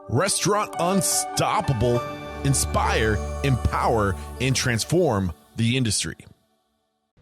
Restaurant Unstoppable. Inspire, empower, and transform the industry.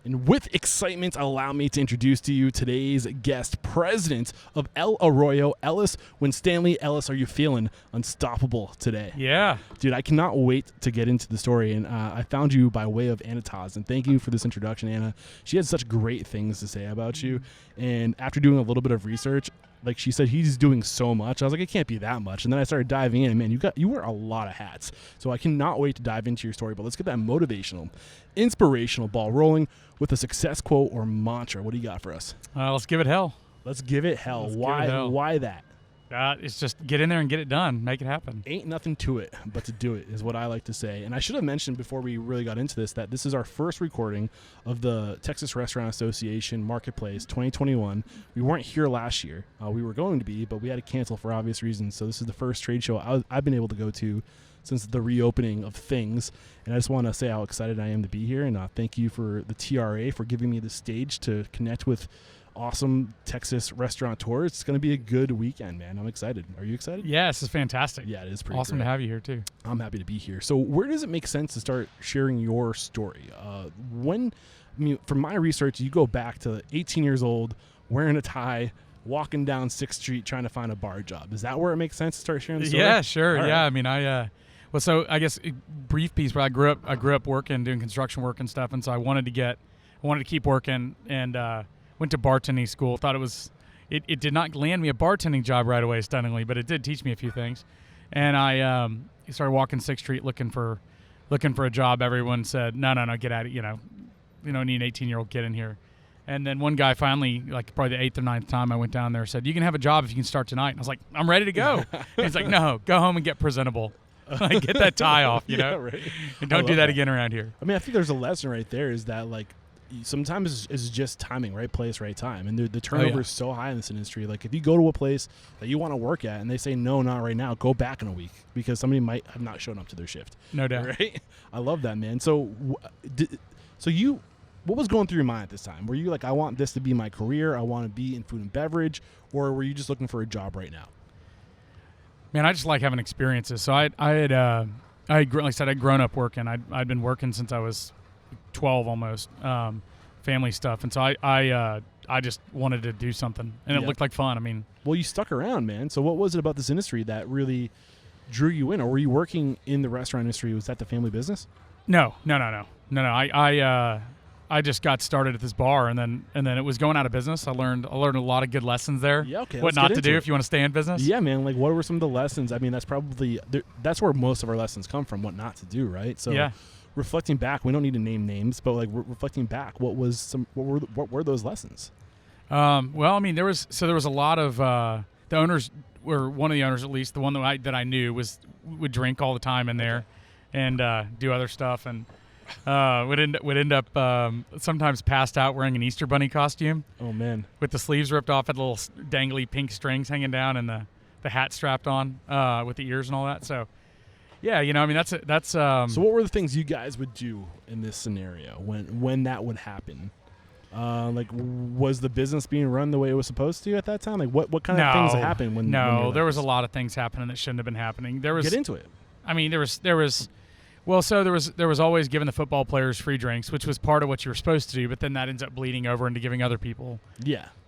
And with excitement, allow me to introduce to you today's guest, president of El Arroyo, Ellis Winstanley. Ellis, are you feeling unstoppable today? Yeah. Dude, I cannot wait to get into the story. And I found you by way of Anna Taz. And thank you for this introduction, Anna. She had such great things to say about you. And after doing a little bit of research, like she said, he's doing so much. I was like, it can't be that much. And then I started diving in, and man, you wear a lot of hats. So I cannot wait to dive into your story. But let's get that motivational, inspirational ball rolling with a success quote or mantra. What do you got for us? Let's give it hell. Let's give it hell. Why that? It's just get in there and get it done. Make it happen. Ain't nothing to it but to do it is what I like to say. And I should have mentioned before we really got into this that this is our first recording of the Texas Restaurant Association Marketplace 2021. We weren't here last year. We were going to be, but we had to cancel for obvious reasons. So this is the first trade show I've been able to go to since the reopening of things. And I just want to say how excited I am to be here. And thank you for the TRA for giving me the stage to connect with awesome Texas restaurateurs. It's going to be a good weekend, man. I'm excited. Are you excited? Yeah, this is fantastic. Yeah, it is pretty awesome great to have you here too. I'm happy to be here. So where does it make sense to start sharing your story? From my research, you go back to 18 years old, wearing a tie, walking down 6th Street trying to find a bar job. Is that where it makes sense to start sharing the story? Yeah, sure. All yeah, right. I mean, so I guess a brief piece where I grew up working, doing construction work and stuff, and so I wanted to keep working and went to bartending school. Thought it did not land me a bartending job right away, stunningly, but it did teach me a few things. And I started walking 6th Street looking for a job. Everyone said, no, get out of it. You don't need an 18-year-old kid in here. And then one guy finally, like probably the 8th or 9th time I went down there, said, you can have a job if you can start tonight. And I was like, I'm ready to go. And he's like, no, go home and get presentable. Like, get that tie off, you know? Yeah, right. And don't do that again around here. I mean, I think there's a lesson right there is that, like, sometimes it's just timing, right place, right time. And the turnover is so high in this industry. Like, if you go to a place that you want to work at and they say, no, not right now, go back in a week because somebody might have not shown up to their shift. No doubt. Right? I love that, man. So what was going through your mind at this time? Were you like, I want this to be my career, I want to be in food and beverage, or were you just looking for a job right now? Man, I just like having experiences. So like I said, I'd grown up working. I'd been working since I was 12 almost, family stuff. And so I just wanted to do something, and it looked like fun. I mean, well, you stuck around, man. So what was it about this industry that really drew you in, or were you working in the restaurant industry? Was that the family business? No. I just got started at this bar, and then it was going out of business. I learned a lot of good lessons there. Yeah, okay. What not to do if you want to stay in business. Yeah, man. Like, what were some of the lessons? I mean, that's where most of our lessons come from. What not to do, right? So, yeah. Reflecting back, we don't need to name names, but like reflecting back, what were those lessons? Well, I mean, there was a lot of the owners, or one of the owners at least, the one that I knew would drink all the time in there, and do other stuff, and would end up sometimes passed out wearing an Easter Bunny costume. Oh man! With the sleeves ripped off, had little dangly pink strings hanging down, and the hat strapped on with the ears and all that. So, yeah, I mean that's. So what were the things you guys would do in this scenario when that would happen? Like, was the business being run the way it was supposed to at that time? Like, what kind of things happened when? No, there was a lot of things happening that shouldn't have been happening. Get into it. I mean, there was. Well, so there was always giving the football players free drinks, which was part of what you were supposed to do, but then that ends up bleeding over into giving other people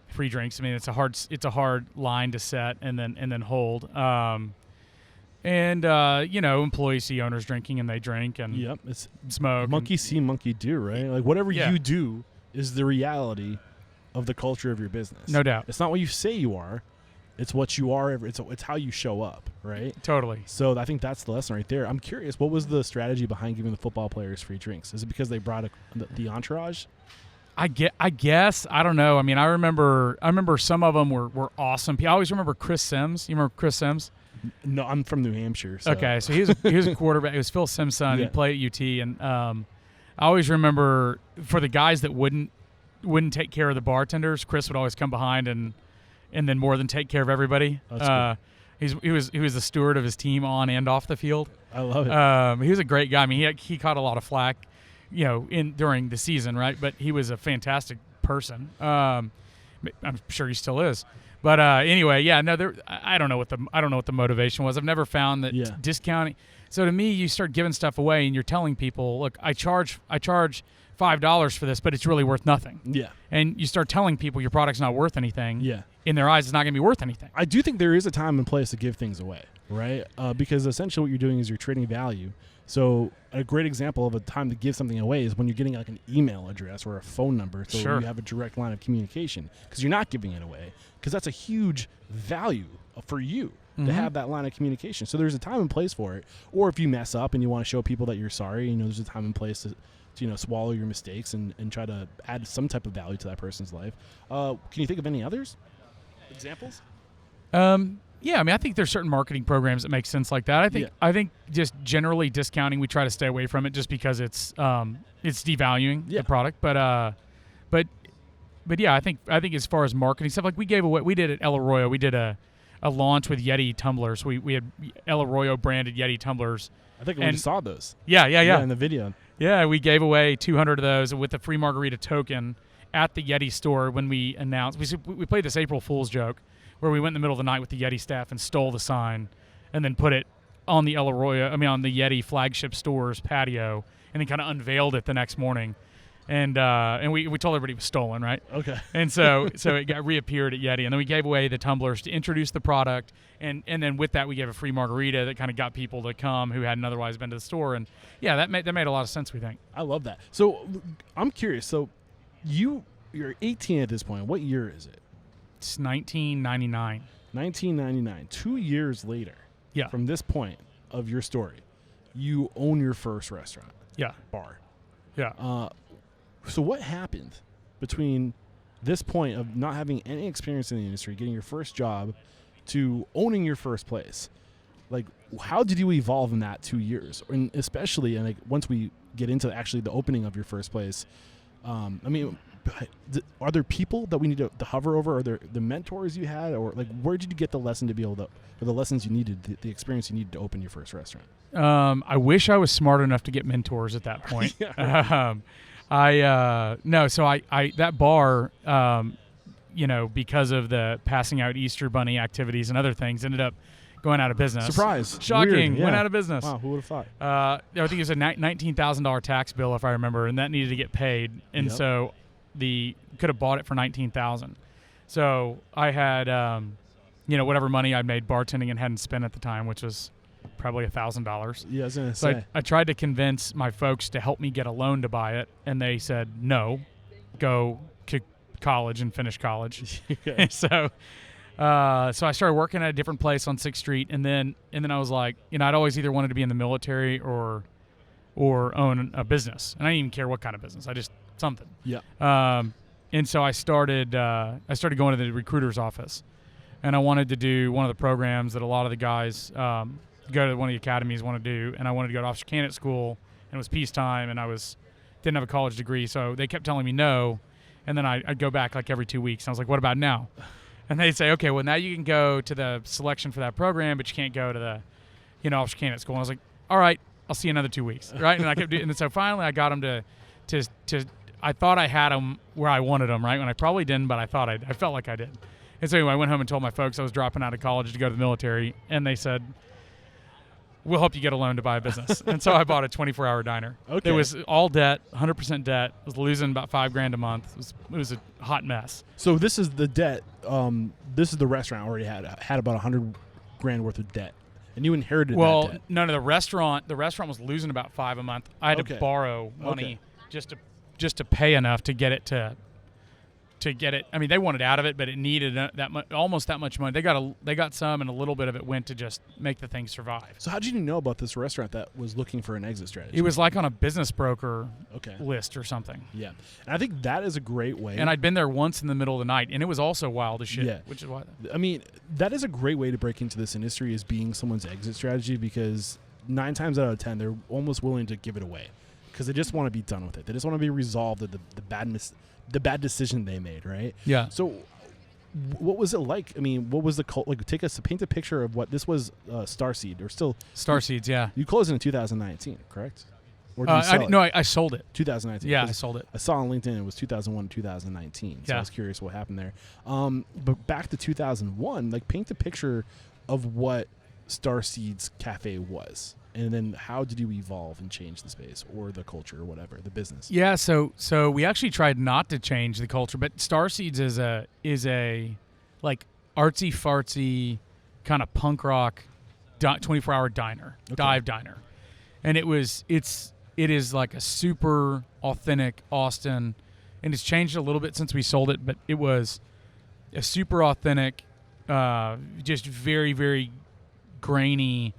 free drinks. I mean, it's a hard line to set and then hold. Employees see owners drinking and they drink and it's smoke. Monkey see, monkey do, right? Like, whatever you do is the reality of the culture of your business. No doubt. It's not what you say you are. It's what you are. It's how you show up, right? Totally. So I think that's the lesson right there. I'm curious, what was the strategy behind giving the football players free drinks? Is it because they brought the entourage? I guess. I don't know. I mean, I remember some of them were awesome. I always remember Chris Sims. You remember Chris Sims? No, I'm from New Hampshire. So. Okay, so he was a quarterback. It was Phil Sims' son. He played at UT, and I always remember for the guys that wouldn't take care of the bartenders, Chris would always come behind and then more than take care of everybody. That's cool. He was the steward of his team on and off the field. I love it. He was a great guy. I mean, he caught a lot of flack, during the season, right? But he was a fantastic person. I'm sure he still is. But anyway, yeah, no, I don't know what the motivation was. I've never found that discounting. So to me, you start giving stuff away, and you're telling people, look, I charge $5 for this, but it's really worth nothing. Yeah. And you start telling people your product's not worth anything. Yeah. In their eyes, it's not going to be worth anything. I do think there is a time and place to give things away, right? Because essentially what you're doing is you're trading value. So a great example of a time to give something away is when you're getting like an email address or a phone number, so you have a direct line of communication, because you're not giving it away, because that's a huge value for you to have that line of communication. So there's a time and place for it. Or if you mess up and you want to show people that you're sorry, there's a time and place to swallow your mistakes and try to add some type of value to that person's life. Can you think of any others examples? Yeah, I mean, I think there's certain marketing programs that make sense like that. I think just generally discounting, we try to stay away from it just because it's devaluing the product. But yeah, I think as far as marketing stuff, like we did at El Arroyo, we did a launch with Yeti tumblers. We had El Arroyo branded Yeti tumblers. I think we saw those. Yeah, in the video. Yeah, we gave away 200 of those with a free margarita token at the Yeti store when we announced. We played this April Fool's joke where we went in the middle of the night with the Yeti staff and stole the sign and then put it on the on the Yeti flagship store's patio, and then kind of unveiled it the next morning. And we told everybody it was stolen, right? Okay. And so it got reappeared at Yeti, and then we gave away the tumblers to introduce the product, and then with that we gave a free margarita that kind of got people to come who hadn't otherwise been to the store, and yeah, that made a lot of sense, we think. I love that. So I'm curious. So you're 18 at this point. What year is it? It's 1999. 1999. 2 years later. Yeah. From this point of your story, you own your first restaurant. Yeah. Bar. Yeah. So what happened between this point of not having any experience in the industry, getting your first job, to owning your first place? Like, how did you evolve in that 2 years? And especially, and like once we get into actually the opening of your first place, are there people that we need to hover over? Are there the mentors you had, or like where did you get the lesson to be able to, or the lessons you needed, the experience you needed to open your first restaurant? I wish I was smart enough to get mentors at that point. That bar, because of the passing out Easter Bunny activities and other things, ended up going out of business. Surprise! Shocking! Weird, yeah. Went out of business. Wow, who would have thought? I think it was a $19,000 tax bill, if I remember, and that needed to get paid, and so could have bought it for $19,000. So I had, whatever money I made bartending and hadn't spent at the time, which was probably $1,000. Yeah, I was gonna say. I tried to convince my folks to help me get a loan to buy it, and they said no, go to college and finish college. So I started working at a different place on 6th Street, and then I was like, I'd always either wanted to be in the military or own a business, and I didn't even care what kind of business. I just something. Yeah. And so I started going to the recruiter's office, and I wanted to do one of the programs that a lot of the guys go to one of the academies want to do, and I wanted to go to officer candidate school, and it was peacetime, and didn't have a college degree, so they kept telling me no, and then I'd go back like every 2 weeks, and I was like, what about now? And they'd say, okay, well, now you can go to the selection for that program, but you can't go to the officer candidate school. And I was like, all right, I'll see you another 2 weeks, right? And I kept doing, and so finally I got them to I thought I had them where I wanted them, right? When I probably didn't, but I felt like I did. And so anyway, I went home and told my folks I was dropping out of college to go to the military, and they said, we'll help you get a loan to buy a business. And so I bought a 24-hour diner. Okay. It was all debt, 100% debt. I was losing about $5,000 a month. It was a hot mess. So this is the debt. This is the restaurant already had about $100,000 worth of debt, and you inherited that debt. Well, no, the restaurant was losing about $5,000 a month. I had to borrow money just to pay enough to get it to get it. I mean, they wanted out of it, but it needed almost that much money. They got some, and a little bit of it went to just make the thing survive. So how did you know about this restaurant that was looking for an exit strategy? It was like on a business broker list or something. Yeah, and I think that is a great way. And I'd been there once in the middle of the night, and it was also wild as shit. Yeah. Which is why. I mean, that is a great way to break into this industry, is being someone's exit strategy, because 9 times out of 10 they're almost willing to give it away because they just want to be done with it. They just want to be resolved of the bad decision they made, right? Yeah. So what was it like? I mean, what was the cult? Like, paint a picture of what this was. Starseed, or still Starseeds, yeah. You closed in 2019, correct? Or did you sell it? No, I sold it. 2019. Yeah, I sold it. I saw on LinkedIn it was 2001, 2019. So Yeah. I was curious what happened there. But back to 2001, like paint the picture of what Starseeds Cafe was. And then how did you evolve and change the space or the culture or whatever, the business? Yeah, so we actually tried not to change the culture, but Starseeds is a like artsy fartsy kind of punk rock 24-hour diner, dive diner. And it is like a super authentic Austin, and it's changed a little bit since we sold it, but it was a super authentic, just very, very grainy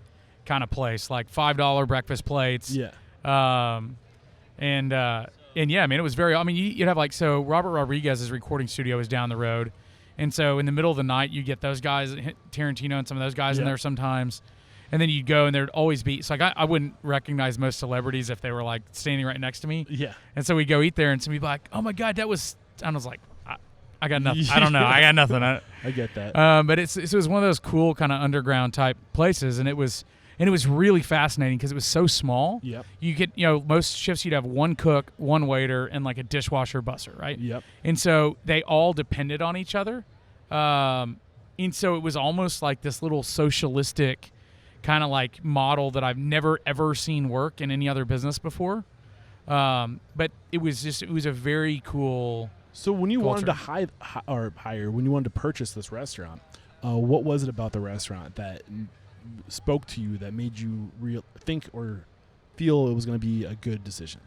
kind of place, like $5 breakfast plates. Yeah. And yeah, I mean, it was very, I mean, you'd have like, so Robert Rodriguez's recording studio is down the road. And so in the middle of the night, you get those guys, Tarantino and some of those guys in there sometimes. And then you'd go and there'd always be, so like I wouldn't recognize most celebrities if they were like standing right next to me. Yeah. And so we'd go eat there and somebody'd be like, oh my God, that was, and I was like, I got nothing. I don't know. I got nothing. I get that. But it was one of those cool kind of underground type places. And it was really fascinating because it was so small. Yep. You get, most shifts you'd have one cook, one waiter, and like a dishwasher busser, right? Yep. And so they all depended on each other. And so it was almost like this little socialistic kind of like model that I've never ever seen work in any other business before. But it was a very cool. So when you culture. wanted to hire, when you wanted to purchase this restaurant, what was it about the restaurant that spoke to you that made you think or feel it was going to be a good decision?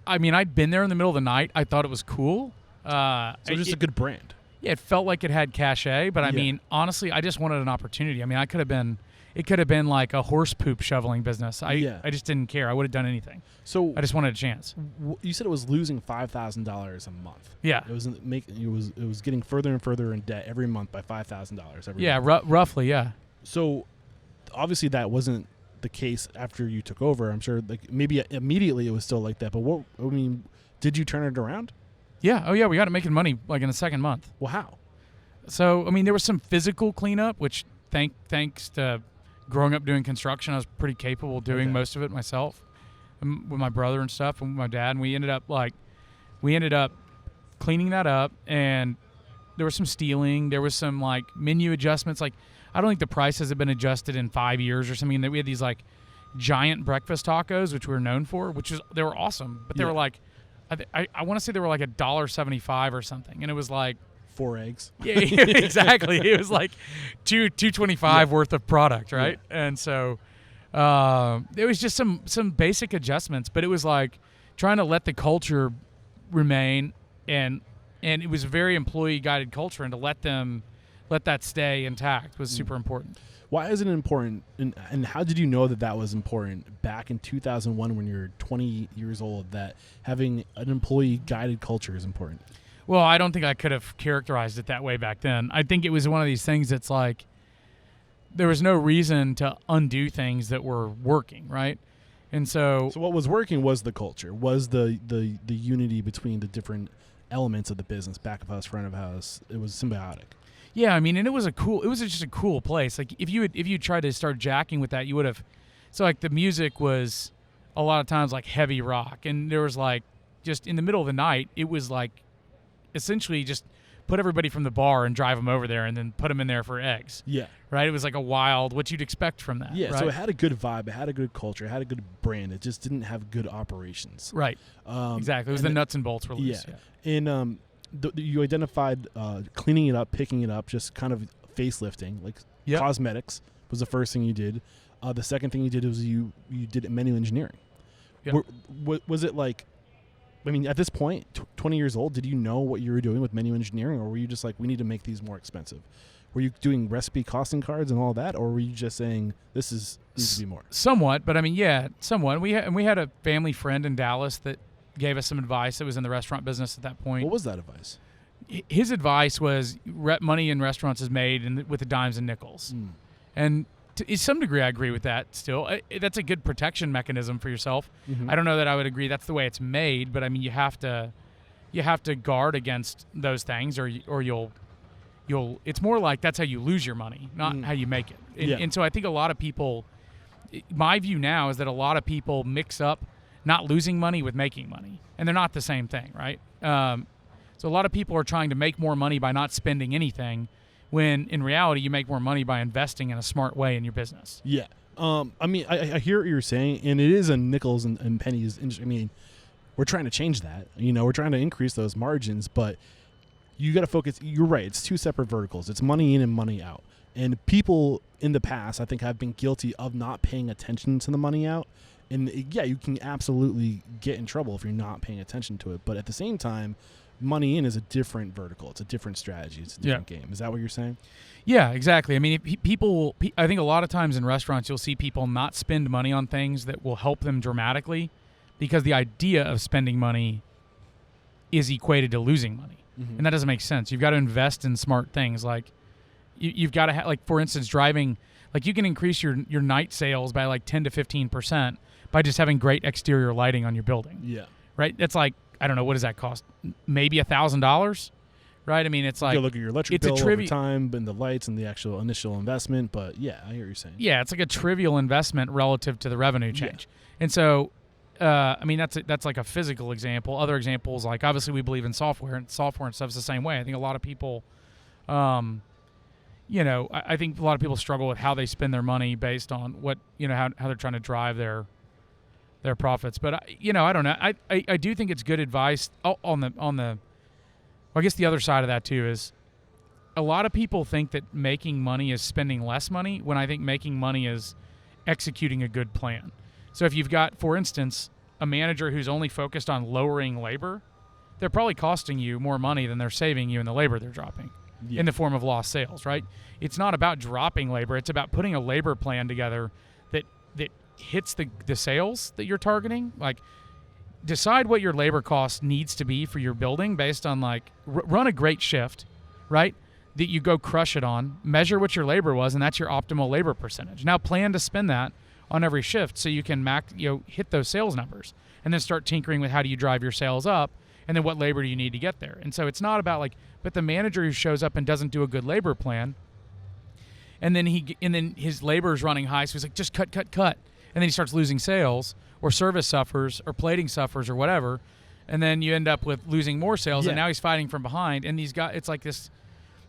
I mean, I'd been there in the middle of the night. I thought it was cool. So just a good brand. Yeah, it felt like it had cachet, but I mean, honestly, I just wanted an opportunity. I mean, it could have been like a horse poop shoveling business. I just didn't care. I would have done anything. So I just wanted a chance. You said it was losing $5,000 a month. Yeah, it was getting further and further in debt every month by $5,000 every month. Yeah, roughly, yeah. So obviously that wasn't the case after you took over. I'm sure like maybe immediately it was still like that. But did you turn it around? Yeah. Oh yeah, we got it making money like in the second month. Well, how? So I mean, there was some physical cleanup, which thanks to growing up doing construction, I was pretty capable of doing most of it myself with my brother and stuff and with my dad. And we ended up cleaning that up, and there was some stealing. There was some like menu adjustments. Like I don't think the prices have been adjusted in 5 years or something. We had these like giant breakfast tacos, which we were known for, they were awesome, but they were like, I want to say they were like $1.75 or something, and it was like 4 eggs. Yeah, exactly. It was like $2.25 worth of product, right? Yeah. And so it was just some basic adjustments, but it was like trying to let the culture remain, and it was a very employee guided culture, and to let that stay intact was super important. Why is it important, and how did you know that was important back in 2001 when you're 20 years old, that having an employee-guided culture is important? Well, I don't think I could have characterized it that way back then. I think it was one of these things that's like there was no reason to undo things that were working, right? And so what was working was the culture, was the unity between the different elements of the business, back of house, front of house. It was symbiotic. Yeah, I mean, and it was just a cool place. Like if you tried to start jacking with that, you would have. So like the music was a lot of times like heavy rock, and there was like just in the middle of the night, it was like essentially just put everybody from the bar and drive them over there, and then put them in there for eggs. Yeah, right. It was like a wild, what you'd expect from that. Yeah, right? So it had a good vibe, it had a good culture, it had a good brand. It just didn't have good operations. Right. Exactly. It was the nuts and bolts were loose. Yeah. And you identified cleaning it up, picking it up, just kind of facelifting, like cosmetics was the first thing you did. The second thing you did was you did menu engineering. Yep. Was it like, I mean, at this point, 20 years old, did you know what you were doing with menu engineering, or were you just like, we need to make these more expensive? Were you doing recipe costing cards and all that, or were you just saying this needs to be more? Somewhat, but I mean, yeah, somewhat. We had a family friend in Dallas that gave us some advice that was in the restaurant business at that point. What was that advice? His advice was money in restaurants is made with the dimes and nickels. And to some degree, I agree with that still. That's a good protection mechanism for yourself. Mm-hmm. I don't know that I would agree that's the way it's made, but I mean, you have to guard against those things, or you'll it's more like that's how you lose your money, not how you make it. And so I think a lot of people my view now is that a lot of people mix up not losing money with making money, and they're not the same thing, right? So a lot of people are trying to make more money by not spending anything, when in reality you make more money by investing in a smart way in your business. Yeah. I mean, I hear what you're saying, and it is a nickels and pennies industry. I mean, we're trying to change that. We're trying to increase those margins, but you got to focus. You're right. It's two separate verticals. It's money in and money out. And people in the past, I think, have been guilty of not paying attention to the money out. And yeah, you can absolutely get in trouble if you're not paying attention to it. But at the same time, money in is a different vertical. It's a different strategy. It's a different game. Is that what you're saying? Yeah, exactly. I mean, I think a lot of times in restaurants, you'll see people not spend money on things that will help them dramatically, because the idea of spending money is equated to losing money. Mm-hmm. And that doesn't make sense. You've got to invest in smart things. Like you've got to have, like, for instance, driving, like you can increase your night sales by like 10 to 15% by just having great exterior lighting on your building. Yeah. Right? That's like, I don't know, what does that cost? Maybe $1,000, right? I mean, it's like, you look at your electric bill over time and the lights and the actual initial investment, but yeah, I hear what you're saying. Yeah, it's like a trivial investment relative to the revenue change. Yeah. And so, I mean, that's like a physical example. Other examples, like obviously we believe in software and stuff is the same way. I think a lot of people, I think a lot of people struggle with how they spend their money based on what, how they're trying to drive their profits. But I don't know. I do think it's good advice I guess the other side of that too is a lot of people think that making money is spending less money, when I think making money is executing a good plan. So if you've got, for instance, a manager who's only focused on lowering labor, they're probably costing you more money than they're saving you in the labor they're dropping in the form of lost sales, right? It's not about dropping labor. It's about putting a labor plan together that hits the sales that you're targeting. Like, decide what your labor cost needs to be for your building based on, like, run a great shift, right? That you go crush it on, measure what your labor was, and that's your optimal labor percentage. Now plan to spend that on every shift so you can hit those sales numbers, and then start tinkering with how do you drive your sales up, and then what labor do you need to get there. And so it's not about but the manager who shows up and doesn't do a good labor plan, and then his labor is running high, so he's like, just cut, and then he starts losing sales, or service suffers, or plating suffers, or whatever, and then you end up with losing more sales, and now he's fighting from behind. And it's like this.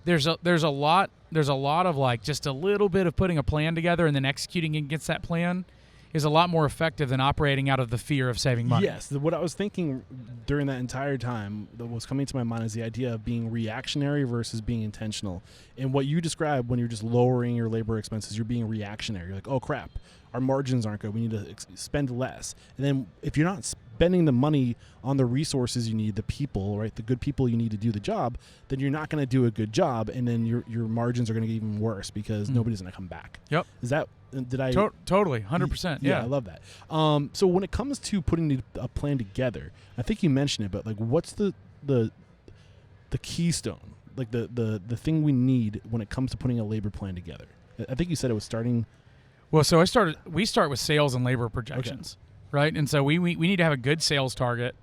There's a lot of like just a little bit of putting a plan together and then executing against that plan is a lot more effective than operating out of the fear of saving money. Yes, what I was thinking during that entire time that was coming to my mind is the idea of being reactionary versus being intentional. And what you described when you're just lowering your labor expenses, you're being reactionary. You're like, oh crap, our margins aren't good. We need to spend less. And then if you're not spending the money on the resources you need, the people, right, the good people you need to do the job, then you're not going to do a good job, and then your margins are going to get even worse because nobody's going to come back. Yep. Is that did I totally 100%? Yeah, I love that. So when it comes to putting a plan together, I think you mentioned it, but like, what's the keystone, like the thing we need when it comes to putting a labor plan together? I think you said it was starting. Well, so we start with sales and labor projections, right? And so we need to have a good sales target,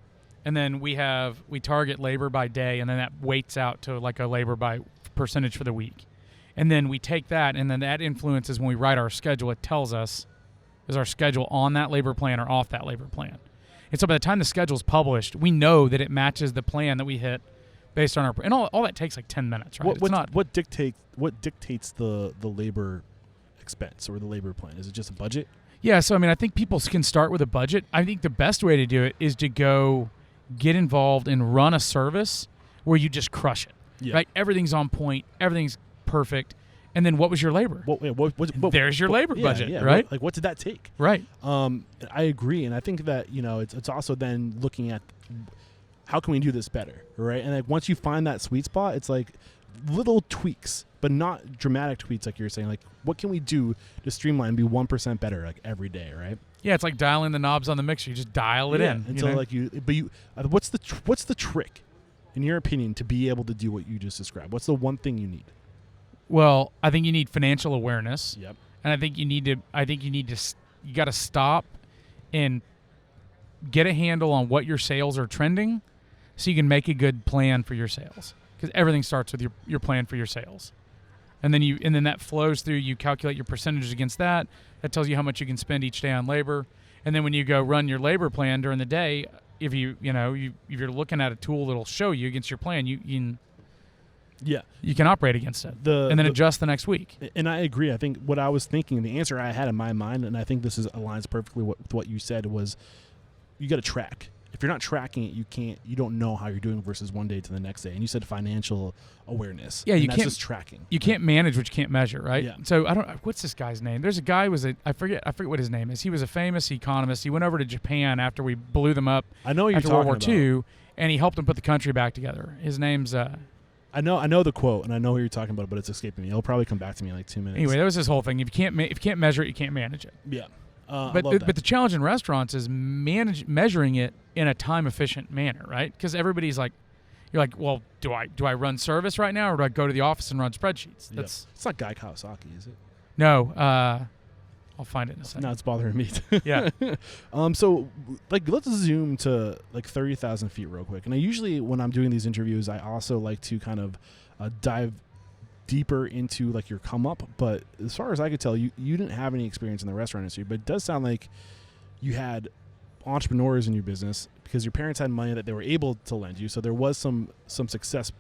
and then we target labor by day, and then that weights out to like a labor by percentage for the week. And then we take that, and then that influences when we write our schedule. It tells us, is our schedule on that labor plan or off that labor plan? And so by the time the schedule's published, we know that it matches the plan that we hit based on our, and all that takes like 10 minutes, right? What dictates the labor expense or the labor plan? Is it just a budget? Yeah, so I mean, I think people can start with a budget. I think the best way to do it is to go get involved and run a service where you just crush it, right? Everything's on point, everything's perfect, and then what was your labor? There's your labor budget, right? Like, what did that take? Right. I agree, and I think that it's also then looking at how can we do this better, right? And like once you find that sweet spot, it's like little tweaks, but not dramatic tweaks, like you're saying. Like, what can we do to streamline and be 1% better, like every day, right? Yeah, it's like dialing the knobs on the mixer. You just dial it in. And so, like what's the trick, in your opinion, to be able to do what you just described? What's the one thing you need? Well, I think you need financial awareness. Yep. And I think you got to stop and get a handle on what your sales are trending so you can make a good plan for your sales. Because everything starts with your plan for your sales. and then that flows through. You calculate your percentages against that. That tells you how much you can spend each day on labor. And then when you go run your labor plan during the day, if you're looking at a tool that'll show you against your plan, you can operate against it, and then adjust the next week. And I agree. I think what I was thinking, the answer I had in my mind, and I think this aligns perfectly with what you said, was you got to track. If you're not tracking it, you don't know how you're doing versus one day to the next day. And you said financial awareness. Yeah, that's just tracking. You can't manage what you can't measure, right? Yeah. So what's this guy's name? There's a guy I forget what his name is. He was a famous economist. He went over to Japan after we blew them up. I know you're after talking World War II, and he helped them put the country back together. His name's I know the quote, and I know who you're talking about, but it's escaping me. It'll probably come back to me in like 2 minutes. Anyway, that was his whole thing. If you can't measure it, you can't manage it. Yeah. But the challenge in restaurants is measuring it in a time efficient manner, right? Because everybody's like, you're like, well, do I run service right now, or do I go to the office and run spreadsheets? It's not Guy Kawasaki, is it? No. I'll find it in a second. No, it's bothering me. Yeah. So let's zoom to 30,000 feet real quick. And I usually, when I'm doing these interviews, I also like to kind of dive deeper into your come up, but as far as I could tell, you didn't have any experience in the restaurant industry, but it does sound like you had entrepreneurs in your business because your parents had money that they were able to lend you, so there was some success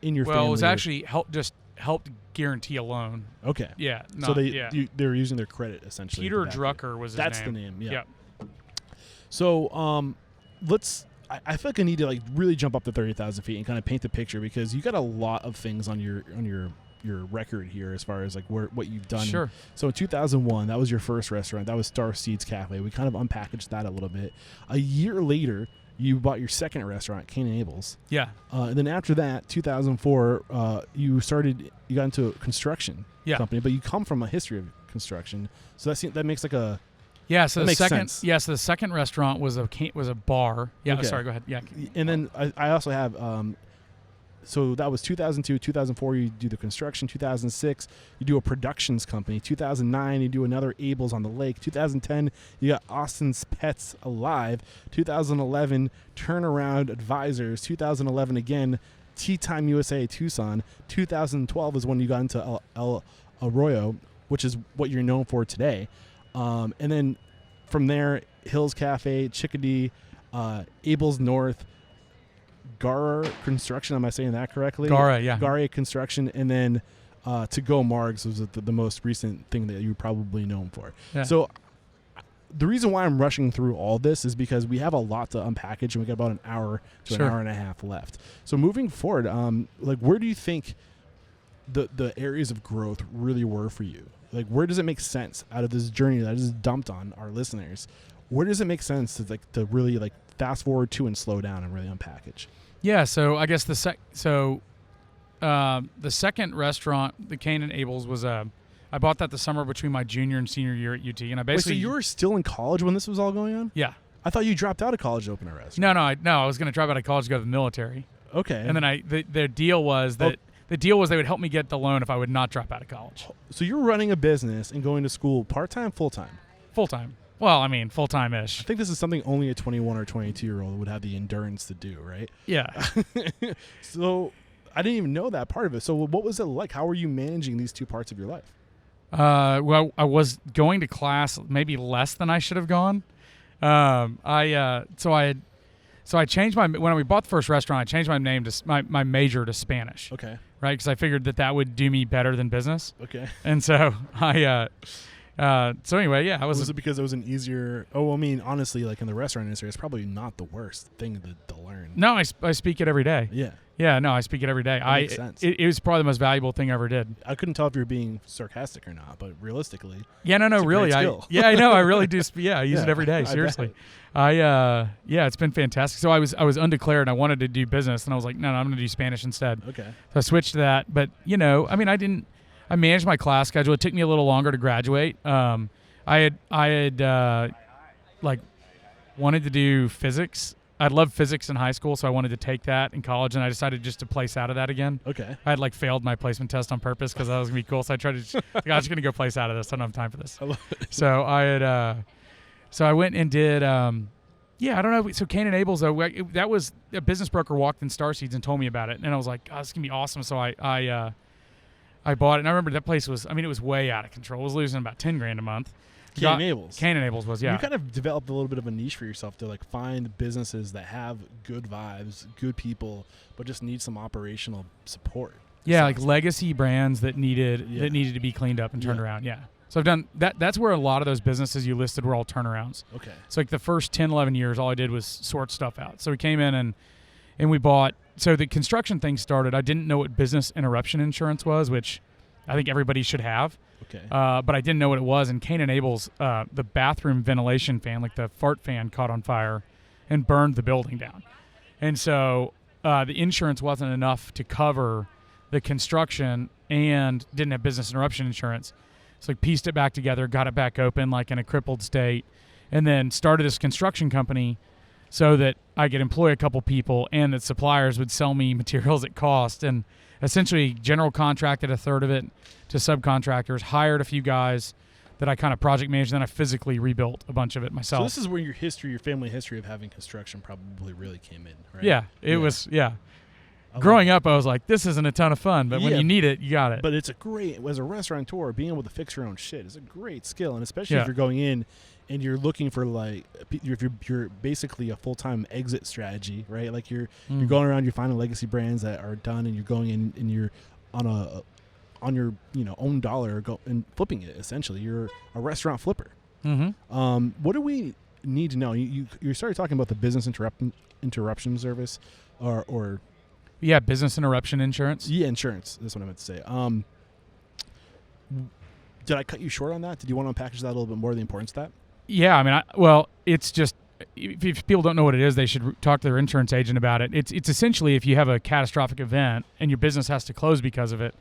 in your family. Well, it was actually helped guarantee a loan. Okay. Yeah. So they were using their credit essentially. Peter Drucker was his name. That's the name. Yeah. Yep. So I feel like I need to really jump up to 30,000 feet and kind of paint the picture, because you got a lot of things on your record here as far as what you've done. Sure. So in 2001, that was your first restaurant. That was Star Seeds Cafe. We kind of unpackaged that a little bit. A year later, you bought your second restaurant, Cain and Abel's. Yeah. And then after that, 2004, you got into a construction company, but you come from a history of construction. So that makes So the second restaurant was a bar. Yeah. Okay. Sorry. Go ahead. Yeah. And then I also have. So that was 2002, 2004, you do the construction. 2006, you do a productions company. 2009, you do another Abel's on the Lake. 2010, you got Austin's Pets Alive. 2011, Turnaround Advisors. 2011 again, Tea Time USA Tucson. 2012 is when you got into Arroyo, which is what you're known for today. And then from there, Hills Cafe, Chickadee, Abel's North, Gara Construction, am I saying that correctly? Gara, yeah. Gara Construction, and then To Go Margs was the most recent thing that you're probably known for. Yeah. So the reason why I'm rushing through all this is because we have a lot to unpackage, and we got about an hour to an hour and a half left. So moving forward, where do you think the areas of growth really were for you? Where does it make sense out of this journey that I just dumped on our listeners? Where does it make sense to really fast forward to and slow down and really unpackage? Yeah, so I guess the second restaurant, the Cain and Abel's, was I bought that the summer between my junior and senior year at UT, and I basically. Wait, so you were still in college when this was all going on? Yeah. I thought you dropped out of college to open a restaurant. No, I was going to drop out of college to go to the military. Okay. And then the deal was that they would help me get the loan if I would not drop out of college. So you're running a business and going to school part-time, full-time? Full-time. Well, I mean, full-time-ish. I think this is something only a 21 or 22-year-old would have the endurance to do, right? Yeah. So I didn't even know that part of it. So what was it like? How were you managing these two parts of your life? Well, I was going to class maybe less than I should have gone. I changed when we bought the first restaurant, I changed my name to my major to Spanish. Okay. Right, because I figured that would do me better than business. Okay. And so so anyway, yeah, was it because it was an easier? Oh, I mean, honestly, in the restaurant industry, it's probably not the worst thing to learn. No, I speak it every day. Yeah. Yeah, no, I speak it every day. That makes sense. It was probably the most valuable thing I ever did. I couldn't tell if you were being sarcastic or not, but realistically, yeah, no, really, I know, I really do. I use it every day. Seriously, it's been fantastic. So I was undeclared, and I wanted to do business, and I was like, no, I'm going to do Spanish instead. Okay. So I switched to that, but I managed my class schedule. It took me a little longer to graduate. I had wanted to do physics. I loved physics in high school, so I wanted to take that in college, and I decided just to place out of that again. Okay. I had failed my placement test on purpose because that was going to be cool, so I tried to I was just going to go place out of this. I don't have time for this. I love it. So I went and did, I don't know. So Cain and Abel's, though, that was a business broker walked in Starseeds and told me about it, and I was like, oh, this is going to be awesome. So I bought it, and I remember that place was, it was way out of control. It was losing about $10,000 a month. Cane Naples. Cane Naples was, yeah. You kind of developed a little bit of a niche for yourself to like find businesses that have good vibes, good people, but just need some operational support. Yeah, like legacy brands that needed to be cleaned up and turned around. Yeah. So I've done that. That's where a lot of those businesses you listed were all turnarounds. Okay. So like the first 10, 11 years, all I did was sort stuff out. So we came in and we bought. So the construction thing started. I didn't know what business interruption insurance was, which I think everybody should have. Okay. But I didn't know what it was. And Cane and Abel's, the bathroom ventilation fan, like the fart fan, caught on fire and burned the building down. And so the insurance wasn't enough to cover the construction and didn't have business interruption insurance. So I pieced it back together, got it back open like in a crippled state, and then started this construction company so that I could employ a couple people and that suppliers would sell me materials at cost, and essentially general contracted a third of it to subcontractors, hired a few guys that I kind of project managed, and then I physically rebuilt a bunch of it myself. So this is where your family history of having construction probably really came in, right? Yeah, it was. Growing up, I was like, this isn't a ton of fun, but when you need it, you got it. But it's as a restaurateur, being able to fix your own shit is a great skill, and especially if you're going in and you're looking for like, if you're basically a full-time exit strategy, right? Like you're going around, you're finding legacy brands that are done, and you're going in and you're on your own dollar and flipping it. Essentially, you're a restaurant flipper. Mm-hmm. What do we need to know? You started talking about the business interruption service, or yeah, business interruption insurance. Yeah, insurance. That's what I meant to say. Did I cut you short on that? Did you want to unpackage that a little bit more, the importance of that? Yeah, it's just, if people don't know what it is, they should talk to their insurance agent about it. It's essentially if you have a catastrophic event and your business has to close because of it,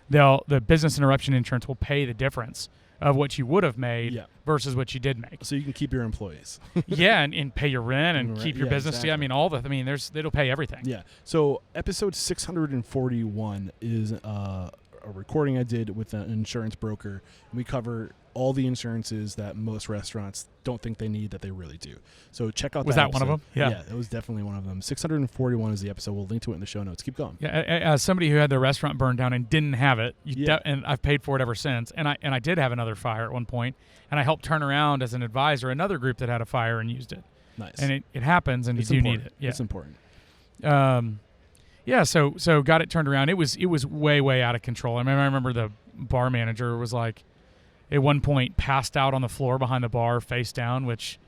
the business interruption insurance will pay the difference of what you would have made versus what you did make. So you can keep your employees. Yeah, and pay your rent and keep your business. Exactly. Yeah, it'll pay everything. Yeah. So episode 641 is a recording I did with an insurance broker, and we cover all the insurances that most restaurants don't think they need that they really do. So check out Was that one of them? Yeah, it was definitely one of them. 641 is the episode. We'll link to it in the show notes. Keep going. Yeah, as somebody who had their restaurant burned down and didn't have it, and I've paid for it ever since. And I did have another fire at one point, and I helped turn around as an advisor another group that had a fire and used it. Nice. And it happens, and you do need it. Yeah. It's important. Yeah, so got it turned around. It was way out of control. I remember the bar manager was like, at one point, passed out on the floor behind the bar, face down. Which,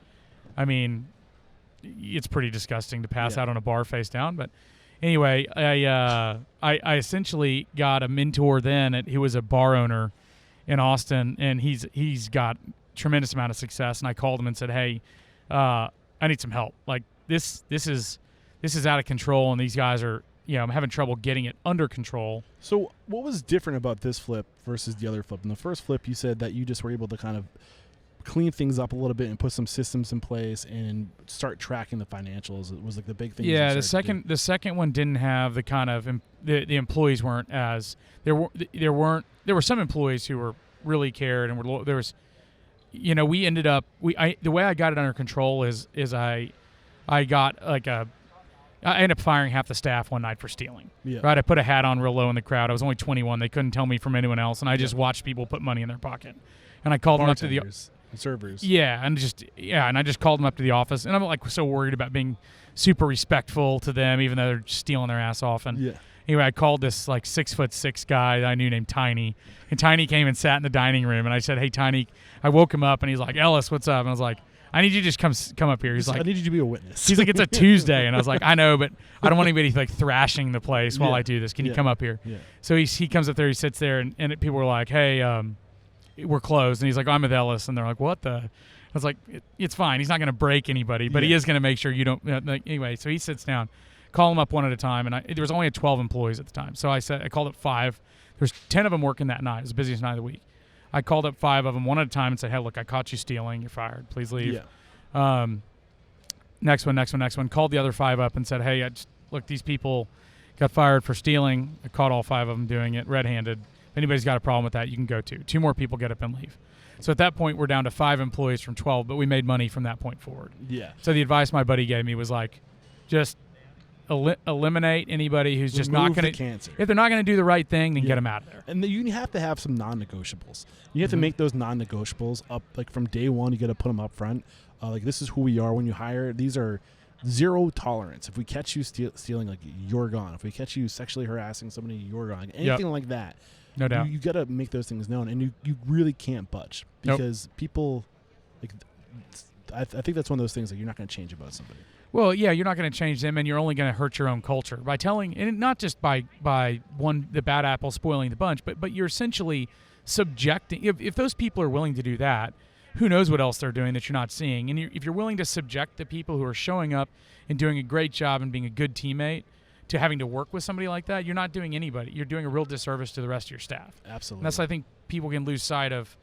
it's pretty disgusting to pass out on a bar face down. But anyway, I essentially got a mentor then. He was a bar owner in Austin, and he's got tremendous amount of success. And I called him and said, "Hey, I need some help. Like this is out of control, and these guys are." I'm having trouble getting it under control. So what was different about this flip versus the other flip? In the first flip, you said that you just were able to kind of clean things up a little bit and put some systems in place and start tracking the financials. It was like the big thing. Yeah, the second one didn't have the kind of the employees weren't as there were some employees who were really cared and there was we ended up the way I got it under control is I got like I ended up firing half the staff one night for stealing. Yeah. Right, I put a hat on real low in the crowd. I was only 21. They couldn't tell me from anyone else, and I just watched people put money in their pocket. And I called them up to the servers. Yeah, and I just called them up to the office, and I'm like so worried about being super respectful to them, even though they're just stealing their ass off. And anyway, I called this like 6'6" guy that I knew named Tiny, and Tiny came and sat in the dining room, and I said, "Hey, Tiny," I woke him up, and he's like, "Ellis, what's up?" And I was like, I need you to just come up here. He's like, I need you to be a witness. He's like, it's a Tuesday. And I was like, I know, but I don't want anybody like thrashing the place while I do this. Can you come up here? Yeah. So he comes up there, he sits there, and people were like, hey, we're closed. And he's like, I'm with Ellis. And they're like, what the? I was like, it's fine. He's not going to break anybody, but he is going to make sure you don't. Anyway, so he sits down, call him up one at a time. And there was only 12 employees at the time. So I called up 5. There's 10 of them working that night. It was the busiest night of the week. I called up 5 of them one at a time and said, hey, look, I caught you stealing. You're fired. Please leave. Yeah. Next one. Called the other 5 up and said, hey, look, these people got fired for stealing. I caught all 5 of them doing it red-handed. If anybody's got a problem with that, you can go to. 2 more people get up and leave. So at that point, we're down to 5 employees from 12, but we made money from that point forward. Yeah. So the advice my buddy gave me was like, just eliminate anybody who's just not Remove going the to cancer. If they're not going to do the right thing, then Yeah. get them out of there. And you have to have some non-negotiables. You have to make those non-negotiables up. Like from day one, you got to put them up front. Like this is who we are when you hire. These are zero tolerance. If we catch you stealing, like you're gone. If we catch you sexually harassing somebody, you're gone. Like, anything like that. No doubt. You got to make those things known, and you really can't budge because people like. I think that's one of those things that you're not going to change about somebody. Well, yeah, you're not going to change them, and you're only going to hurt your own culture by telling, and not just by the bad apple spoiling the bunch, but you're essentially subjecting. If those people are willing to do that, who knows what else they're doing that you're not seeing? And if you're willing to subject the people who are showing up and doing a great job and being a good teammate to having to work with somebody like that, you're not doing anybody. You're doing a real disservice to the rest of your staff. Absolutely. And that's, I think, people can lose sight of,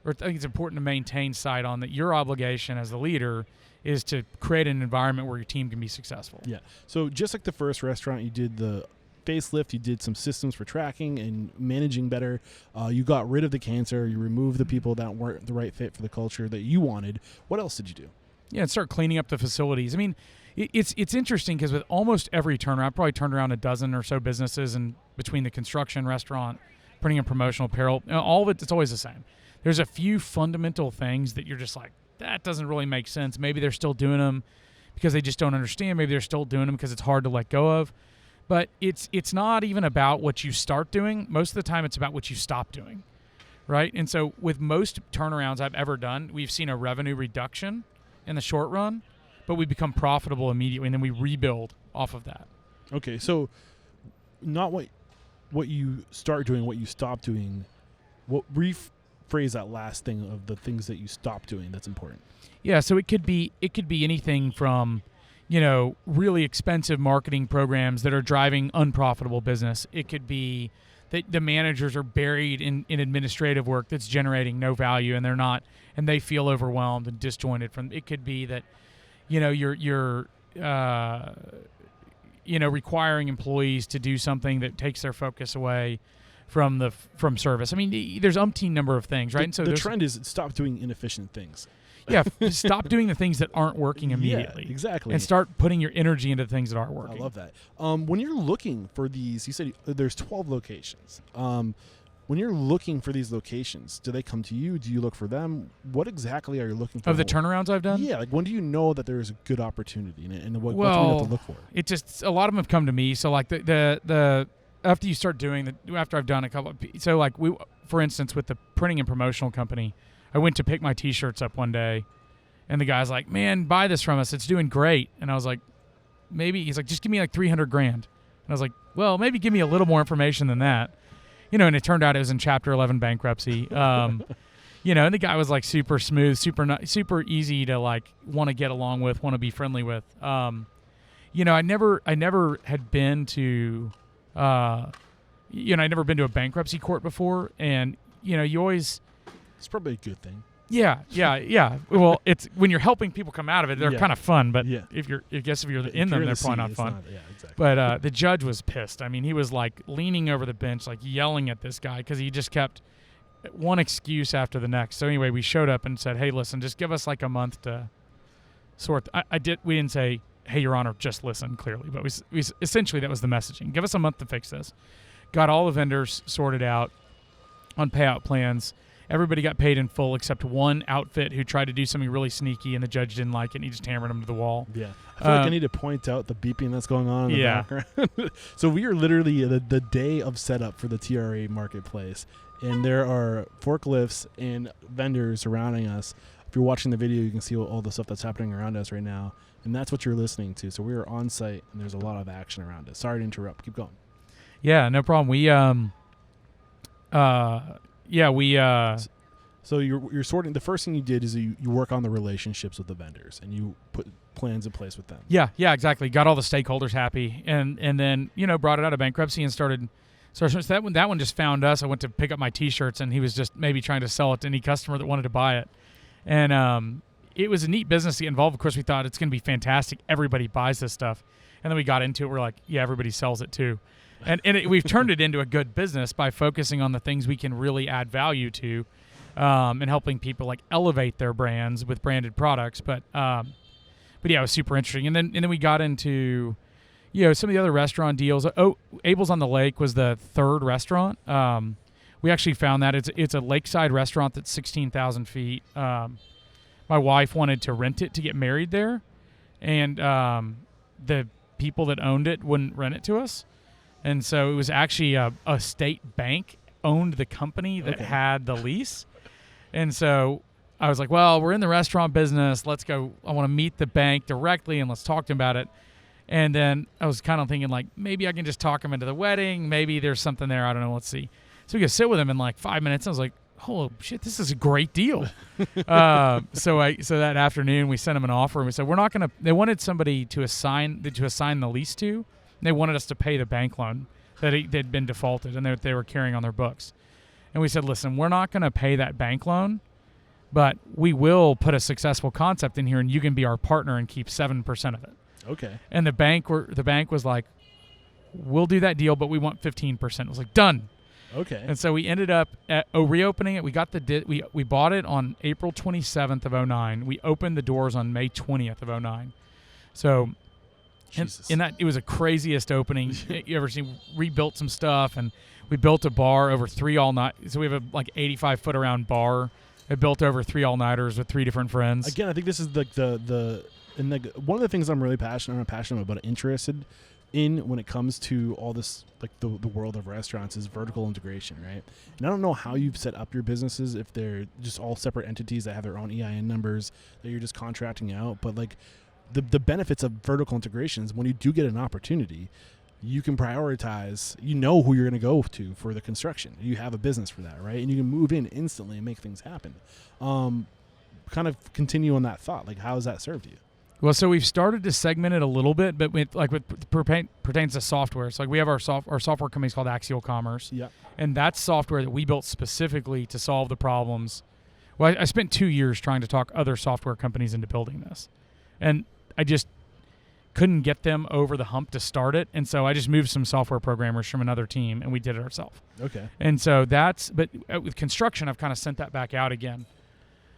or I think it's important to maintain sight on that your obligation as the leader is to create an environment where your team can be successful. Yeah. So just like the first restaurant, you did the facelift, you did some systems for tracking and managing better. You got rid of the cancer. You removed the people that weren't the right fit for the culture that you wanted. What else did you do? Yeah, and start cleaning up the facilities. I mean, it's interesting because with almost every turnaround, I probably turned around a dozen or so businesses, and between the construction, restaurant, printing and promotional apparel, all of it, it's always the same. There's a few fundamental things that you're just like, that doesn't really make sense. Maybe they're still doing them because they just don't understand. Maybe they're still doing them because it's hard to let go of. But it's not even about what you start doing. Most of the time, it's about what you stop doing, right? And so with most turnarounds I've ever done, we've seen a revenue reduction in the short run, but we become profitable immediately, and then we rebuild off of that. Okay, so not what you start doing, what you stop doing. What rephrase that last thing of the things that you stop doing that's important. Yeah, so it could be anything from, really expensive marketing programs that are driving unprofitable business. It could be that the managers are buried in administrative work that's generating no value, and they're not, and they feel overwhelmed and disjointed from. It could be that, you're requiring employees to do something that takes their focus away from service. I mean, there's umpteen number of things, right? The, and so the trend is stop doing inefficient things. Yeah, stop doing the things that aren't working immediately. Yeah, exactly. And start putting your energy into things that are working. I love that. When you're looking for these, you said there's 12 locations. When you're looking for these locations, do they come to you? Do you look for them? What exactly are you looking for? Of the turnarounds I've done? Yeah, like when do you know that there's a good opportunity and what do you have to look for? It just, a lot of them have come to me. So like the after you start doing after I've done a couple, so like for instance, with the printing and promotional company, I went to pick my T-shirts up one day, and the guy's like, "Man, buy this from us. It's doing great." And I was like, "Maybe." He's like, "Just give me like $300,000." And I was like, "Well, maybe give me a little more information than that." And it turned out it was in Chapter 11 bankruptcy. And the guy was like super smooth, super easy to like want to get along with, want to be friendly with. I never had been to, I'd never been to a bankruptcy court before, and you always. It's probably a good thing. Yeah. Well, it's when you're helping people come out of it, they're kind of fun. But if you're in them, they're probably not fun. Yeah, exactly. But the judge was pissed. I mean, he was like leaning over the bench, like yelling at this guy because he just kept one excuse after the next. So anyway, we showed up and said, "Hey, listen, just give us like a month to sort." We didn't say, "Hey, Your Honor, just listen." Clearly, but we essentially that was the messaging. Give us a month to fix this. Got all the vendors sorted out on payout plans. Everybody got paid in full except one outfit who tried to do something really sneaky, and the judge didn't like it, and he just hammered him to the wall. Yeah. I feel like I need to point out the beeping that's going on in the background. So we are literally the day of setup for the TRA marketplace, and there are forklifts and vendors surrounding us. If you're watching the video, you can see all the stuff that's happening around us right now, and that's what you're listening to. So we are on site, and there's a lot of action around us. Sorry to interrupt. Keep going. Yeah, no problem. So you're sorting. The first thing you did is you work on the relationships with the vendors, and you put plans in place with them. Yeah, exactly. Got all the stakeholders happy, and then brought it out of bankruptcy and started. So that one just found us. I went to pick up my T-shirts, and he was just maybe trying to sell it to any customer that wanted to buy it, and it was a neat business to get involved. Of course, we thought it's going to be fantastic. Everybody buys this stuff, and then we got into it. We're like, yeah, everybody sells it too. And we've turned it into a good business by focusing on the things we can really add value to, and helping people like elevate their brands with branded products. But yeah, it was super interesting. And then we got into, some of the other restaurant deals. Abel's on the Lake was the third restaurant. We actually found that it's a lakeside restaurant that's 16,000 feet. My wife wanted to rent it to get married there, and the people that owned it wouldn't rent it to us. And so it was actually a state bank owned the company that had the lease. And so I was like, well, we're in the restaurant business. Let's go. I want to meet the bank directly and let's talk to them about it. And then I was kind of thinking, like, maybe I can just talk them into the wedding. Maybe there's something there. I don't know. Let's see. So we could sit with them in like 5 minutes. I was like, oh, shit, this is a great deal. So that afternoon we sent them an offer and we said, we're not going to – they wanted somebody to assign the lease to. And they wanted us to pay the bank loan that had been defaulted and they were carrying on their books. And we said, listen, we're not going to pay that bank loan, but we will put a successful concept in here and you can be our partner and keep 7% of it. Okay. And the bank was like, we'll do that deal, but we want 15%. It was like, done. Okay. And so we ended up reopening it. We got we bought it on April 27th of 2009. We opened the doors on May 20th of 2009. So in that, it was the craziest opening you ever seen. Rebuilt some stuff, and we built a bar over 3 all-night. So we have a 85-foot around bar. I built over 3 all-nighters with 3 different friends. Again, I think this is one of the things I'm really passionate about, interested in when it comes to all this, like the world of restaurants, is vertical integration, right? And I don't know how you've set up your businesses, if they're just all separate entities that have their own EIN numbers that you're just contracting out, but like the benefits of vertical integration is when you do get an opportunity, you can prioritize, who you're going to go to for the construction. You have a business for that, right? And you can move in instantly and make things happen. Kind of continue on that thought. Like, how has that served you? Well, so we've started to segment it a little bit, but pertains to software. So like we have our software company is called Axial Commerce. Yeah. And that's software that we built specifically to solve the problems. Well, I spent 2 years trying to talk other software companies into building this. And I just couldn't get them over the hump to start it. And so I just moved some software programmers from another team and we did it ourselves. Okay. And so but with construction, I've kind of sent that back out again.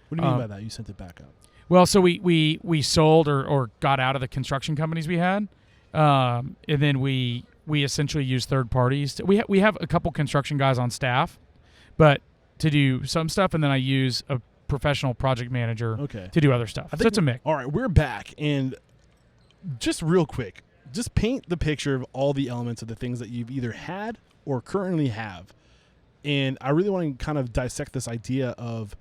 What do you mean by that? You sent it back out? Well, so we sold or got out of the construction companies we had, and then we essentially use third parties. We have a couple construction guys on staff, but to do some stuff, and then I use a professional project manager to do other stuff. So it's a mix. All right, we're back, and just real quick, just paint the picture of all the elements of the things that you've either had or currently have. And I really want to kind of dissect this idea of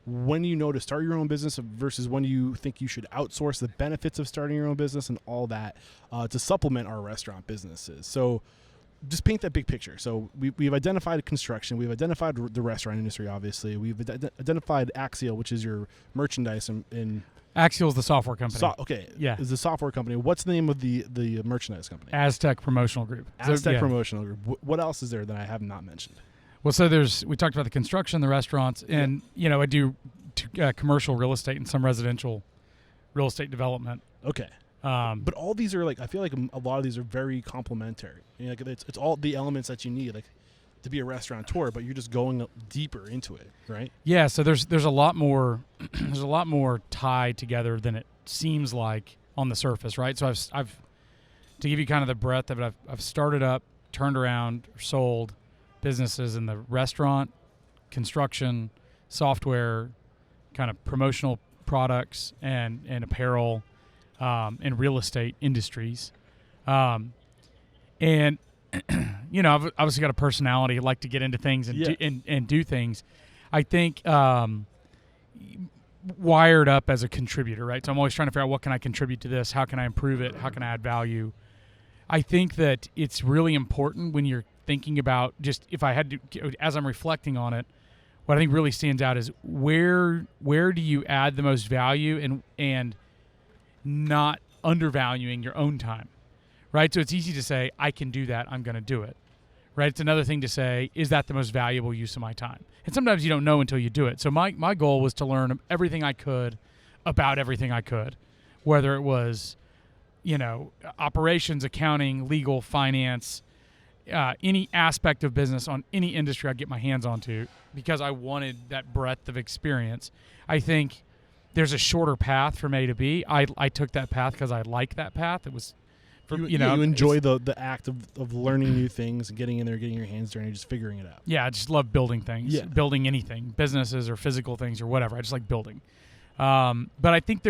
when you know to start your own business versus when you think you should outsource, the benefits of starting your own business and all that to supplement our restaurant businesses. So just paint that big picture. So we've identified construction. We've identified the restaurant industry, obviously. We've identified Axial, which is your merchandise. Axial is the software company. Yeah. Is the software company. What's the name of the merchandise company? Aztec Promotional Group. Promotional Group. What else is there that I have not mentioned? Well, so we talked about the construction, the restaurants, and, I do commercial real estate and some residential real estate development. Okay. But all these are I feel like a lot of these are very complementary. It's all the elements that you need, to be a restaurateur, but you're just going deeper into it, right? Yeah. So there's a lot more, there's a lot more tied together than it seems like on the surface, right? So I've to give you kind of the breadth of it, I've started up, turned around, sold businesses in the restaurant, construction, software, kind of promotional products and apparel, and real estate industries. And, I've obviously got a personality. I like to get into things and do things. I think wired up as a contributor, right? So I'm always trying to figure out what can I contribute to this? How can I improve it? How can I add value? I think that it's really important when you're thinking about just if I had to, as I'm reflecting on it, what I think really stands out is where do you add the most value and not undervaluing your own time, right? So it's easy to say, I can do that, I'm going to do it, right? It's another thing to say, is that the most valuable use of my time? And sometimes you don't know until you do it. So my goal was to learn everything I could about everything I could, whether it was, operations, accounting, legal, finance, any aspect of business on any industry I get my hands onto, because I wanted that breadth of experience. I think there's a shorter path from A to B. I took that path because I like that path. It was You enjoy the act of learning new things and getting in there, getting your hands dirty, and just figuring it out. Yeah, I just love building things, building anything, businesses or physical things or whatever. I just like building. But I think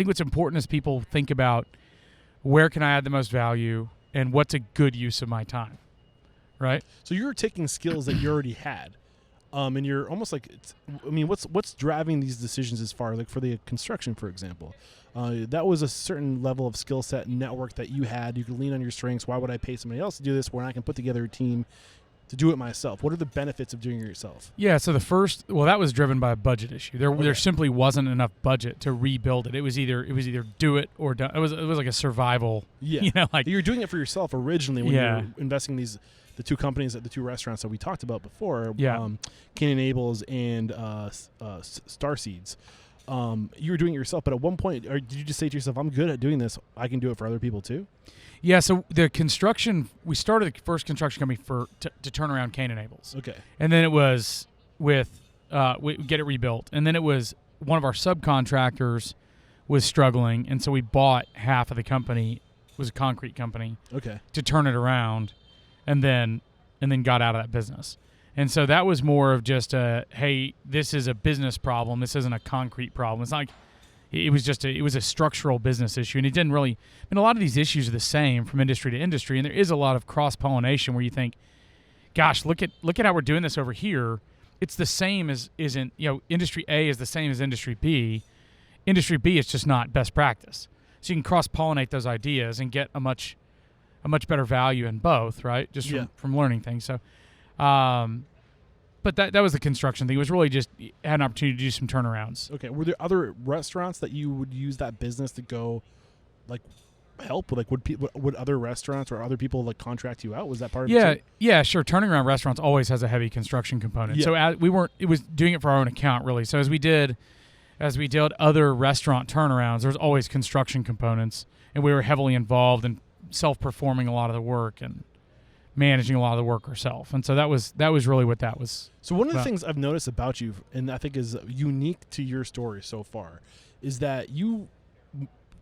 what's important is people think about where can I add the most value and what's a good use of my time, right? So you're taking skills that you already had, and you're almost like, what's driving these decisions as far, like for the construction, for example? That was a certain level of skill set and network that you had. You could lean on your strengths. Why would I pay somebody else to do this when I can put together a team to do it myself? What are the benefits of doing it yourself? Yeah, so that was driven by a budget issue. There simply wasn't enough budget to rebuild it. It was either do it or done. It was like a survival. Yeah, like you were doing it for yourself originally when you were investing the two companies at the two restaurants that we talked about before. Canyon Abel's and Starseeds. You were doing it yourself, but at one point, did you just say to yourself, I'm good at doing this, I can do it for other people too? Yeah, so the construction, we started the first construction company to turn around Canyon Abel's. Okay. And then it was with we get it rebuilt. And then it was one of our subcontractors was struggling, and so we bought half of the company. It was a concrete company. Okay. To turn it around, and then got out of that business. And so that was more of just hey, this is a business problem. This isn't a concrete problem. It's not like it was a structural business issue, and it didn't really. A lot of these issues are the same from industry to industry, and there is a lot of cross pollination where you think, gosh, look at how we're doing this over here. It's the same as industry A is the same as industry B. Industry B is just not best practice. So you can cross pollinate those ideas and get a much better value in both, right? Just from learning things. So. But that was the construction thing. It was really just had an opportunity to do some turnarounds. Okay. Were there other restaurants that you would use that business to go, like, help? Like, would other restaurants or other people like contract you out? Was that part of it too? Yeah, sure. Turning around restaurants always has a heavy construction component. Yeah. So it was doing it for our own account really. So as we did other restaurant turnarounds, there was always construction components, and we were heavily involved in self-performing a lot of the work and managing a lot of the work ourselves. And so that was really what that was. So one of the things I've noticed about you, and I think is unique to your story so far, is that you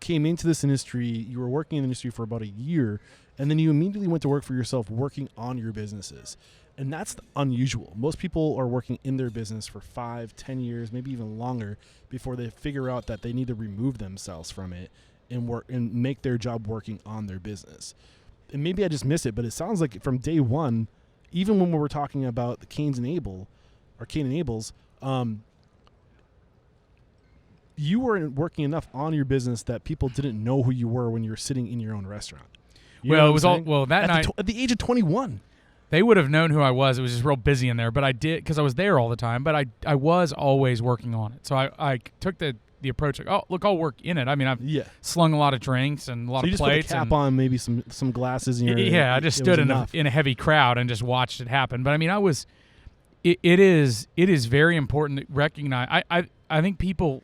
came into this industry, you were working in the industry for about a year, and then you immediately went to work for yourself working on your businesses. And that's unusual. Most people are working in their business for 5, 10 years, maybe even longer, before they figure out that they need to remove themselves from it and work and make their job working on their business. And maybe I just miss it, but it sounds like from day one, even when we were talking about the Cain and Abel's, you were working enough on your business that people didn't know who you were when you were sitting in your own restaurant. At the age of 21. They would have known who I was. It was just real busy in there, but I did because I was there all the time. But I was always working on it. So I took the approach like, oh, look, I'll work in it. I mean, I've slung a lot of drinks and a lot of plates. So you just put a cap on, maybe some glasses. In your, I just stood in a heavy crowd and just watched it happen. But I mean, it is very important to recognize. I think people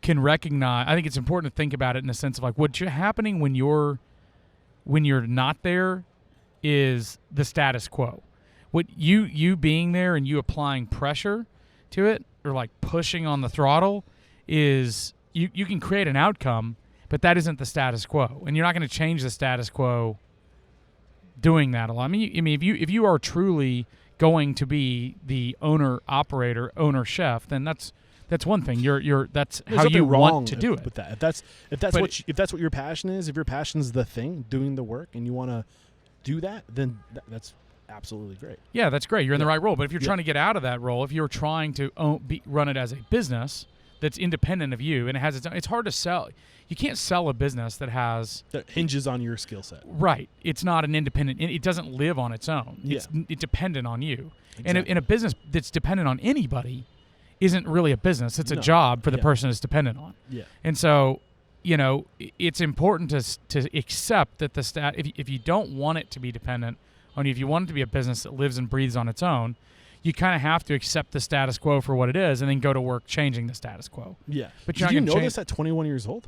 can recognize. I think it's important to think about it in the sense of like what's happening when you're not there is the status quo. What you being there and you applying pressure to it or like pushing on the throttle is you can create an outcome, but that isn't the status quo, and you're not going to change the status quo doing that a lot. I mean, if you are truly going to be the owner, operator, owner, chef, then that's one thing. That's how you want to do it. With that, if that's what your passion is, if your passion is the thing, doing the work, and you want to do that, then that's absolutely great. Yeah, that's great. You're in the right role. But if you're trying to get out of that role, if you're trying to run it as a business that's independent of you and it has its own, it's hard to sell. You can't sell a business that hinges on your skill set. Right. It's not an independent. It doesn't live on its own. Yeah. It's dependent on you. Exactly. And a business that's dependent on anybody isn't really a business. It's a job for the person it's dependent on. Yeah. And so, it's important to accept that if you don't want it to be dependent on you, if you want it to be a business that lives and breathes on its own, you kind of have to accept the status quo for what it is and then go to work changing the status quo. Yeah. But did you know this at 21 years old?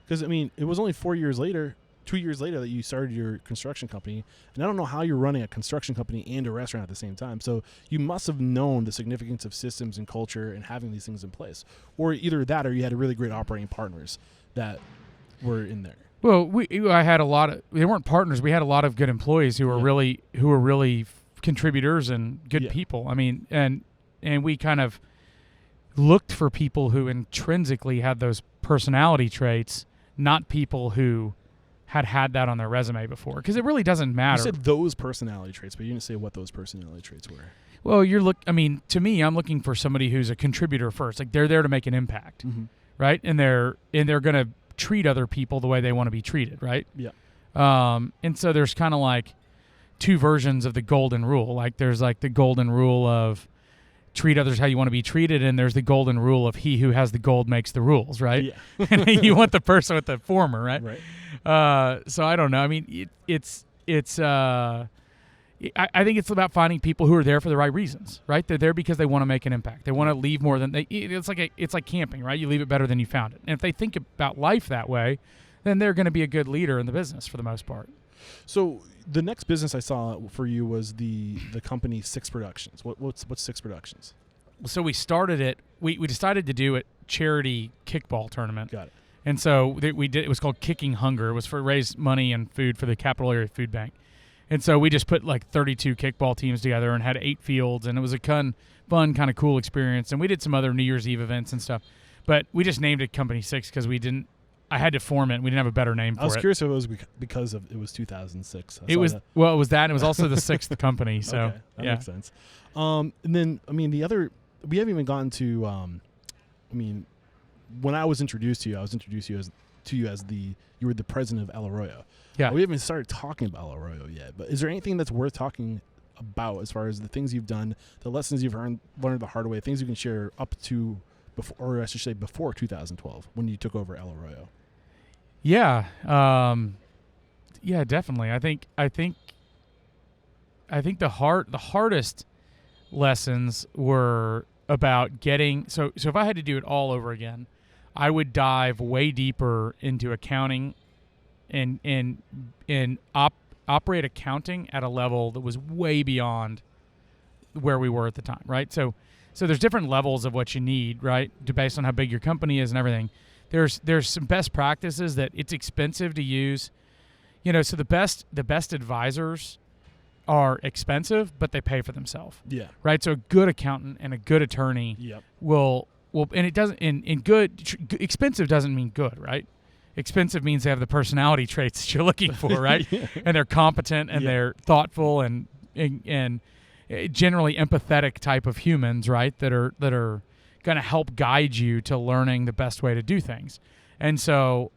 Because, I mean, it was only 2 years later that you started your construction company. And I don't know how you're running a construction company and a restaurant at the same time. So you must have known the significance of systems and culture and having these things in place. Or either that or you had really great operating partners that were in there? Well, I had a lot of. They weren't partners. We had a lot of good employees who were really contributors and good people. I mean, and we kind of looked for people who intrinsically had those personality traits, not people who had that on their resume before, because it really doesn't matter. You said those personality traits, but you didn't say what those personality traits were. Well, I mean, to me, I'm looking for somebody who's a contributor first. Like, they're there to make an impact, right? And they're going to treat other people the way they want to be treated, right? Yeah. And so there's kind of like two versions of the golden rule. Like, there's like the golden rule of treat others how you want to be treated, and there's the golden rule of he who has the gold makes the rules, right? Yeah. And you want the person with the former, right? Right. So I don't know. I mean, I think it's about finding people who are there for the right reasons, right? They're there because they want to make an impact. They want to leave more than they. It's like camping, right? You leave it better than you found it. And if they think about life that way, then they're going to be a good leader in the business for the most part. So the next business I saw for you was the company Six Productions. What's Six Productions? So we started it. We decided to do a charity kickball tournament. Got it. And so we did. It was called Kicking Hunger. It was for raise money and food for the Capital Area Food Bank. And so we just put like 32 kickball teams together and had 8 fields, and it was a fun, kind of cool experience. And we did some other New Year's Eve events and stuff, but we just named it Company 6 because I had to form it. We didn't have a better name for it. I was curious if it was because it was 2006. It was that, and it was also the 6th company. So okay, that makes sense. And then I mean we haven't even gotten to. I mean, when I was introduced to you, you were the president of Arroyo. Yeah. We haven't started talking about Arroyo yet, but is there anything that's worth talking about as far as the things you've done, the lessons you've learned the hard way, things you can share up to before, or I should say before 2012 when you took over Arroyo? Yeah. Yeah, definitely. I think the hardest lessons were about getting so if I had to do it all over again, I would dive way deeper into accounting and operate accounting at a level that was way beyond where we were at the time, right? So there's different levels of what you need, right, based on how big your company is and everything. There's some best practices that it's expensive to use. So the best advisors are expensive, but they pay for themselves. Yeah. Right? So a good accountant and a good attorney will and it doesn't expensive doesn't mean good, right? Expensive means they have the personality traits that you're looking for, right? And they're competent and they're thoughtful and generally empathetic type of humans, right? That are going to help guide you to learning the best way to do things. And so,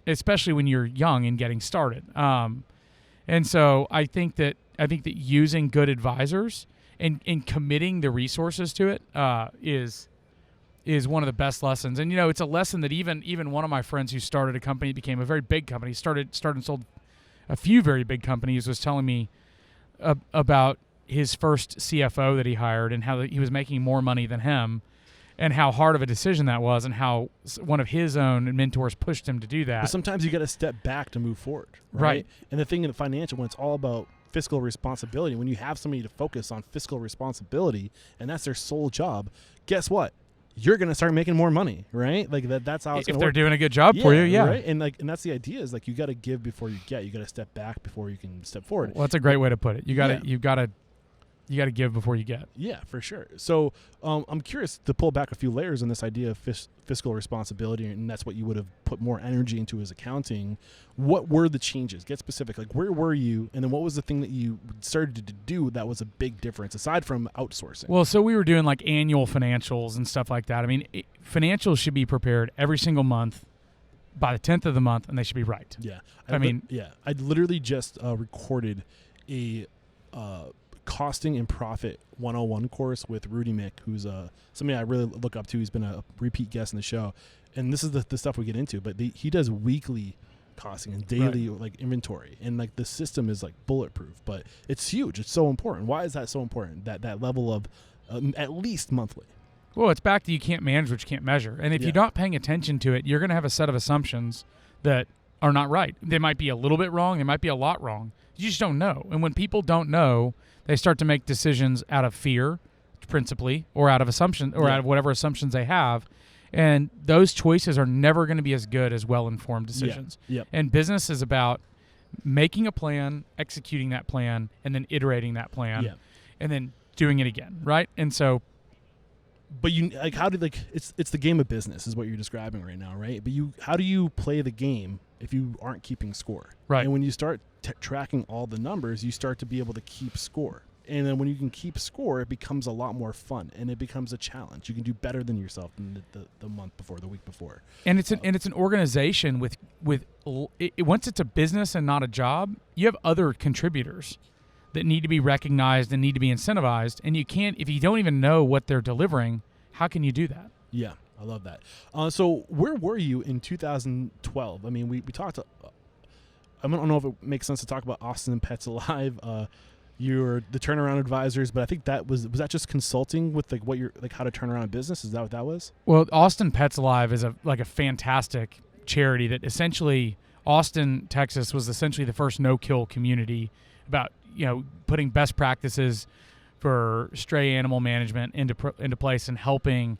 especially when you're young and getting started. And so I think that using good advisors and committing the resources to it is one of the best lessons. And it's a lesson that even one of my friends who started a company, became a very big company, started and sold a few very big companies, was telling me about his first CFO that he hired and how he was making more money than him, and how hard of a decision that was, and how one of his own mentors pushed him to do that. But sometimes you got to step back to move forward, right? And the thing in the financial, when it's all about fiscal responsibility, when you have somebody to focus on fiscal responsibility and that's their sole job, guess what? You're going to start making more money, right? Like that's how it's going to work. If they're doing a good job for you, yeah. Right? And that's the idea, is like you got to give before you get. You got to step back before you can step forward. Well, that's a great way to put it. You got to give before you get. Yeah, for sure. So I'm curious to pull back a few layers on this idea of fiscal responsibility, and that's what you would have put more energy into as accounting. What were the changes? Get specific. Like, where were you, and then what was the thing that you started to do that was a big difference, aside from outsourcing? Well, so we were doing like annual financials and stuff like that. I mean, financials should be prepared every single month by the 10th of the month, and they should be right. Yeah. I literally just recorded a Costing and Profit 101 course with Rudy Mick, who's somebody I really look up to. He's been a repeat guest in the show, and this is the stuff we get into. But he does weekly costing and daily like inventory, and like the system is like bulletproof. But it's huge. It's so important. Why is that so important? That level of at least monthly. Well, it's back to you can't manage what you can't measure, and if you're not paying attention to it, you're going to have a set of assumptions that are not right. They might be a little bit wrong. They might be a lot wrong. You just don't know. And when people don't know, they start to make decisions out of fear, principally, or out of assumption, or out of whatever assumptions they have. And those choices are never going to be as good as well-informed decisions. Yep. And business is about making a plan, executing that plan, and then iterating that plan, and then doing it again, right? And so, but you like how do like it's the game of business is what you're describing right now, right? But how do you play the game if you aren't keeping score? Right. And when you start tracking all the numbers, you start to be able to keep score. And then when you can keep score, it becomes a lot more fun, and it becomes a challenge. You can do better than yourself than the month before, the week before. And it's an organization with once it's a business and not a job, you have other contributors that need to be recognized and need to be incentivized. And you can't, if you don't even know what they're delivering, how can you do that? Yeah, I love that. So where were you in 2012? I mean, we talked. I don't know if it makes sense to talk about Austin Pets Alive. You're the turnaround advisors, but I think that was that just consulting with like what you're like how to turn around a business? Is that what that was? Well, Austin Pets Alive is a fantastic charity that essentially Austin, Texas was essentially the first no-kill community about, putting best practices for stray animal management into place and helping,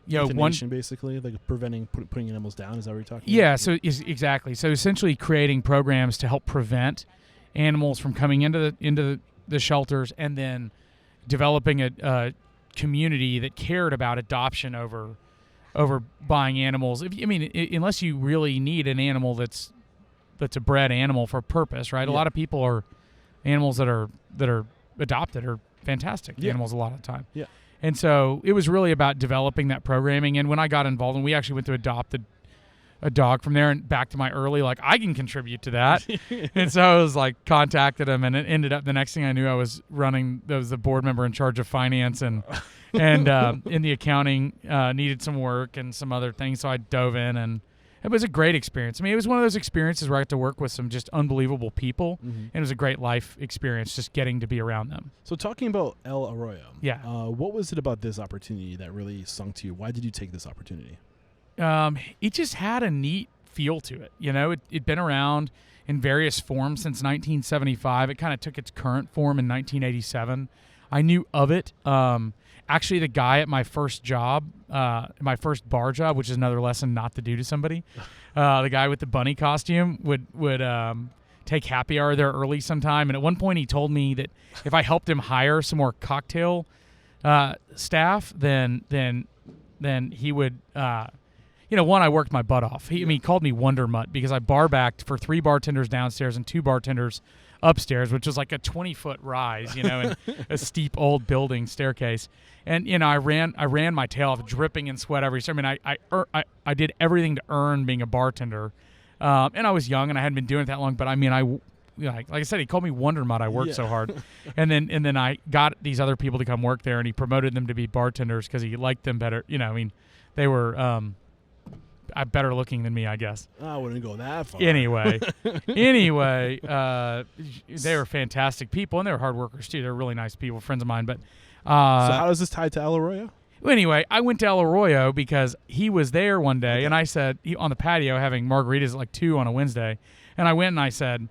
euthanasia, basically like preventing putting animals down. Is that what you're talking about? Yeah, so exactly. So essentially creating programs to help prevent animals from coming into the shelters, and then developing a community that cared about adoption over buying animals. Unless you really need an animal that's a bred animal for a purpose, right? Yeah. A lot of people are animals that are adopted are fantastic animals a lot of the time. Yeah. And so it was really about developing that programming. And when I got involved, and we actually went to adopt a dog from there, and back to my early, like, I can contribute to that. And so I was like, contacted him, and it ended up, the next thing I knew, I was the board member in charge of finance and in the accounting, needed some work and some other things. So I dove in, and it was a great experience. I mean, it was one of those experiences where I got to work with some just unbelievable people, and it was a great life experience just getting to be around them. So talking about El Arroyo, what was it about this opportunity that really sung to you? Why did you take this opportunity? It just had a neat feel to it. It'd been around in various forms since 1975. It kind of took its current form in 1987. I knew of it. Actually, the guy at my first job, my first bar job, which is another lesson not to do to somebody, the guy with the bunny costume would take happy hour there early sometime. And at one point he told me that if I helped him hire some more cocktail staff, then he would... I worked my butt off. He called me Wonder Mutt because I bar backed for 3 bartenders downstairs and 2 bartenders upstairs, which was like a 20-foot rise, and a steep old building staircase. And I ran my tail off, dripping in sweat every. So I did everything to earn being a bartender, and I was young and I hadn't been doing it that long. But like I said, he called me Wonder Mutt. I worked so hard, and then I got these other people to come work there, and he promoted them to be bartenders because he liked them better. They were. Better looking than me, I guess. I wouldn't go that far. Anyway, they were fantastic people, and they were hard workers too. They're really nice people, friends of mine. But so how does this tie to El Arroyo? Anyway, I went to El Arroyo because he was there one day, and I said, on the patio having margaritas at like 2 on a Wednesday, and I went and I said,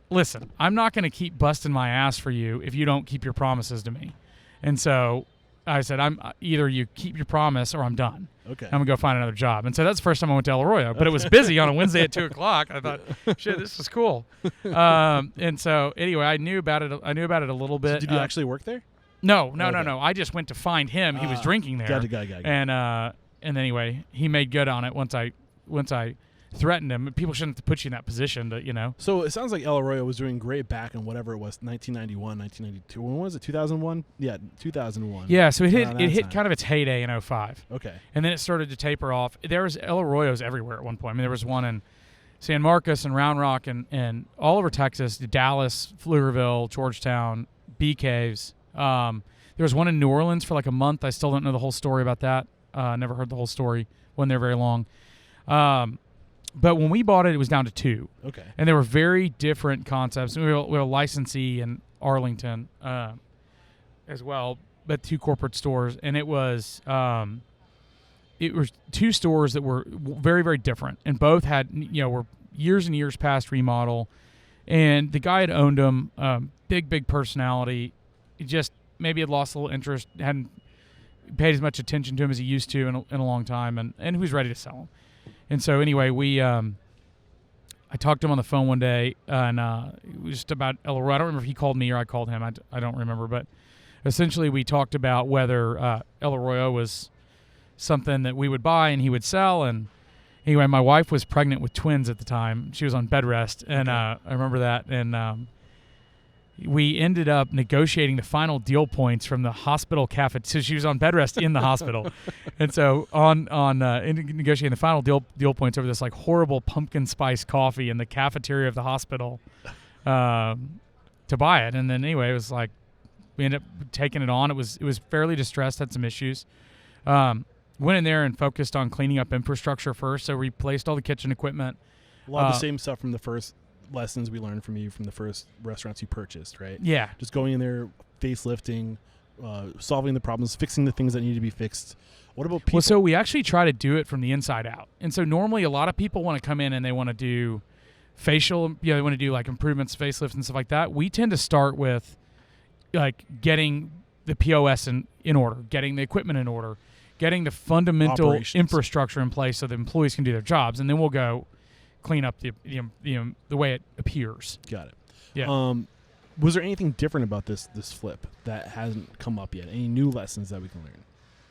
listen, I'm not going to keep busting my ass for you if you don't keep your promises to me. And so I said, either you keep your promise or I'm done. Okay. I'm going to go find another job. And so that's the first time I went to El Arroyo. But it was busy on a Wednesday at 2 o'clock. I thought, shit, this is cool. And so anyway, I knew about it a little bit. So did you actually work there? No. I just went to find him. He was drinking there. Got it. And anyway, he made good on it once I threatened him. People shouldn't have to put you in that position to. So it sounds like El Arroyo was doing great back in whatever it was, 1991, 1992. When was it? 2001? Yeah, 2001. Yeah, so it hit kind of its heyday in 2005. Okay. And then it started to taper off. There was El Arroyos everywhere at one point. I mean, there was one in San Marcos and Round Rock and all over Texas, Dallas, Pflugerville, Georgetown, Bee Caves. There was one in New Orleans for like a month. I still don't know the whole story about that. Never heard the whole story. Wasn't there very long. But when we bought it, it was down to 2. Okay. And they were very different concepts. We were a licensee in Arlington as well, but 2 corporate stores. And it was 2 stores that were very, very different. And both had, were years and years past remodel. And the guy had owned them, big personality. He just maybe had lost a little interest, hadn't paid as much attention to him as he used to in a long time, and he was ready to sell them. And so anyway, I talked to him on the phone one day, and it was just about El Arroyo. I don't remember if he called me or I called him. I don't remember, but essentially we talked about whether El Arroyo was something that we would buy and he would sell. And anyway, my wife was pregnant with twins at the time. She was on bed rest, and I remember that. And we ended up negotiating the final deal points from the hospital cafeteria. So she was on bed rest in the hospital, and so on negotiating the final deal points over this like horrible pumpkin spice coffee in the cafeteria of the hospital to buy it. And then anyway, it was like we ended up taking it on. It was fairly distressed, had some issues. Went in there and focused on cleaning up infrastructure first. So replaced all the kitchen equipment. A lot of the same stuff from the first lessons we learned from you from the first restaurants you purchased, right? Yeah. Just going in there, facelifting, solving the problems, fixing the things that need to be fixed. What about people? Well, so we actually try to do it from the inside out. And so normally a lot of people want to come in and they want to do facial, they want to do like improvements, facelifts and stuff like that. We tend to start with like getting the POS in order, getting the equipment in order, getting the fundamental infrastructure in place so the employees can do their jobs. And then we'll go clean up the way it appears. Got it. Yeah. Was there anything different about this flip that hasn't come up yet? Any new lessons that we can learn?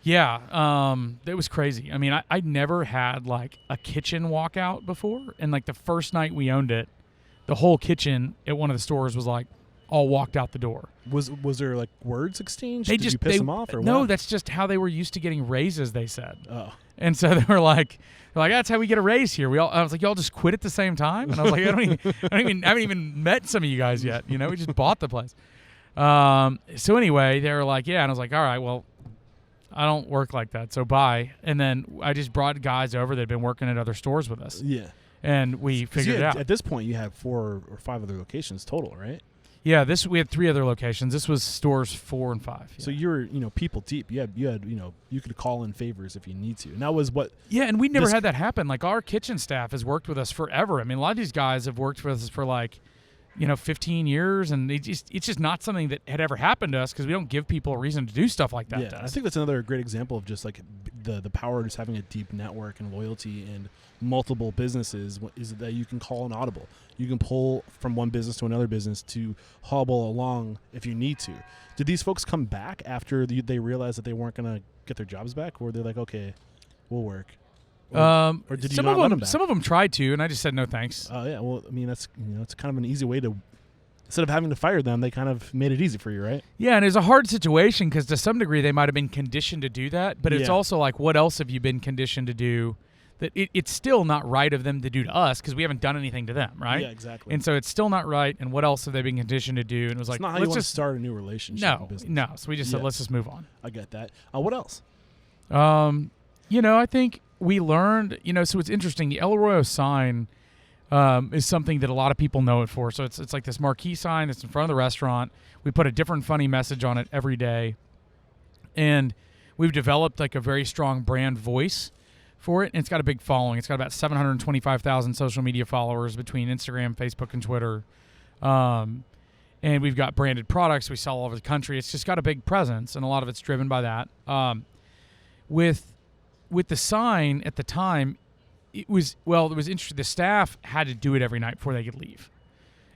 Yeah. It was crazy. I mean, I never had like a kitchen walkout before, and like the first night we owned it, the whole kitchen at one of the stores was like all walked out the door. Was there like words exchanged? Did you piss them off or no, what? that's just how they were used to getting raises, they said. Oh. And so they were like, that's how we get a raise here. I was like, y'all just quit at the same time? And I was like, I haven't even met some of you guys yet. We just bought the place. So anyway, they were like, yeah. And I was like, all right, well, I don't work like that, so bye. And then I just brought guys over that had been working at other stores with us. Yeah. And we figured it out. At this point, you had 4 or 5 other locations total, right? Yeah, we had 3 other locations. This was stores 4 and 5. Yeah. So you were, people deep. You had, you could call in favors if you need to. And that was what. Yeah, and we never had that happen. Like our kitchen staff has worked with us forever. I mean, a lot of these guys have worked with us for like, 15 years, and it's just not something that had ever happened to us because we don't give people a reason to do stuff like that. Yeah, I think that's another great example of just like the power of just having a deep network and loyalty and multiple businesses is that you can call an audible. You can pull from one business to another business to hobble along if you need to. Did these folks come back after they realized that they weren't going to get their jobs back, or they're like, okay, we'll work? Or did you not let them back? Some of them tried to, and I just said no thanks. Oh yeah, well, I mean that's it's kind of an easy way to, instead of having to fire them, they kind of made it easy for you, right? Yeah, and it's a hard situation because to some degree they might have been conditioned to do that, but it's also like, what else have you been conditioned to do? That it's still not right of them to do to us because we haven't done anything to them, right? Yeah, exactly. And so it's still not right. And what else have they been conditioned to do? And it was like, it's not how you want to start a new relationship. No. So we just said, let's just move on. I get that. What else? I think we learned, so it's interesting. The El Arroyo sign is something that a lot of people know it for. So it's like this marquee sign that's in front of the restaurant. We put a different funny message on it every day. And we've developed like a very strong brand voice for it. And it's got a big following. It's got about 725,000 social media followers between Instagram, Facebook, and Twitter. And we've got branded products we sell all over the country. It's just got a big presence, and a lot of it's driven by that. With the sign at the time, it was interesting. The staff had to do it every night before they could leave.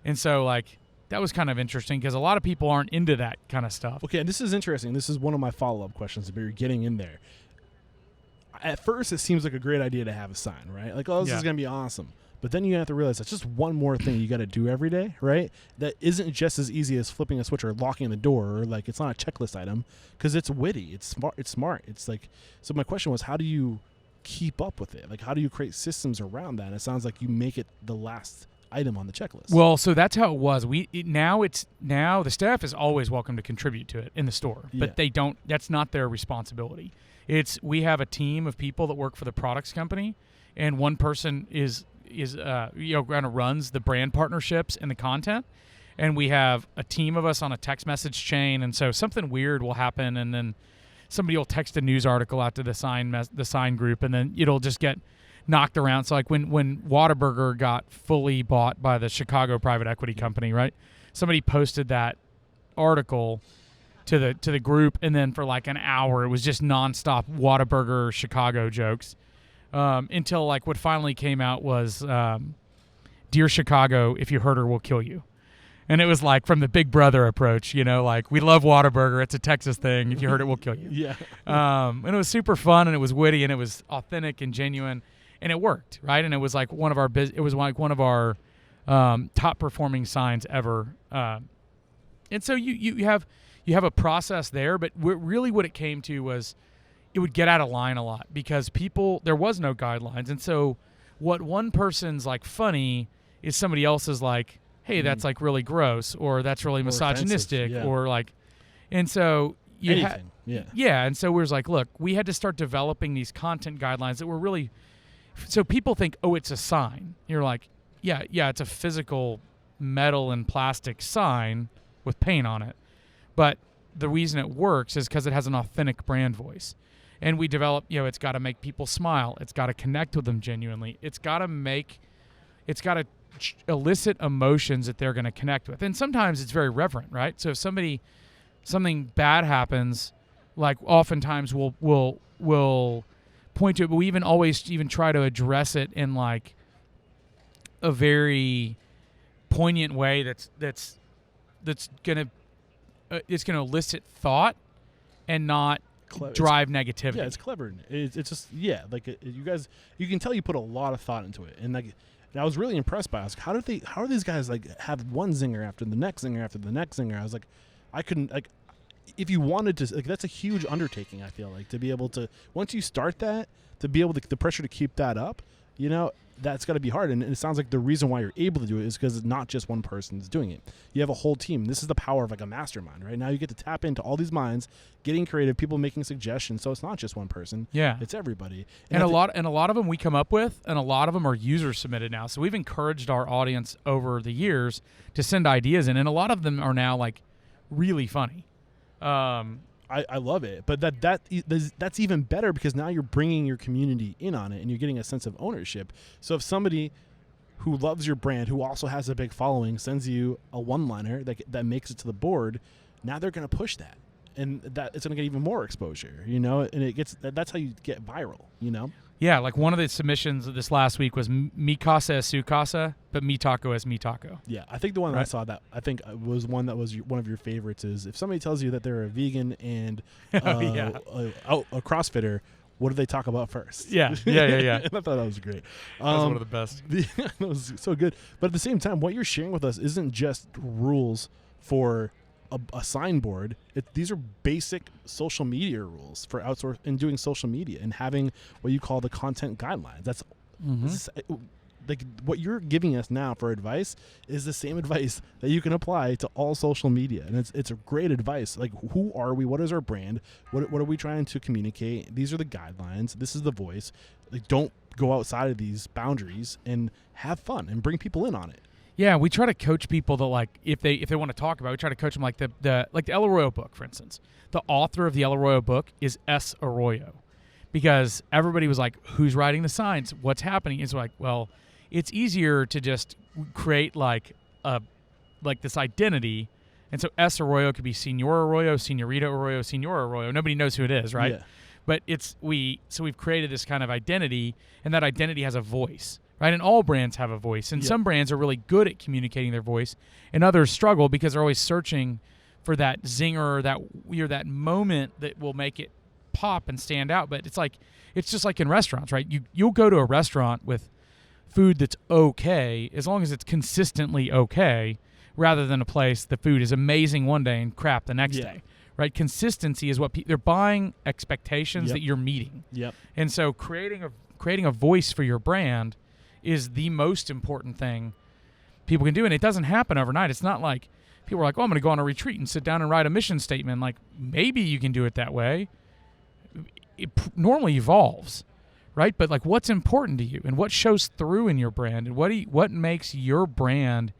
And so, like, that was kind of interesting because a lot of people aren't into that kind of stuff. Okay, this is interesting. This is one of my follow-up questions, but you're getting in there. At first, it seems like a great idea to have a sign, right? Like, this is going to be awesome. But then you have to realize that's just one more thing you got to do every day, right? That isn't just as easy as flipping a switch or locking the door, or like it's not a checklist item because it's witty, it's smart. It's like, so my question was, how do you keep up with it? Like, how do you create systems around that? And it sounds like you make it the last item on the checklist. Well, so that's how it was. Now the staff is always welcome to contribute to it in the store, but they don't. That's not their responsibility. We have a team of people that work for the products company, and one person kind of runs the brand partnerships and the content, and we have a team of us on a text message chain. And so something weird will happen, and then somebody will text a news article out to the sign group, and then it'll just get knocked around. So like when Whataburger got fully bought by the Chicago private equity company, right? Somebody posted that article to the group, and then for like an hour it was just nonstop Whataburger Chicago jokes, until like what finally came out was, "Dear Chicago, if you hurt her, we'll kill you." And it was like from the Big Brother approach, like, we love Whataburger. It's a Texas thing. If you hurt it, we'll kill you. Yeah. And it was super fun, and it was witty, and it was authentic and genuine, and it worked, right? And it was like one of our top performing signs ever. And so you have a process there, but really what it came to was it would get out of line a lot because there was no guidelines. And so what one person's like funny is somebody else's like, hey, that's like really gross, or that's really misogynistic, or like, and so and so we was like, look, we had to start developing these content guidelines that were really, so people think, oh, it's a sign. You're like, yeah, it's a physical metal and plastic sign with paint on it, but the reason it works is because it has an authentic brand voice, and we developed, it's got to make people smile, it's got to connect with them genuinely, it's got to elicit emotions that they're going to connect with. And sometimes it's very reverent, right? So if something bad happens, like oftentimes we'll point to it, but we always try to address it in like a very poignant way that's going to elicit thought and not drive negativity. Yeah, it's clever. It's just you guys, you can tell you put a lot of thought into it, and like. And I was really impressed by us. How are these guys like have one zinger after the next zinger after the next zinger? I was like, I couldn't, like, if you wanted to, like, that's a huge undertaking. I feel like to be able to, once you start that, to be able to, the pressure to keep that up, that's got to be hard. And it sounds like the reason why you're able to do it is because it's not just one person's doing it. You have a whole team. This is the power of like a mastermind, right? Now you get to tap into all these minds, getting creative, people making suggestions. So it's not just one person. Yeah, it's everybody. And a lot of them we come up with, and a lot of them are user submitted now. So we've encouraged our audience over the years to send ideas in, and a lot of them are now like really funny. I love it, but that's even better because now you're bringing your community in on it, and you're getting a sense of ownership. So if somebody who loves your brand, who also has a big following, sends you a one-liner that makes it to the board, now they're going to push that, and that it's going to get even more exposure, and that's how you get viral, Yeah, like one of the submissions this last week was mi casa es su casa, but mi taco es mi taco. Yeah, I think the one that I saw that I think was one that was one of your favorites is if somebody tells you that they're a vegan and a CrossFitter, what do they talk about first? Yeah. I thought that was great. That was one of the best. That was so good. But at the same time, what you're sharing with us isn't just rules for a signboard. These are basic social media rules for outsource and doing social media and having what you call the content guidelines. That's like what you're giving us now for advice is the same advice that you can apply to all social media, and it's a great advice. Like, who are we? What is our brand? What are we trying to communicate? These are the guidelines. This is the voice. Like, don't go outside of these boundaries and have fun and bring people in on it. Yeah, we try to coach people that, like, if they want to talk about it, we try to coach them like the El Arroyo book, for instance. The author of the El Arroyo book is S. Arroyo, because everybody was like, who's writing the signs? What's happening? It's like, well, it's easier to just create like this identity. And so S. Arroyo could be Senor Arroyo, Senorita Arroyo, Senor Arroyo. Nobody knows who it is, right? Yeah. But we've created this kind of identity, and that identity has a voice. Right, and all brands have a voice, and some brands are really good at communicating their voice, and others struggle because they're always searching for that zinger, that moment that will make it pop and stand out. But it's just like in restaurants, right? You'll go to a restaurant with food that's okay as long as it's consistently okay, rather than a place the food is amazing one day and crap the next day. Right, consistency is what they're buying expectations that you're meeting. Yep, and so creating a voice for your brand is the most important thing people can do, and it doesn't happen overnight. It's not like people are like, oh, I'm going to go on a retreat and sit down and write a mission statement. Like, maybe you can do it that way. It normally evolves, right? But like, what's important to you, and what shows through in your brand, and what makes your brand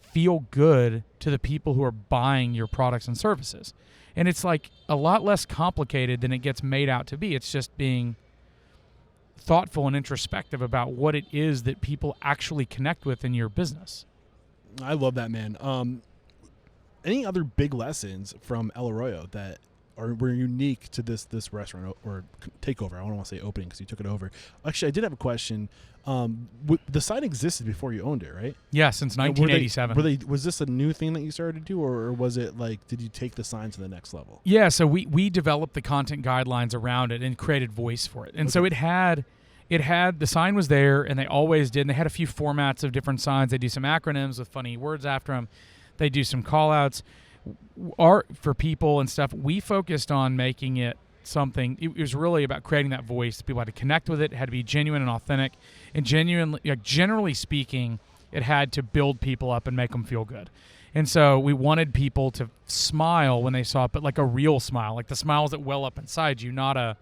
feel good to the people who are buying your products and services? And it's like a lot less complicated than it gets made out to be. It's just being thoughtful and introspective about what it is that people actually connect with in your business. I love that, man. any other big lessons from El Arroyo that were unique to this restaurant or takeover? I don't want to say opening because you took it over. Actually, I did have a question. The sign existed before you owned it, right? Yeah, since 1987. Was this a new thing that you started to do, or was it like, did you take the sign to the next level? Yeah, so we developed the content guidelines around it and created voice for it. And so it had the sign was there, and they always did. And they had a few formats of different signs. They do some acronyms with funny words after them. They do some call-outs. Art for people and stuff. We focused on making it something. It was really about creating that voice. People had to connect with it. It had to be genuine and authentic. And generally speaking, it had to build people up and make them feel good. And so we wanted people to smile when they saw it, but like a real smile, like the smiles that well up inside you, not a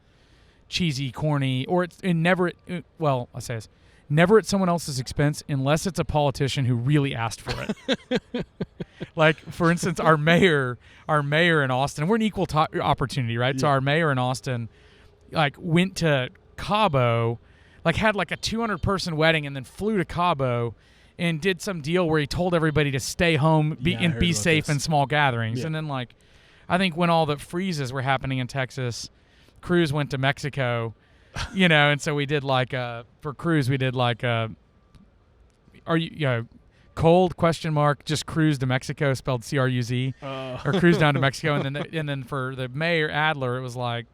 cheesy, corny, or never at someone else's expense unless it's a politician who really asked for it. Like, for instance, our mayor in Austin, we're an equal opportunity, right? Yeah. So our mayor in Austin, like, went to Cabo, like, had like a 200-person wedding and then flew to Cabo and did some deal where he told everybody to stay home and be safe in small gatherings. Yeah. And then, like, I think when all the freezes were happening in Texas, Cruz went to Mexico, and so we did like for Cruz we did like cold ? Just cruise to Mexico, spelled CRUZ, or cruise down to Mexico, and then for the mayor Adler it was like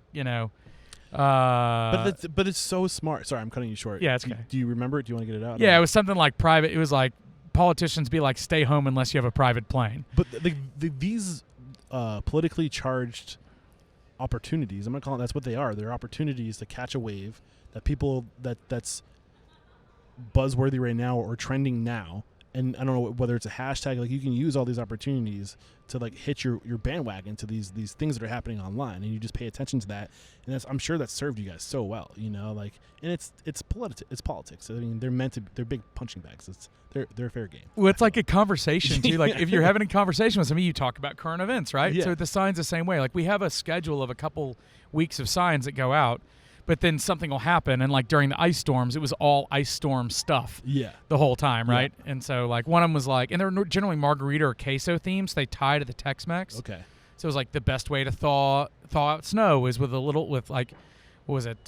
but it's so smart. Sorry, I'm cutting you short. Yeah, it's okay. Do you remember it? Do you want to get it out? Yeah, it was something like private. It was like politicians be like, stay home unless you have a private plane. But these politically charged opportunities, I'm gonna call it, that's what they are. They're opportunities to catch a wave that people that's buzzworthy right now or trending now. And I don't know whether it's a hashtag, like, you can use all these opportunities to like hit your bandwagon to these things that are happening online, and you just pay attention to that. And I'm sure that served you guys so well, like, and it's politics. I mean, they're big punching bags. They're a fair game. Well, it's like a conversation too. Like, if you're having a conversation with somebody, you talk about current events, right? Yeah. So the sign's the same way. Like, we have a schedule of a couple weeks of signs that go out, but then something will happen, and like during the ice storms, it was all ice storm stuff. Yeah. The whole time, right? Yeah. And so like one of them was like, and they're generally margarita or queso themes. They tie to the Tex-Mex. Okay. So it was like the best way to thaw out snow is with like, what was it?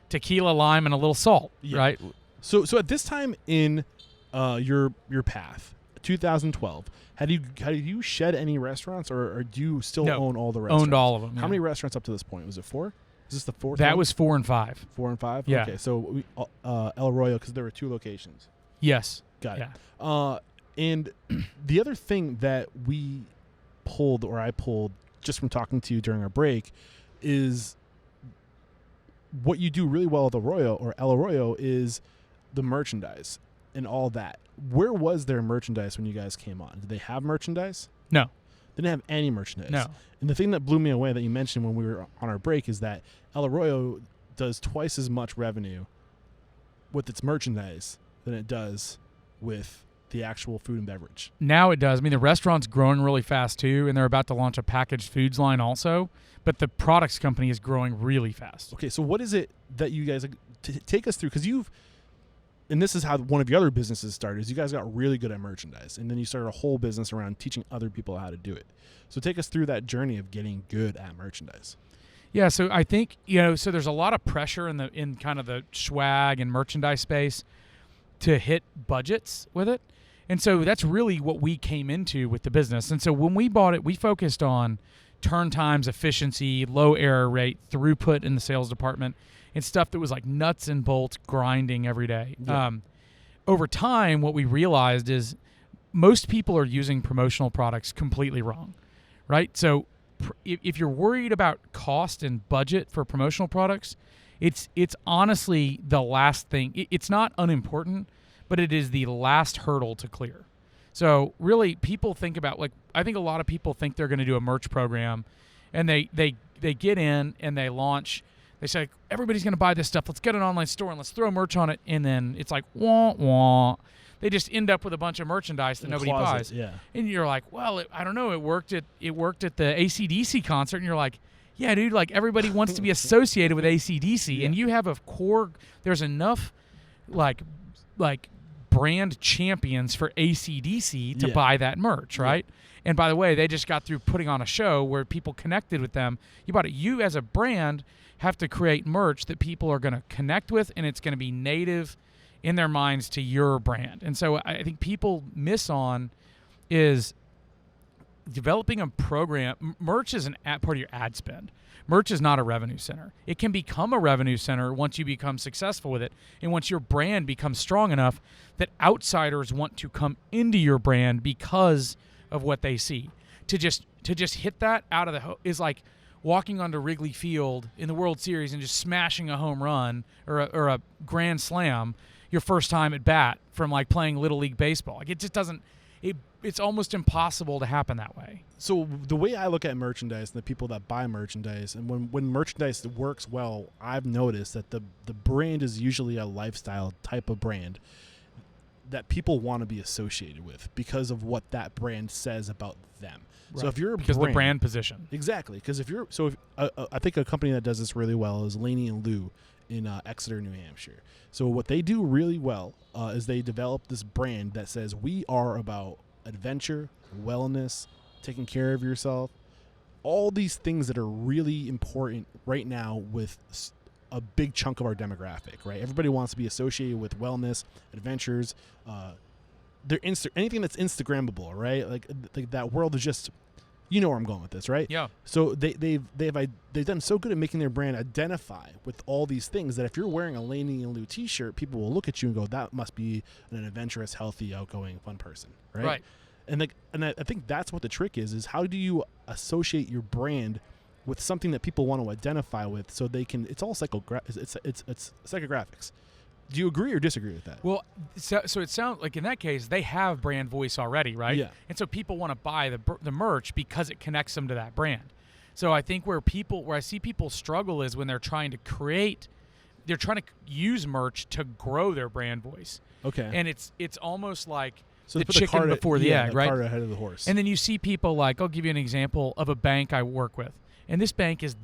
Tequila, lime, and a little salt, right? So at this time in your path, 2012, had you shed any restaurants, or do you still own all the restaurants? Owned all of them. How many restaurants up to this point? Was it 4? Is this the 4th? That was 4 and 5. 4 and 5? Yeah. Okay, so El Arroyo, because there were 2 locations. Yes. Got it. And the other thing that I pulled just from talking to you during our break is what you do really well at El Arroyo is the merchandise and all that. Where was their merchandise when you guys came on? Did they have merchandise? No. They didn't have any merchandise. No. And the thing that blew me away that you mentioned when we were on our break is that El Arroyo does twice as much revenue with its merchandise than it does with the actual food and beverage. Now it does. I mean, the restaurant's growing really fast too, and they're about to launch a packaged foods line also, but the products company is growing really fast. Okay, so what is it that you guys take us through? Because and this is how one of your other businesses started, is you guys got really good at merchandise, and then you started a whole business around teaching other people how to do it. So take us through that journey of getting good at merchandise. Yeah, so I think, so there's a lot of pressure in kind of the swag and merchandise space to hit budgets with it. And so that's really what we came into with the business. And so when we bought it, we focused on turn times, efficiency, low error rate, throughput in the sales department, and stuff that was like nuts and bolts grinding every day. Yeah. Over time, what we realized is most people are using promotional products completely wrong, right? So if you're worried about cost and budget for promotional products, it's honestly the last thing. It's not unimportant, but it is the last hurdle to clear. So really, people think about, like, I think a lot of people think they're going to do a merch program, and they get in and they launch. They say, everybody's going to buy this stuff. Let's get an online store and let's throw merch on it. And then it's like, wah, wah. They just end up with a bunch of merchandise that nobody buys. Yeah. And you're like, well, I don't know. It worked at the AC/DC concert. And you're like, yeah, dude, like, everybody wants to be associated with AC/DC. Yeah. And you have a core, there's enough like brand champions for AC/DC to Yeah. buy that merch, right? And by the way, they just got through putting on a show where people connected with them. You bought it. You as a brand have to create merch that people are going to connect with, and it's going to be native in their minds to your brand. And so I think people miss on is developing a program. Merch is part of your ad spend. Merch is not a revenue center. It can become a revenue center once you become successful with it, and once your brand becomes strong enough that outsiders want to come into your brand because of what they see. To just hit that out of the is like walking onto Wrigley Field in the World Series and just smashing a home run or a grand slam your first time at bat from like playing Little League baseball. Like it just doesn't. It's almost impossible to happen that way. So the way I look at merchandise and the people that buy merchandise, and when merchandise works well, I've noticed that the brand is usually a lifestyle type of brand that people want to be associated with because of what that brand says about them. Right. So if you're because the brand position. Exactly. Because I think a company that does this really well is Laney and Lou in Exeter, New Hampshire. So what they do really well is they develop this brand that says we are about adventure, wellness, taking care of yourself, all these things that are really important right now with a big chunk of our demographic, right? Everybody wants to be associated with wellness, adventures, anything that's Instagrammable, right? Like that world is just, you know where I'm going with this, right? Yeah. So they've done so good at making their brand identify with all these things that if you're wearing a Laney and Lou T-shirt, people will look at you and go, "That must be an adventurous, healthy, outgoing, fun person," right? Right. And I think that's what the trick is how do you associate your brand with something that people want to identify with, so they can. It's all it's psychographics. Do you agree or disagree with that? Well, so it sounds like in that case they have brand voice already, right? Yeah. And so people want to buy the merch because it connects them to that brand. So I think where I see people struggle is when they're trying to use merch to grow their brand voice. Okay. And it's almost like so the chicken before the egg, right? Cart ahead of the horse. And then you see people like, I'll give you an example of a bank I work with, and this bank is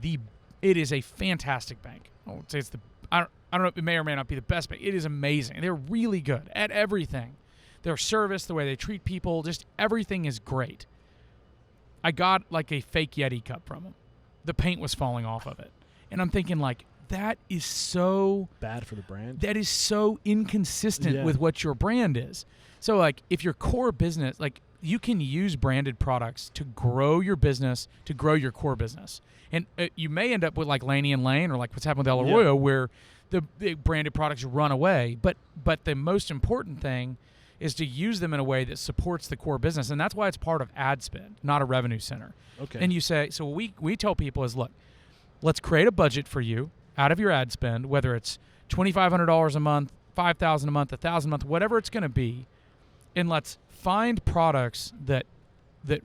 a fantastic bank. I won't say it's I don't know, it may or may not be the best bank. It is amazing. They're really good at everything. Their service, the way they treat people, just everything is great. I got like a fake Yeti cup from them. The paint was falling off of it. And I'm thinking like, that is so bad for the brand. That is so inconsistent with what your brand is. So like if your core business, like you can use branded products to grow your business, to grow your core business. And you may end up with like Laney and Lane or like what's happened with Arroyo where the branded products run away. But the most important thing is to use them in a way that supports the core business. And that's why it's part of ad spend, not a revenue center. Okay. And you say, so what we tell people is, look, let's create a budget for you out of your ad spend, whether it's $2,500 a month, $5,000 a month, $1,000 a month, whatever it's going to be. And let's find products that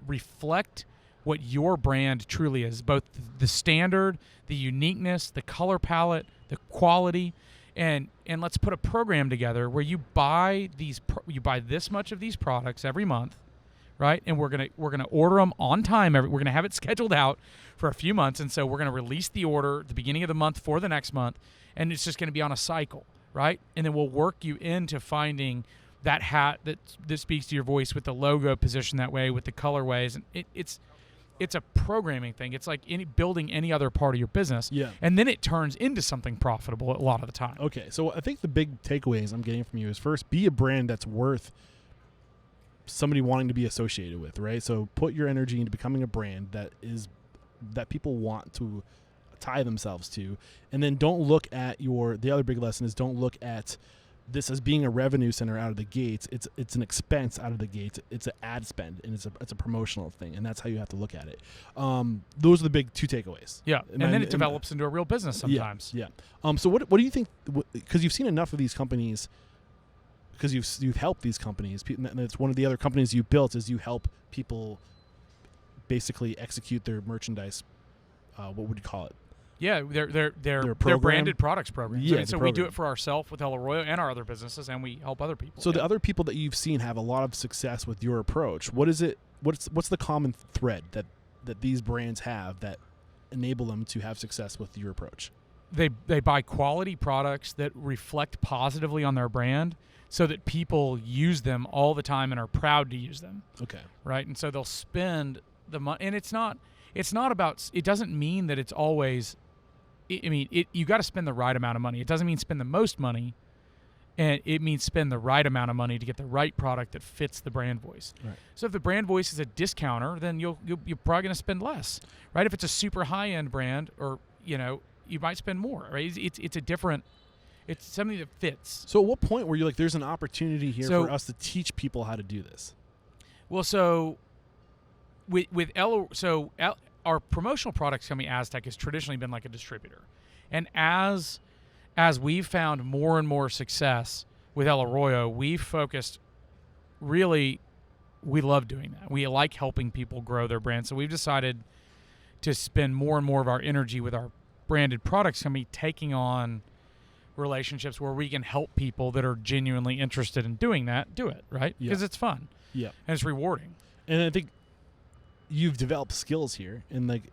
reflect what your brand truly is, both the standard, the uniqueness, the color palette, the quality, and let's put a program together where you buy this much of these products every month, right? And we're gonna order them on time. We're gonna have it scheduled out for a few months, and so we're gonna release the order at the beginning of the month for the next month, and it's just gonna be on a cycle, right? And then we'll work you into finding that hat that speaks to your voice with the logo positioned that way, with the colorways, and it's a programming thing. It's like building any other part of your business. Yeah. And then it turns into something profitable a lot of the time. Okay. So I think the big takeaways I'm getting from you is, first, be a brand that's worth somebody wanting to be associated with, right? So put your energy into becoming a brand that people want to tie themselves to. And then don't look at the other big lesson is don't look at this as being a revenue center out of the gates. It's an expense out of the gates. It's an ad spend, and it's a promotional thing, and that's how you have to look at it. Those are the big two takeaways. Yeah, and then it develops into a real business sometimes. Yeah. So what do you think? Because you've seen enough of these companies, because you've helped these companies, and it's one of the other companies you built is you help people basically execute their merchandise. What would you call it? Yeah, they're branded products program. Yeah, and so we do it for ourselves with Arroyo and our other businesses, and we help other people. So the other people that you've seen have a lot of success with your approach. What is it? What's the common thread that these brands have that enable them to have success with your approach? they buy quality products that reflect positively on their brand, so that people use them all the time and are proud to use them. Okay. Right, and so they'll spend the money, and it's not about. It doesn't mean that it's always. I mean, you got to spend the right amount of money. It doesn't mean spend the most money, and it means spend the right amount of money to get the right product that fits the brand voice. Right. So if the brand voice is a discounter, then you're probably going to spend less, right? If it's a super high end brand, or you might spend more, right? It's a different. It's something that fits. So at what point were you like, there's an opportunity here for us to teach people how to do this? Well, so with our promotional products company Aztec has traditionally been like a distributor, and as we've found more and more success with El Arroyo, we've focused. Really, we love doing that. We like helping people grow their brand, so we've decided to spend more and more of our energy with our branded products company, taking on relationships where we can help people that are genuinely interested in doing that do it, right? Because it's fun. Yeah. And it's rewarding. And I think you've developed skills here. And like,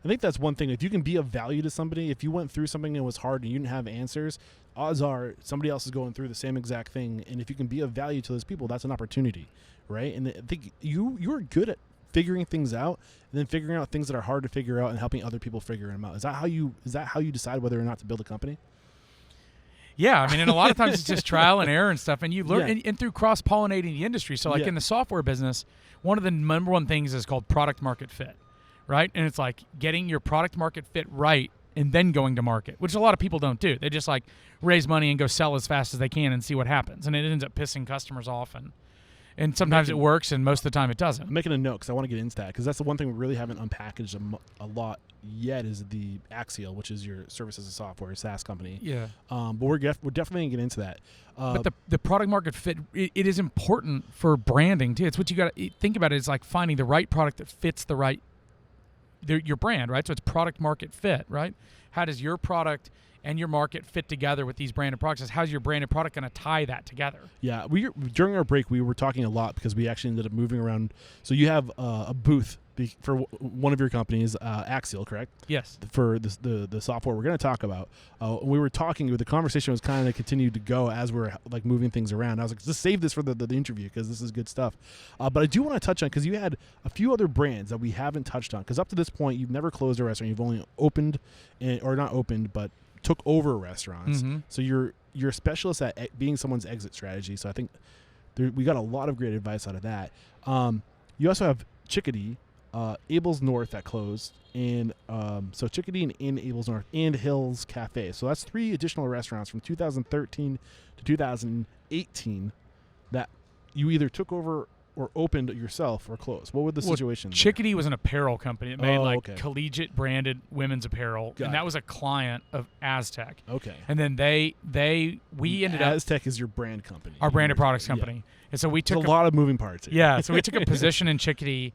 I think that's one thing. If you can be of value to somebody, if you went through something that was hard and you didn't have answers, odds are somebody else is going through the same exact thing. And if you can be of value to those people, that's an opportunity, right? And I think you're good at figuring things out, and then figuring out things that are hard to figure out and helping other people figure them out. Is that how you decide whether or not to build a company? Yeah, I mean, and a lot of times it's just trial and error and stuff, and you learn and through cross-pollinating the industry. So like in the software business, one of the number one things is called product market fit, right? And it's like getting your product market fit right and then going to market, which a lot of people don't do. They just like raise money and go sell as fast as they can and see what happens, and it ends up pissing customers off, and sometimes it works, and most of the time it doesn't. I'm making a note because I want to get into that, because that's the one thing we really haven't unpackaged a lot yet, is the Axial, which is your service as a software SaaS company. Yeah. But we're definitely going to get into that. But the product market fit, it is important for branding too. It's what you got to think about. It's like finding the right product that fits your brand, right? So it's product market fit, right? How does your product and your market fit together with these branded products? How's your branded product going to tie that together? Yeah, during our break, we were talking a lot because we actually ended up moving around. So you have a booth for one of your companies, Axial, correct? Yes. For the software we're going to talk about. We were talking, the conversation was kind of continued to go as we were like moving things around. I was like, just save this for the interview because this is good stuff. But I do want to touch on, because you had a few other brands that we haven't touched on, because up to this point, you've never closed a restaurant. You've only opened, or not opened, but took over restaurants. Mm-hmm. So you're a specialist at being someone's exit strategy. So I think we got a lot of great advice out of that. You also have Chickadee, Abel's North that closed, and so Chickadee and in Abel's North and Hills Cafe. So that's 3 additional restaurants from 2013 to 2018 that you either took over or opened yourself or closed. What was the situation there? Chickadee was an apparel company. It made collegiate branded women's apparel, and that was a client of Aztec. Okay. And then we ended up. Aztec is your brand company. Our branded products company. Yeah. And so we took a lot of moving parts here. Yeah. So we took a position in Chickadee,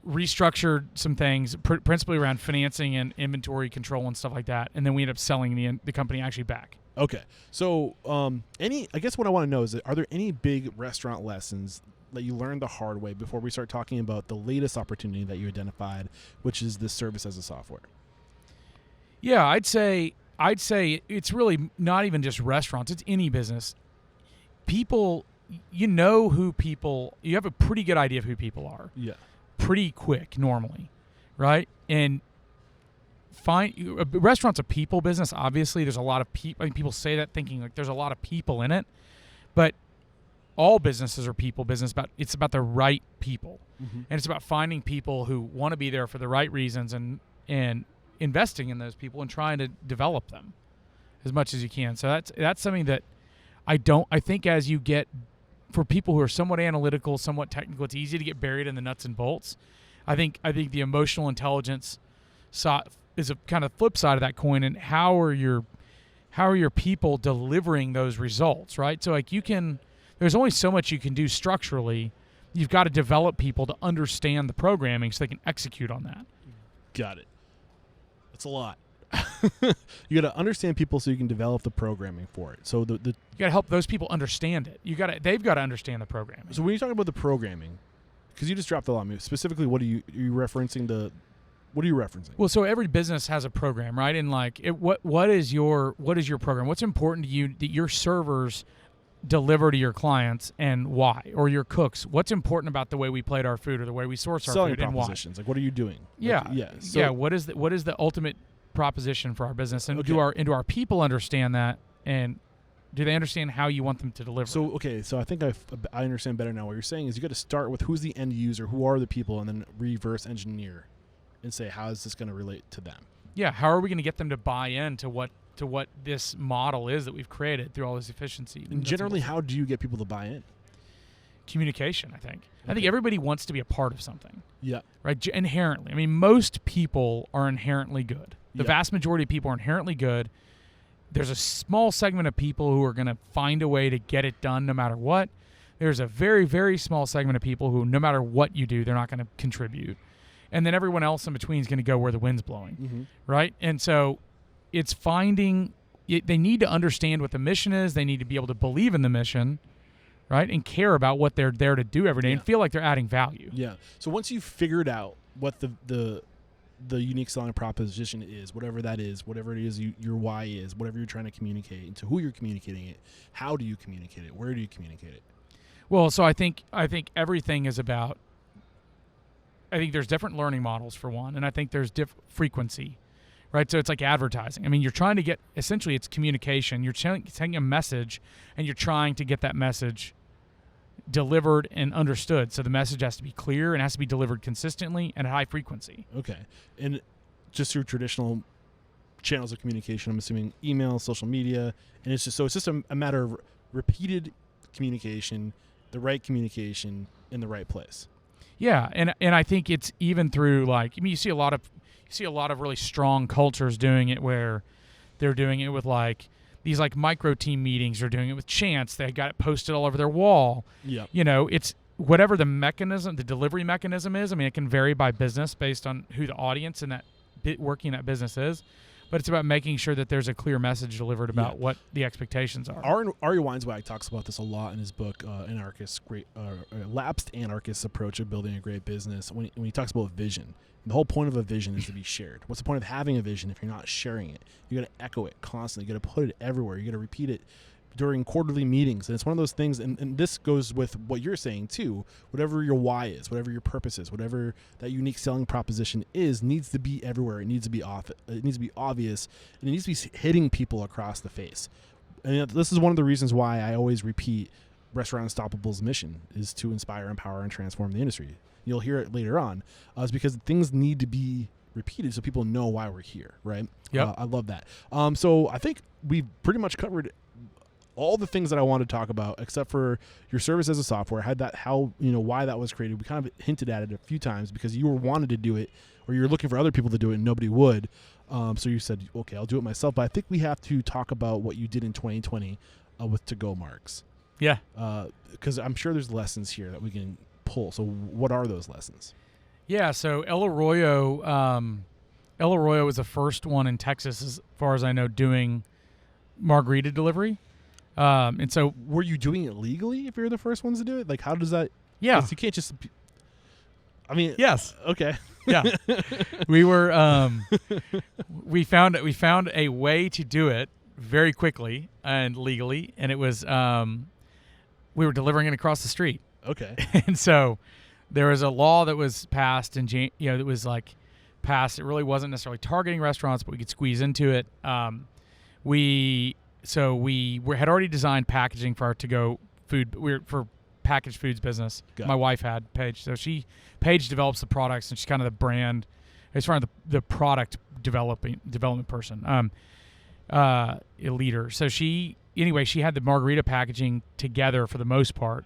restructured some things, principally around financing and inventory control and stuff like that, and then we ended up selling the company actually back. Okay. So I guess what I want to know is, are there any big restaurant lessons that you learned the hard way before we start talking about the latest opportunity that you identified, which is this service as a software? Yeah, I'd say it's really not even just restaurants. It's any business. People, you have a pretty good idea of who people are. Yeah. Pretty quick normally, right? And restaurant's a people business. Obviously, there's a lot of people. I mean, people say that thinking like there's a lot of people in it, but all businesses are people business. It's about the right people, and it's about finding people who want to be there for the right reasons and investing in those people and trying to develop them as much as you can. So that's something that I think as you get, for people who are somewhat analytical, somewhat technical, it's easy to get buried in the nuts and bolts. I think the emotional intelligence is a kind of flip side of that coin, and how are your people delivering those results, right? So like there's only so much you can do structurally. You've got to develop people to understand the programming so they can execute on that. Got it. That's a lot. You got to understand people so you can develop the programming for it. So you got to help those people understand it. They've got to understand the programming. So when you talk about the programming, because you just dropped a lot, specifically, what are you referencing What are you referencing? Well, so every business has a program, right? And like, what is your program? What's important to you that your servers deliver to your clients, and why? Or your cooks? What's important about the way we plate our food or the way we source our Selling food, and why? Like, what are you doing? Yeah, So, What is the ultimate proposition for our business, and Okay. do our people understand that, and do they understand how you want them to deliver? So I think I understand better now. What you're saying is you got to start with who's the end user, who are the people, and then reverse engineer and say, how is this going to relate to them? Yeah, how are we going to get them to buy in to what this model is that we've created through all this efficiency? And generally, how do you get people to buy in? Communication, I think. I think Okay. everybody wants to be a part of something, Yeah. right? Inherently. I mean, most people are inherently good. The Yeah. vast majority of people are inherently good. There's a small segment of people who are going to find a way to get it done no matter what. There's a very, very small segment of people who, no matter what you do, they're not going to contribute. And then everyone else in between is going to go where the wind's blowing, Mm-hmm. right? And so it's finding they need to understand what the mission is. They need to be able to believe in the mission, right, and care about what they're there to do every day and feel like they're adding value. Yeah. So once you've figured out what the unique selling proposition is, whatever that is, whatever it is your why is, whatever you're trying to communicate, and to who you're communicating it, how do you communicate it? Where do you communicate it? Well, so I think everything is about. I think there's different learning models for one, and I think there's different frequency, right? So it's like advertising. I mean, you're trying to get, essentially it's communication. You're sending a message, and you're trying to get that message delivered and understood. So the message has to be clear and has to be delivered consistently and at high frequency. Okay. And just through traditional channels of communication, I'm assuming email, social media, and it's just a matter of repeated communication, the right communication in the right place. Yeah, and I think it's even through, like, I mean, you see a lot of really strong cultures doing it where they're doing it with like these like micro team meetings. They're doing it with chants. They got it posted all over their wall. Yeah. You know, it's whatever the mechanism, the delivery mechanism is. I mean, it can vary by business based on who the audience and that working that business is. But it's about making sure that there's a clear message delivered about what the expectations are. RU816 talks about this a lot in his book, Lapsed Anarchist's Approach of Building a Great Business, when he talks about vision. The whole point of a vision is to be shared. What's the point of having a vision if you're not sharing it? You got to echo it constantly. You got to put it everywhere. You got to repeat it during quarterly meetings. And it's one of those things, and this goes with what you're saying too. Whatever your why is, whatever your purpose is, whatever that unique selling proposition is, needs to be everywhere. It needs to be it needs to be obvious, and it needs to be hitting people across the face. And this is one of the reasons why I always repeat Restaurant Unstoppable's mission is to inspire, empower, and transform the industry. You'll hear it later on. It's because things need to be repeated so people know why we're here, right? Yep. I love that. So I think we've pretty much covered all the things that I wanted to talk about, except for your service as a software. Had that, how, why that was created. We kind of hinted at it a few times because you wanted to do it, or you're looking for other people to do it and nobody would. So you said, okay, I'll do it myself. But I think we have to talk about what you did in 2020 with To-Go Marks. Yeah. Because I'm sure there's lessons here that we can pull. So what are those lessons? Yeah. So El Arroyo was the first one in Texas, as far as I know, doing margarita delivery. And so, were you doing it legally if you're the first ones to do it? Like, how does that? Yeah. You can't just. I mean. Yes. Okay. Yeah. We were. We found a way to do it very quickly and legally, and it was. We were delivering it across the street. Okay. And so, there was a law that was passed, and that was like passed. It really wasn't necessarily targeting restaurants, but we could squeeze into it. We had already designed packaging for our to-go food. For packaged foods business. My wife had Paige, so Paige develops the products, and she's kind of the brand. It's kind of the product development person, a leader. So she had the margarita packaging together for the most part,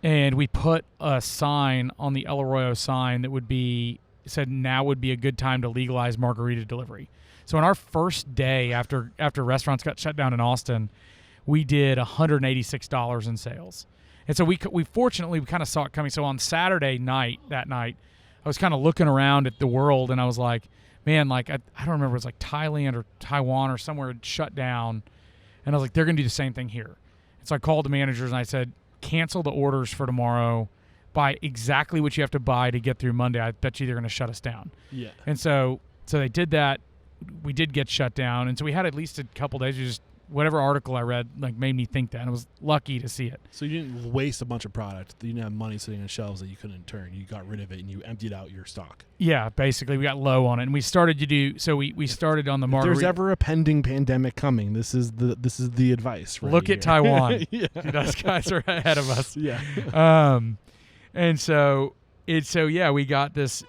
and we put a sign on the El Arroyo sign that said now would be a good time to legalize margarita delivery. So on our first day after restaurants got shut down in Austin, we did $186 in sales. And so we fortunately kind of saw it coming. So on Saturday night, I was kind of looking around at the world, and I was like, man, like I don't remember, it was like Thailand or Taiwan or somewhere had shut down. And I was like, they're going to do the same thing here. And so I called the managers and I said, cancel the orders for tomorrow. buy exactly what you have to buy to get through Monday, I bet you they're going to shut us down. Yeah. And so they did that. We did get shut down, and so we had at least a couple days. Just whatever article I read made me think that, and I was lucky to see it. So you didn't waste a bunch of product. You didn't have money sitting on shelves that you couldn't turn. You got rid of it and you emptied out your stock. Yeah, basically we got low on it, and we started to do. So we started on the margarita. If there's ever a pending pandemic coming, this is the advice. Right Look here. at Taiwan. Yeah. Those guys are ahead of us. Yeah. And so we got this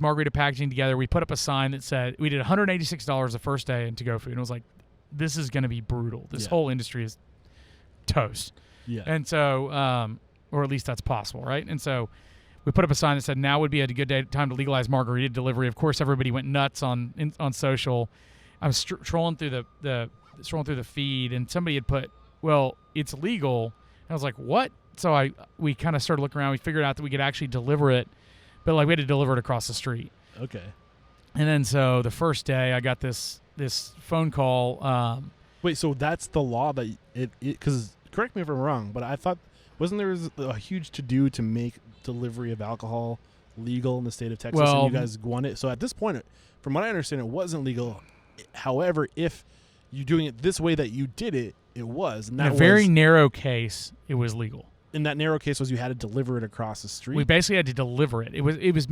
margarita packaging together. We put up a sign that said we did $186 the first day in to-go food, and it was like, this is going to be brutal. This whole industry is toast. Yeah. And so, or at least that's possible, right? And so we put up a sign that said, now would be a good time to legalize margarita delivery. Of course, everybody went nuts on social. I was trolling through the feed, and somebody had put, well, it's legal. And I was like, what? So we kind of started looking around. We figured out that we could actually deliver it, but we had to deliver it across the street. Okay. And then so the first day I got this phone call. Wait, so that's the law that because correct me if I'm wrong, but I thought wasn't there a huge to-do to make delivery of alcohol legal in the state of Texas, and you guys won it. So at this point, from what I understand, it wasn't legal. However, if you're doing it this way that you did it, it was. And that in a very narrow case, it was legal. In that narrow case, was you had to deliver it across the street. We basically had to deliver it. It was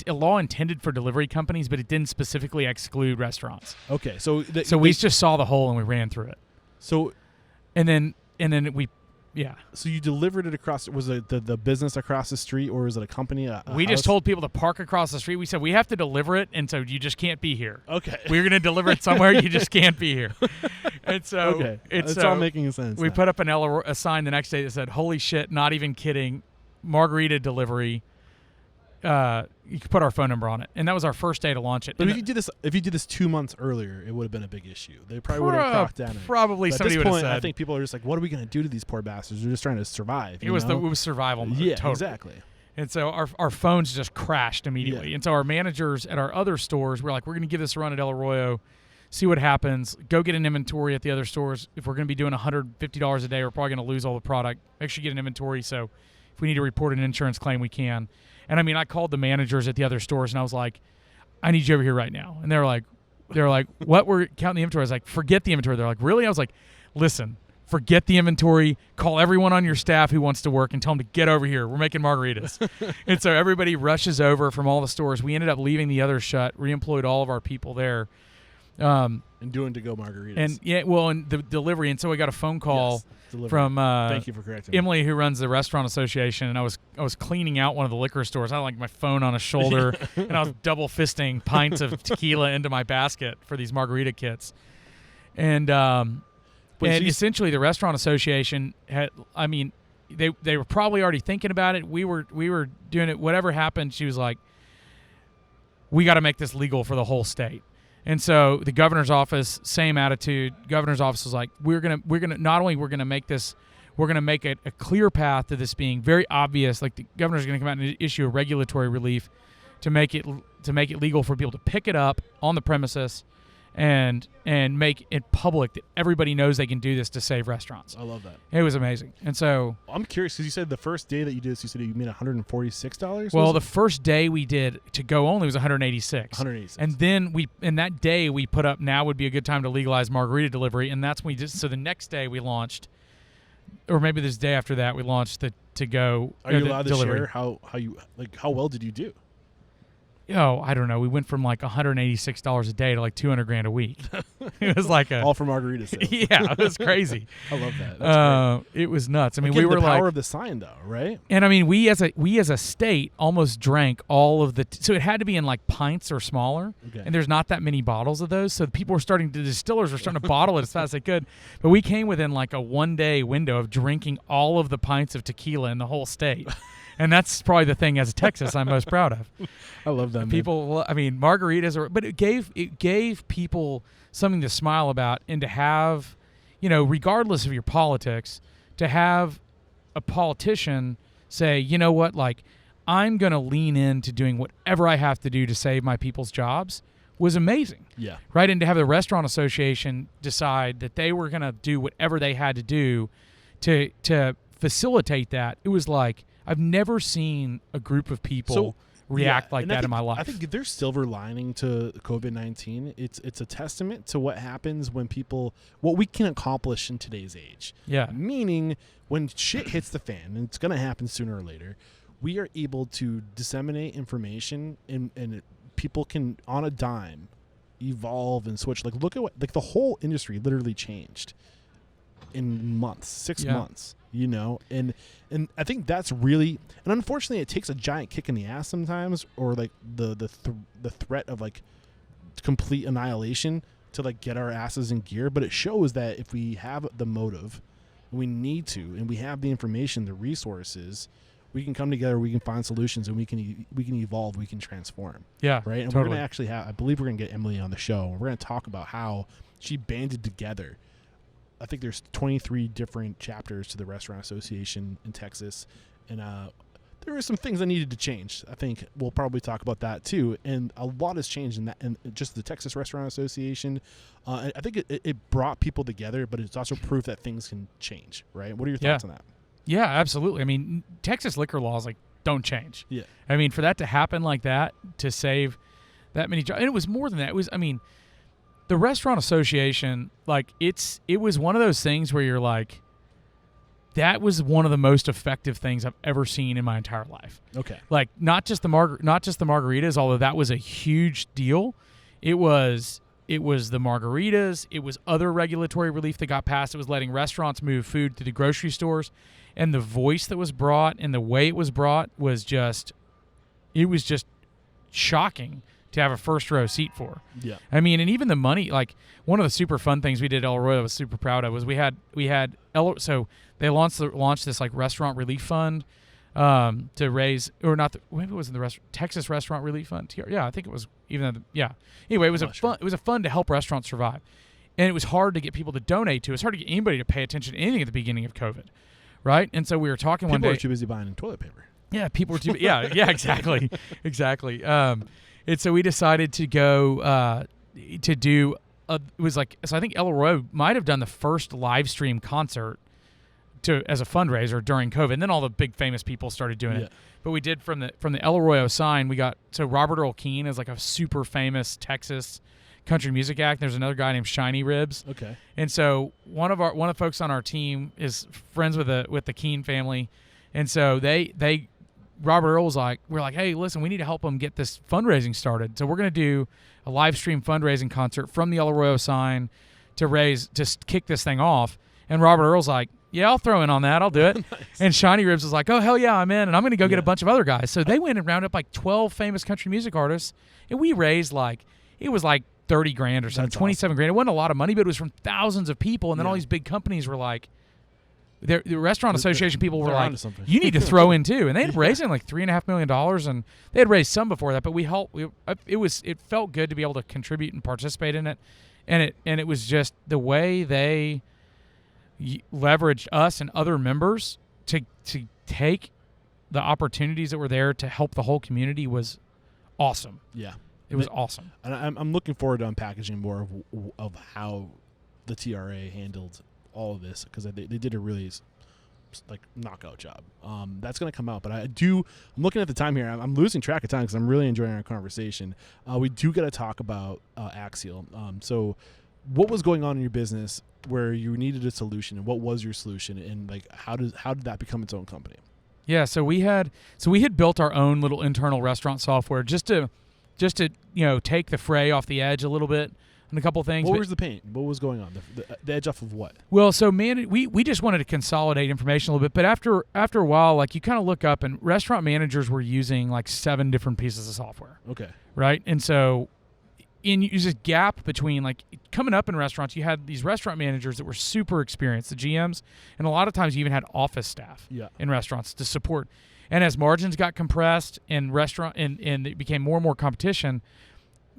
a law intended for delivery companies, but it didn't specifically exclude restaurants. Okay, so we just saw the hole and we ran through it. So, and then we. Yeah. So you delivered it across. Was it the business across the street, or was it a company? We just told people to park across the street. We said we have to deliver it, and so you just can't be here. Okay. We're going to deliver it somewhere. You just can't be here. And so it's all making sense. We put up a sign the next day that said, "Holy shit! Not even kidding! Margarita delivery." You could put our phone number on it, and that was our first day to launch it. But if you did this 2 months earlier, it would have been a big issue. They probably would have cracked down. Probably somebody would have said. I think people are just like, "What are we going to do to these poor bastards? They're just trying to survive." It was survival mode. Yeah, totally. exactly. And so our phones just crashed immediately. And so our managers at our other stores were like, "We're going to give this a run at El Arroyo, see what happens. Go get an inventory at the other stores. If we're going to be doing $150 a day, we're probably going to lose all the product. Make sure you get an inventory. So if we need to report an insurance claim, we can." And I mean, I called the managers at the other stores, and I was like, "I need you over here right now." And they're like, "What? We're counting the inventory." I was like, "Forget the inventory." They're like, "Really?" I was like, "Listen, forget the inventory. Call everyone on your staff who wants to work and tell them to get over here. We're making margaritas." And so everybody rushes over from all the stores. We ended up leaving the others shut, reemployed all of our people there. And doing to-go margaritas. And the delivery. And so we got a phone call from thank you for correcting me. Emily, who runs the restaurant association, and I was cleaning out one of the liquor stores. I had my phone on a shoulder, and I was double fisting pints of tequila into my basket for these margarita kits. And essentially the restaurant association had, I mean, they were probably already thinking about it. We were doing it. Whatever happened, she was like, "We got to make this legal for the whole state." And so the governor's office, same attitude. Governor's office was like, we're gonna not only we're gonna make this, we're gonna make it a clear path to this being very obvious. Like the governor's gonna come out and issue a regulatory relief to make it legal for people to pick it up on the premises, and make it public that everybody knows they can do this to save restaurants. I love that. It was amazing. And so I'm curious because you said the first day that you did this, you said you made $146. Well, the first day we did to go only was $186. And then that day we put up, now would be a good time to legalize margarita delivery, and that's when we did. So the next day we launched, or maybe this day after that we launched the to go. Are you allowed to delivery. share how well did you do? I don't know. We went from $186 a day to $200,000 a week. It was all for margarita sales. Yeah, it was crazy. I love that. That's great. It was nuts. I mean, Again, we were the power of the sign, though, right? And I mean, we as a state almost drank all of the. So it had to be in pints or smaller, and there's not that many bottles of those. So people were the distillers were starting to bottle it as fast as they could. But we came within a 1 day window of drinking all of the pints of tequila in the whole state. And that's probably the thing as a Texas I'm most proud of. I love that. People, I mean, margaritas but it gave people something to smile about, and to have, regardless of your politics, to have a politician say, "You know what, I'm going to lean into doing whatever I have to do to save my people's jobs," was amazing. Yeah. Right. And to have the restaurant association decide that they were going to do whatever they had to do to facilitate that, it was I've never seen a group of people react like that in my life. I think there's silver lining to COVID-19. It's a testament to what happens when what we can accomplish in today's age. Yeah. Meaning when shit hits the fan, and it's going to happen sooner or later, we are able to disseminate information and people can, on a dime, evolve and switch. Like, look at what, like, the whole industry literally changed in months, 6 months, you know? And I think that's really, and unfortunately it takes a giant kick in the ass sometimes, or like the threat of like complete annihilation to like get our asses in gear. But it shows that if we have the motive, we need to, and we have the information, the resources, we can come together, we can find solutions, and we can evolve, we can transform. Yeah, right. And totally. we're going to actually have, I believe we're going to get Emily on the show, and we're going to talk about how she banded together. I think there's 23 different chapters to the Restaurant Association in Texas, and there were some things that needed to change. I think we'll probably talk about that too, and a lot has changed in that, and just the Texas Restaurant Association. I think it brought people together, but it's also proof that things can change. Right? What are your thoughts on that? Yeah, absolutely. I mean, Texas liquor laws don't change. Yeah. I mean, for that to happen like that, to save that many jobs, and it was more than that. It was, I mean, the Restaurant Association, it was one of those things where you're like, that was one of the most effective things I've ever seen in my entire life. Okay. Like, not just the margaritas, although that was a huge deal. It was the margaritas. It was other regulatory relief that got passed. It was letting restaurants move food to the grocery stores. And the voice that was brought and the way it was brought was just shocking to have a first row seat for. Yeah. I mean, and even the money, like one of the super fun things we did at Arroyo I was super proud of was we had so they launched this like restaurant relief fund to raise, or not, maybe it was in the Texas Restaurant Relief Fund. Yeah, I think it was Anyway, it was it was a fund to help restaurants survive. And it was hard to get people to donate to. It's hard to get anybody to pay attention to anything at the beginning of COVID. Right? And so we were talking one day. People were too busy buying toilet paper. Yeah, people were too. Yeah, exactly. Exactly. And so we decided to go to do. It was like, so I think El Arroyo might have done the first live stream concert as a fundraiser during COVID, and then all the big famous people started doing it. But we did from the El Arroyo sign. We got, so Robert Earl Keen is like a super famous Texas country music act. There's another guy named Shiny Ribs. Okay. And so one of the folks on our team is friends with the Keen family, and so Robert Earl was like, we're like, hey, listen, we need to help them get this fundraising started. So we're going to do a live stream fundraising concert from the El Arroyo sign to kick this thing off. And Robert Earl's like, yeah, I'll throw in on that. I'll do it. Nice. And Shiny Ribs was like, oh, hell yeah, I'm in. And I'm going to go get a bunch of other guys. So they went and rounded up like 12 famous country music artists. And we raised it was like 30 grand or something, 27 grand. It wasn't a lot of money, but it was from thousands of people. And then all these big companies were like, the Restaurant Association people were like, you need to throw in too. And they had raised like $3.5 million, and they had raised some before that, but we helped. It felt good to be able to contribute and participate in it. And it was just the way they leveraged us and other members to take the opportunities that were there to help the whole community was awesome. Yeah. It was awesome. And I'm looking forward to unpackaging more of how the TRA handled all of this, because they did a really knockout job. That's going to come out, but I'm looking at the time here. I'm losing track of time because I'm really enjoying our conversation. We do got to talk about Axial. So what was going on in your business where you needed a solution, and what was your solution, and like how did that become its own company? Yeah, so we had built our own little internal restaurant software just to take the fray off the edge a little bit on a couple things. What was the pain? What was going on? The edge off of what? Well, so we just wanted to consolidate information a little bit, but after a while, like you kind of look up and restaurant managers were using like 7 different pieces of software. Okay. Right? And so there's this gap between, like, coming up in restaurants, you had these restaurant managers that were super experienced, the GMs, and a lot of times you even had office staff in restaurants to support. And as margins got compressed and it became more and more competition,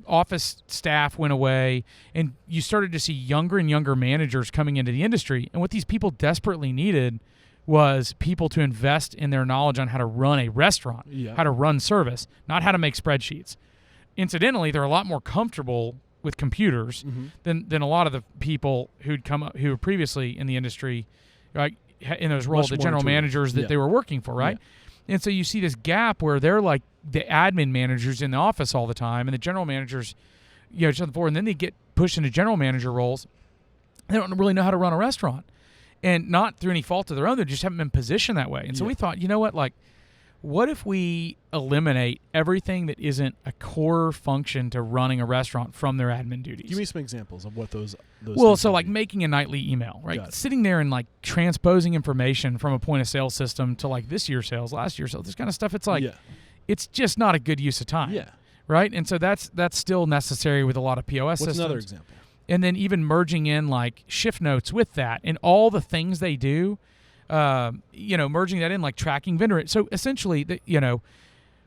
office staff went away, and you started to see younger and younger managers coming into the industry. And what these people desperately needed was people to invest in their knowledge on how to run a restaurant, how to run service, not how to make spreadsheets. Incidentally, they're a lot more comfortable with computers than a lot of the people who were previously in the industry, right, in those roles, the general managers that they were working for, right? And so you see this gap where they're like the admin managers in the office all the time, and the general managers, just on the floor, and then they get pushed into general manager roles. They don't really know how to run a restaurant, and not through any fault of their own. They just haven't been positioned that way. And so we thought, you know what, like, what if we eliminate everything that isn't a core function to running a restaurant from their admin duties? Give me some examples of what those well, things so would like be. making a nightly email, right? Sitting there and like transposing information from a point of sale system to like this year's sales, last year's sales, this kind of stuff. It's like, it's just not a good use of time. Yeah. Right? And so that's still necessary with a lot of POS systems. What's another example? And then even merging in like shift notes with that and all the things they do, merging that in, like tracking vendor. So essentially,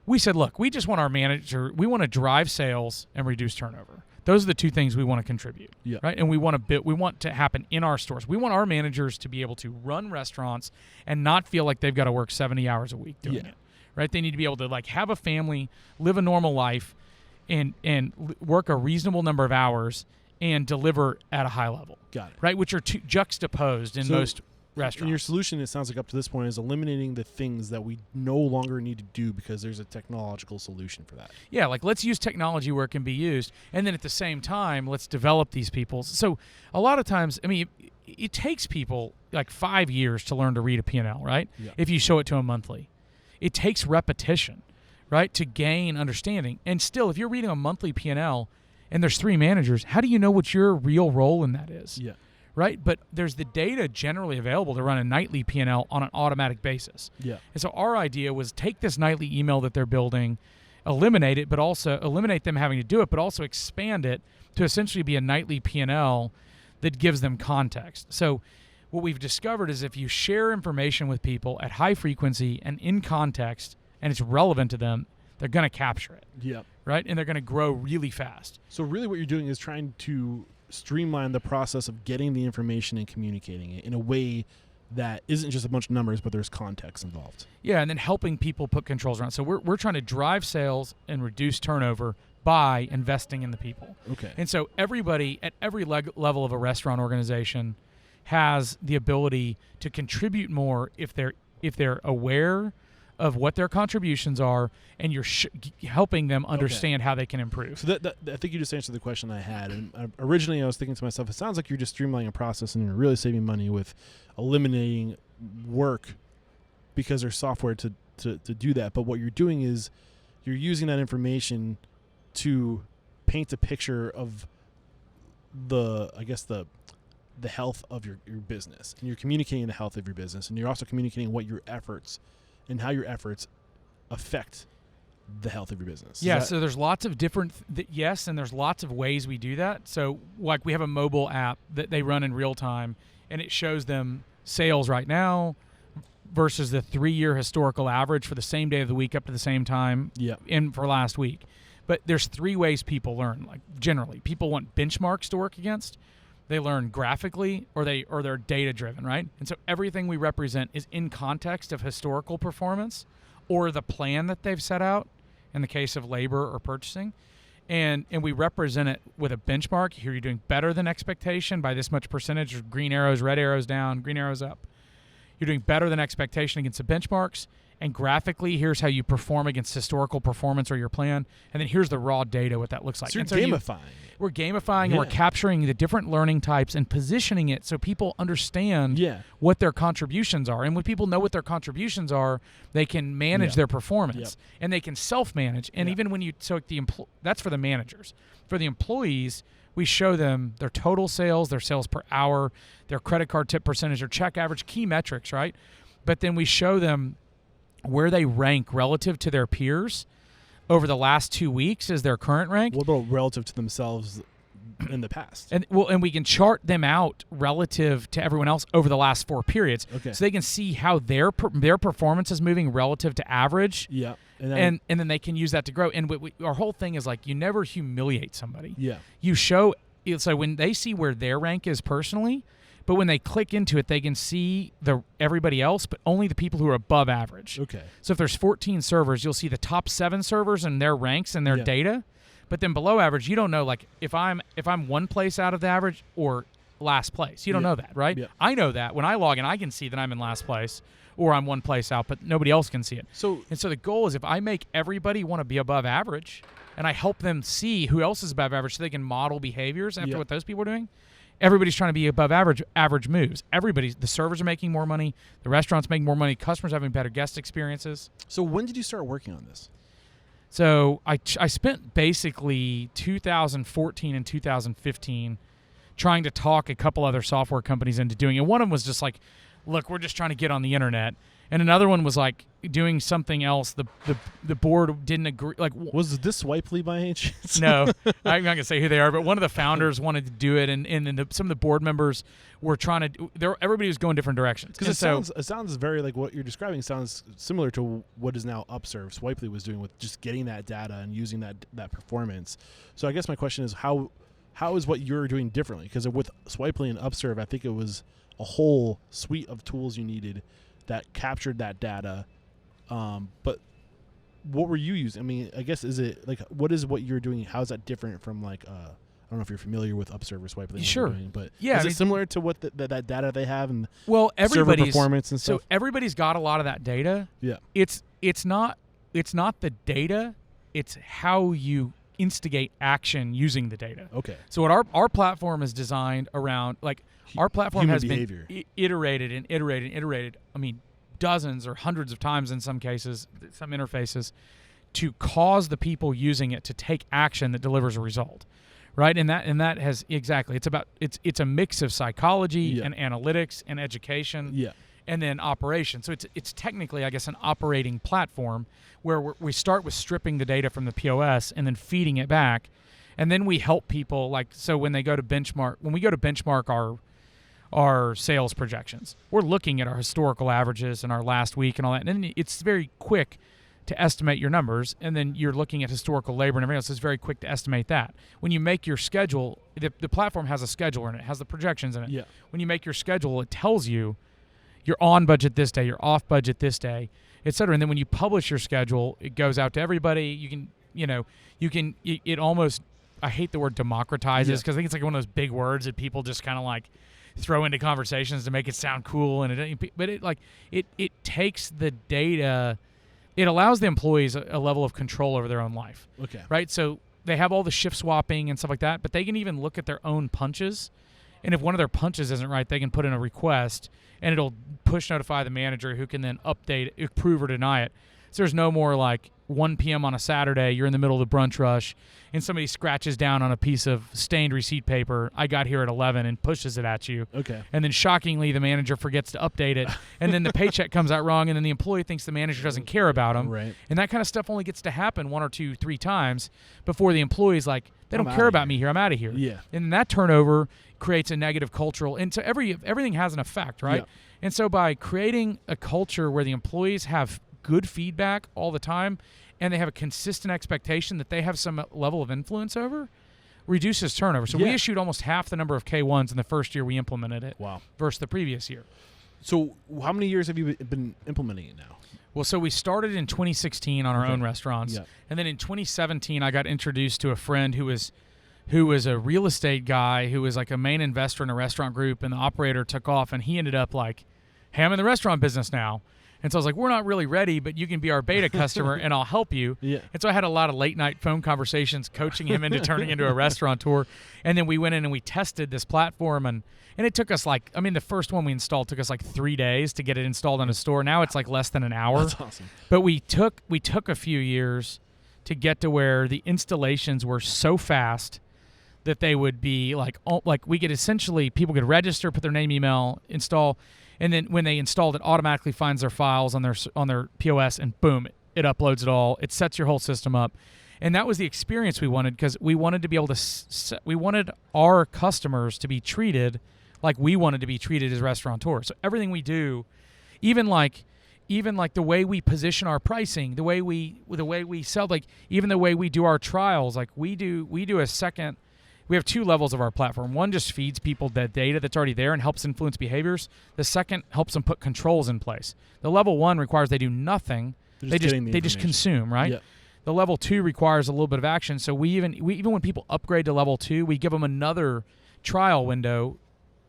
we said, look, we just want our manager, we want to drive sales and reduce turnover. Those are the two things we want to contribute, right? And we want to happen in our stores. We want our managers to be able to run restaurants and not feel like they've got to work 70 hours a week doing it, right? They need to be able to like have a family, live a normal life, and work a reasonable number of hours and deliver at a high level. Got it. Right, which are juxtaposed in most restaurants. And your solution, it sounds like up to this point, is eliminating the things that we no longer need to do because there's a technological solution for that. Yeah, like let's use technology where it can be used, and then at the same time, let's develop these people. So a lot of times, I mean, it takes people like 5 years to learn to read a P&L, right? Yeah. If you show it to them monthly. It takes repetition, right, to gain understanding. And still, if you're reading a monthly P&L and there's 3 managers, how do you know what your real role in that is? Yeah. Right? But there's the data generally available to run a nightly P&L on an automatic basis. Yeah. And so our idea was take this nightly email that they're building, eliminate it, but also eliminate them having to do it, but also expand it to essentially be a nightly P&L that gives them context. So what we've discovered is if you share information with people at high frequency and in context, and it's relevant to them, they're going to capture it. Yeah. Right? And they're going to grow really fast. So really what you're doing is trying to streamline the process of getting the information and communicating it in a way that isn't just a bunch of numbers, but there's context involved. Yeah, and then helping people put controls around. So we're trying to drive sales and reduce turnover by investing in the people. Okay. And so everybody at every level of a restaurant organization has the ability to contribute more if they're aware of what their contributions are, and you're helping them understand how they can improve. So that I think you just answered the question I had. And originally I was thinking to myself, it sounds like you're just streamlining a process and you're really saving money with eliminating work because there's software to do that. But what you're doing is you're using that information to paint a picture of the health of your business. And you're communicating the health of your business. And you're also communicating what your efforts and how your efforts affect the health of your business. Yeah, so there's lots of different, and there's lots of ways we do that. So like we have a mobile app that they run in real time, and it shows them sales right now versus the 3-year historical average for the same day of the week up to the same time in for last week. But there's 3 ways people learn. Like generally, people want benchmarks to work against. They learn graphically, or they're data driven, right? And so everything we represent is in context of historical performance or the plan that they've set out in the case of labor or purchasing. And we represent it with a benchmark. Here you're doing better than expectation by this much percentage, green arrows, red arrows down, green arrows up. You're doing better than expectation against the benchmarks. And graphically, here's how you perform against historical performance or your plan. And then here's the raw data, what that looks like. So you're gamifying. We're gamifying and we're capturing the different learning types and positioning it so people understand what their contributions are. And when people know what their contributions are, they can manage their performance and they can self-manage. And even when that's for the managers. For the employees, we show them their total sales, their sales per hour, their credit card tip percentage, their check average, key metrics, right? But then we show them where they rank relative to their peers over the last 2 weeks is their current rank. What about relative to themselves in the past? And we can chart them out relative to everyone else over the last 4 periods. Okay. So they can see how their performance is moving relative to average. Yeah. And then they can use that to grow. And our whole thing is like you never humiliate somebody. Yeah. You show so when they see where their rank is personally, but when they click into it, they can see everybody else, but only the people who are above average. Okay. So if there's 14 servers, you'll see the top 7 servers and their ranks and their data. But then below average, you don't know like if I'm one place out of the average or last place. You don't know that, right? Yeah. I know that. When I log in, I can see that I'm in last place or I'm one place out, but nobody else can see it. So the goal is if I make everybody want to be above average and I help them see who else is above average so they can model behaviors after what those people are doing, everybody's trying to be above average moves. The servers are making more money, the restaurant's making more money, customers having better guest experiences. So when did you start working on this? So I spent basically 2014 and 2015 trying to talk a couple other software companies into doing it. One of them was just like, look, we're just trying to get on the internet. And another one was like doing something else. The board didn't agree. Like, was this Swipely by any chance? No, I'm not gonna say who they are, but one of the founders wanted to do it, and then some of the board members were trying to. Everybody was going different directions. Because it sounds very like what you're describing sounds similar to what is now Upserve. Swipely was doing with just getting that data and using that performance. So I guess my question is how is what you're doing differently? Because with Swipely and Upserve, I think it was a whole suite of tools you needed that captured that data, but what were you using? I mean, I guess is it like what is what you're doing? How is that different from like I don't know if you're familiar with Upserve or Swipely. Sure, but yeah, is it similar to what that data they have and server performance and stuff? So everybody's got a lot of that data. Yeah, it's not the data, it's how you instigate action using the data. Okay. So what our platform is designed around, like our platform has behavior. been iterated and iterated and iterated. I mean, dozens or hundreds of times in some cases, some interfaces, to cause the people using it to take action that delivers a result, right? And that has exactly. It's a mix of psychology and analytics and education. Yeah. And then operation. So it's technically, I guess, an operating platform where we start with stripping the data from the POS and then feeding it back, and then we help people. Like, so when we go to benchmark our sales projections, we're looking at our historical averages and our last week and all that, and then it's very quick to estimate your numbers, and then you're looking at historical labor and everything else. It's very quick to estimate that. When you make your schedule, the platform has a scheduler in it, has the projections in it. Yeah. When you make your schedule, it tells you you're on budget this day, you're off budget this day, et cetera. And then when you publish your schedule, it goes out to everybody. It almost, I hate the word democratizes, because I think it's like one of those big words that people just kind of like throw into conversations to make it sound cool. But it takes the data, it allows the employees a level of control over their own life. Okay. Right? So they have all the shift swapping and stuff like that, but they can even look at their own punches. And if one of their punches isn't right, they can put in a request, and it'll push notify the manager, who can then update it, approve or deny it. So there's no more like 1 p.m. on a Saturday, you're in the middle of the brunch rush, and somebody scratches down on a piece of stained receipt paper, I got here at 11, and pushes it at you. Okay. And then shockingly, the manager forgets to update it, and then the paycheck comes out wrong, and then the employee thinks the manager doesn't care about him. Right. And that kind of stuff only gets to happen 1 or 2, 3 times before the employee's like, they don't care about me here, I'm out of here. Yeah. And that turnover creates a negative cultural, and so everything has an effect, right? Yeah. And so by creating a culture where the employees have good feedback all the time, and they have a consistent expectation that they have some level of influence over, reduces turnover. So we issued almost half the number of K1s in the first year we implemented it. Wow. Versus the previous year. So how many years have you been implementing it now? Well, so we started in 2016 on our own restaurants. Yeah. And then in 2017, I got introduced to a friend who was a real estate guy, who was like a main investor in a restaurant group, and the operator took off, and he ended up like, hey, I'm in the restaurant business now. And so I was like, we're not really ready, but you can be our beta customer and I'll help you. Yeah. And so I had a lot of late night phone conversations coaching him into turning into a restaurateur. And then we went in and we tested this platform, and it took us like, I mean, the first one we installed took us like 3 days to get it installed on a store. Now it's like less than an hour. That's awesome. But we took a few years to get to where the installations were so fast that they would be like we could essentially, people could register, put their name, email, install, and then when they installed, it automatically finds their files on their POS, and boom, it uploads it all. It sets your whole system up. And that was the experience we wanted, because we wanted to be able to we wanted our customers to be treated like we wanted to be treated as restaurateurs. So everything we do, even like the way we position our pricing, the way we sell, like even the way we do our trials, like we do a second. We have 2 levels of our platform. One just feeds people the data that's already there and helps influence behaviors. The second helps them put controls in place. The level 1 requires they do nothing. They just consume, right? Yep. The level 2 requires a little bit of action. So we even when people upgrade to level 2, we give them another trial window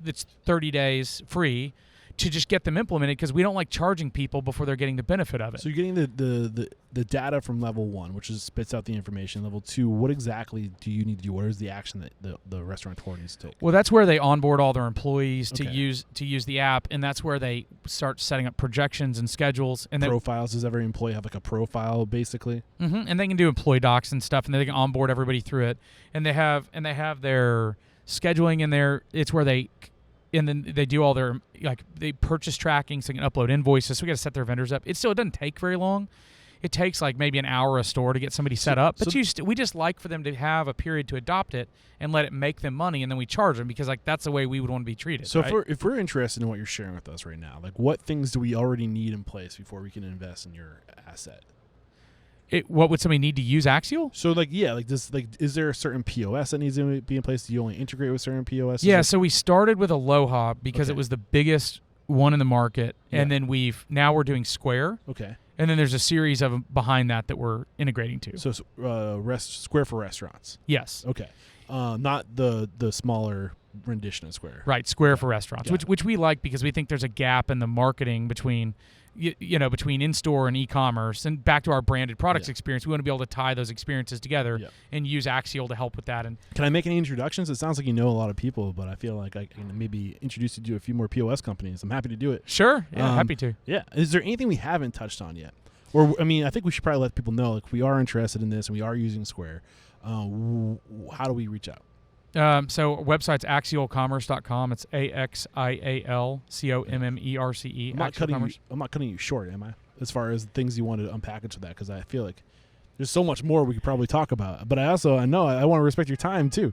it's 30 days free to just get them implemented, because we don't like charging people before they're getting the benefit of it. So you're getting the data from level 1, which is spits out the information. Level 2, what exactly do you need to do? What is the action that the restaurateur needs to take? Well, that's where they onboard all their employees to Okay. use the app, and that's where they start setting up projections and schedules. And Profiles. Does every employee have like a profile, basically? and they can do employee docs and stuff, and they can onboard everybody through it. And they have their scheduling in there. It's where they do all their, like, they purchase tracking, so they can upload invoices. So we got to set their vendors up. It doesn't take very long. It takes like maybe an hour a store to get somebody set up. But we just like for them to have a period to adopt it and let it make them money, and then we charge them, because like that's the way we would want to be treated. So right? if we're interested in what you're sharing with us right now, like what things do we already need in place before we can invest in your asset? What would somebody need to use Axial? So is there a certain POS that needs to be in place? Do you only integrate with certain POS? Yeah, so we started with Aloha because it was the biggest one in the market, and then now we're doing Square. Okay. And then there's a series of them behind that we're integrating to. So Square for restaurants. Yes. Okay. Not the smaller rendition of Square. Right, Square for restaurants, Got it. which we like, because we think there's a gap in the marketing between between in-store and e-commerce, and back to our branded products experience. We want to be able to tie those experiences together and use Axial to help with that. And can I make any introductions? It sounds like you know a lot of people, but I feel like I can maybe introduce you to a few more POS companies. I'm happy to do it. Sure. Yeah, happy to. Yeah. Is there anything we haven't touched on yet? Or, I mean, I think we should probably let people know, like, we are interested in this and we are using Square. How do we reach out? So our website's axialcommerce.com. It's AXIALCOMMERCE. I'm not cutting you short, am I? As far as things you wanted to unpackage with that, because I feel like there's so much more we could probably talk about. But I know I want to respect your time too.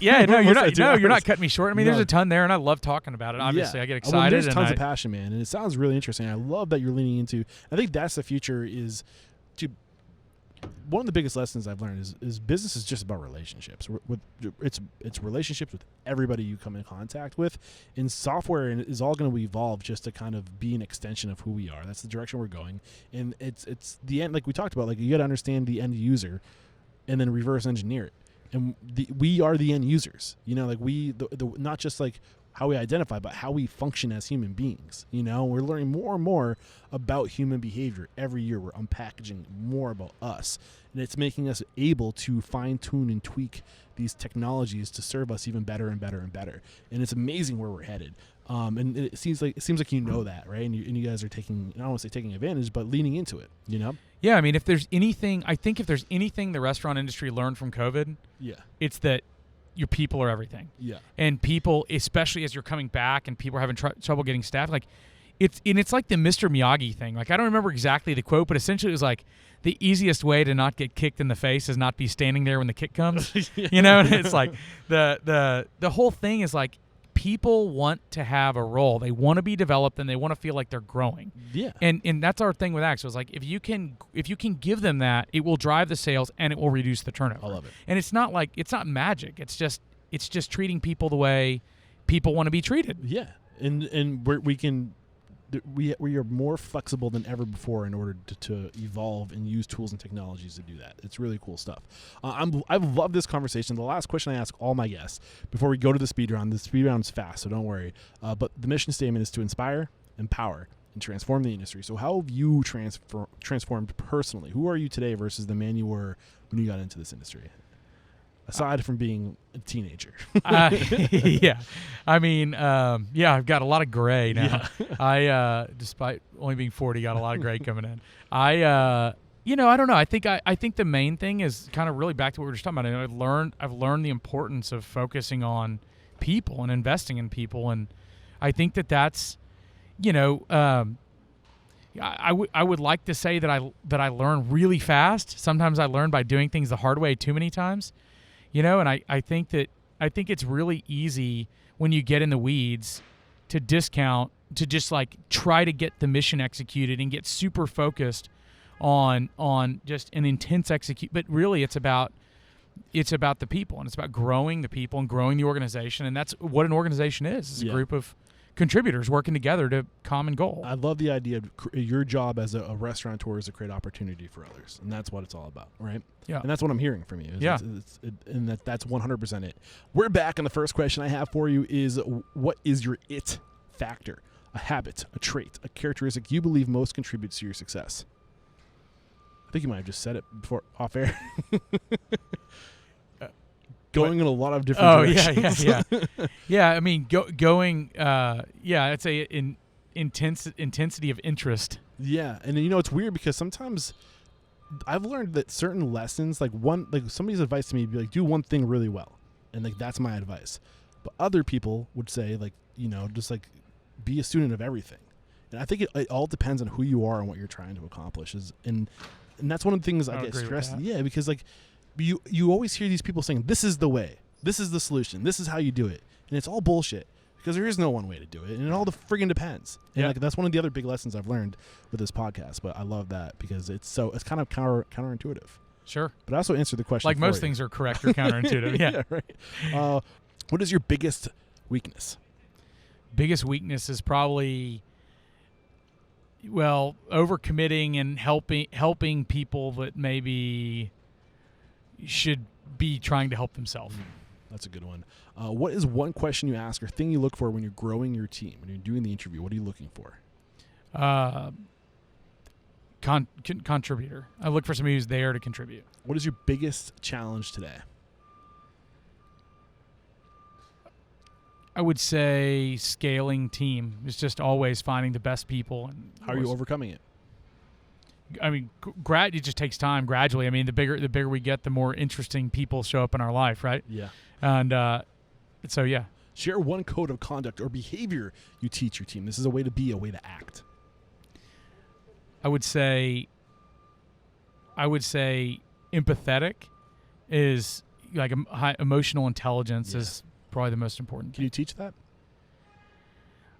Yeah, no, you're not. No, you're not cutting me short. I mean, No. there's a ton there, and I love talking about it. Obviously, I get excited. Well, there's tons of passion, man, and it sounds really interesting. I love that you're leaning into. I think that's the future. Is to one of the biggest lessons I've learned is business is just about relationships. It's relationships with everybody you come in contact with. And software is all going to evolve just to kind of be an extension of who we are. That's the direction we're going. And it's the end, like we talked about. Like, you got to understand the end user, and then reverse engineer it. And we are the end users, like not just like how we identify, but how we function as human beings. We're learning more and more about human behavior every year. We're unpackaging more about us, and it's making us able to fine tune and tweak these technologies to serve us even better and better and better. And it's amazing where we're headed. And it seems like that, right? And you guys are taking, I don't want to say taking advantage, but leaning into it. Yeah, I mean, if there's anything the restaurant industry learned from COVID, it's that your people are everything. Yeah. And people, especially as you're coming back and people are having trouble getting staff, like it's like the Mr. Miyagi thing. Like, I don't remember exactly the quote, but essentially it was like, the easiest way to not get kicked in the face is not be standing there when the kick comes. And it's like the whole thing is like, people want to have a role. They want to be developed, and they want to feel like they're growing. Yeah. And that's our thing with Axial. It's like, if you can give them that, it will drive the sales and it will reduce the turnover. I love it. And it's not magic. It's just treating people the way people want to be treated. Yeah. And we are more flexible than ever before in order to evolve and use tools and technologies to do that. It's really cool stuff. I've loved this conversation. The last question I ask all my guests before we go to the speed round's fast, so don't worry. But the mission statement is to inspire, empower, and transform the industry. So how have you transformed personally? Who are you today versus the man you were when you got into this industry? Aside from being a teenager. Yeah. I mean, I've got a lot of gray now. Yeah. I, despite only being 40, got a lot of gray coming in. I don't know. I think the main thing is kind of really back to what we were just talking about. I've learned the importance of focusing on people and investing in people. And I think that's, I would like to say that I learn really fast. Sometimes I learn by doing things the hard way too many times. And I think it's really easy when you get in the weeds to discount, to just like try to get the mission executed and get super focused on just an intense execute. But really it's about the people, and it's about growing the people and growing the organization. And that's what an organization is. It's a group of contributors working together to common goal. I love the idea of your job as a restaurateur is to create opportunity for others, and that's what it's all about, right? Yeah. And that's what I'm hearing from you. Yeah. And that's 100% it. We're back, and the first question I have for you is, what is your it factor? A habit, a trait, a characteristic you believe most contributes to your success? I think you might have just said it before off air. Going in a lot of different directions. Yeah. I mean, going. I'd say intensity of interest. Yeah, and it's weird because sometimes I've learned that certain lessons, like somebody's advice to me would be like, do one thing really well, and like that's my advice. But other people would say like, just like be a student of everything. And I think it all depends on who you are and what you're trying to accomplish. And that's one of the things I get stressed. Yeah, because like you always hear these people saying, this is the way, this is the solution, this is how you do it. And it's all bullshit because there is no one way to do it. And it all friggin' depends. And like that's one of the other big lessons I've learned with this podcast. But I love that because it's kind of counterintuitive. Sure. But I also answered the question. Like most things are correct or counterintuitive. Yeah. Right. What is your biggest weakness? Biggest weakness is probably, overcommitting and helping people that maybe should be trying to help themselves. That's a good one. What is one question you ask or thing you look for when you're growing your team, when you're doing the interview? What are you looking for? Contributor. I look for somebody who's there to contribute. What is your biggest challenge today? I would say scaling team. It's just always finding the best people. And how are you overcoming it? I mean, it just takes time gradually. I mean, the bigger we get, the more interesting people show up in our life, right? Yeah. And so, yeah. Share one code of conduct or behavior you teach your team. This is a way to be, a way to act. I would say empathetic is like high emotional intelligence is probably the most important. Can you teach that?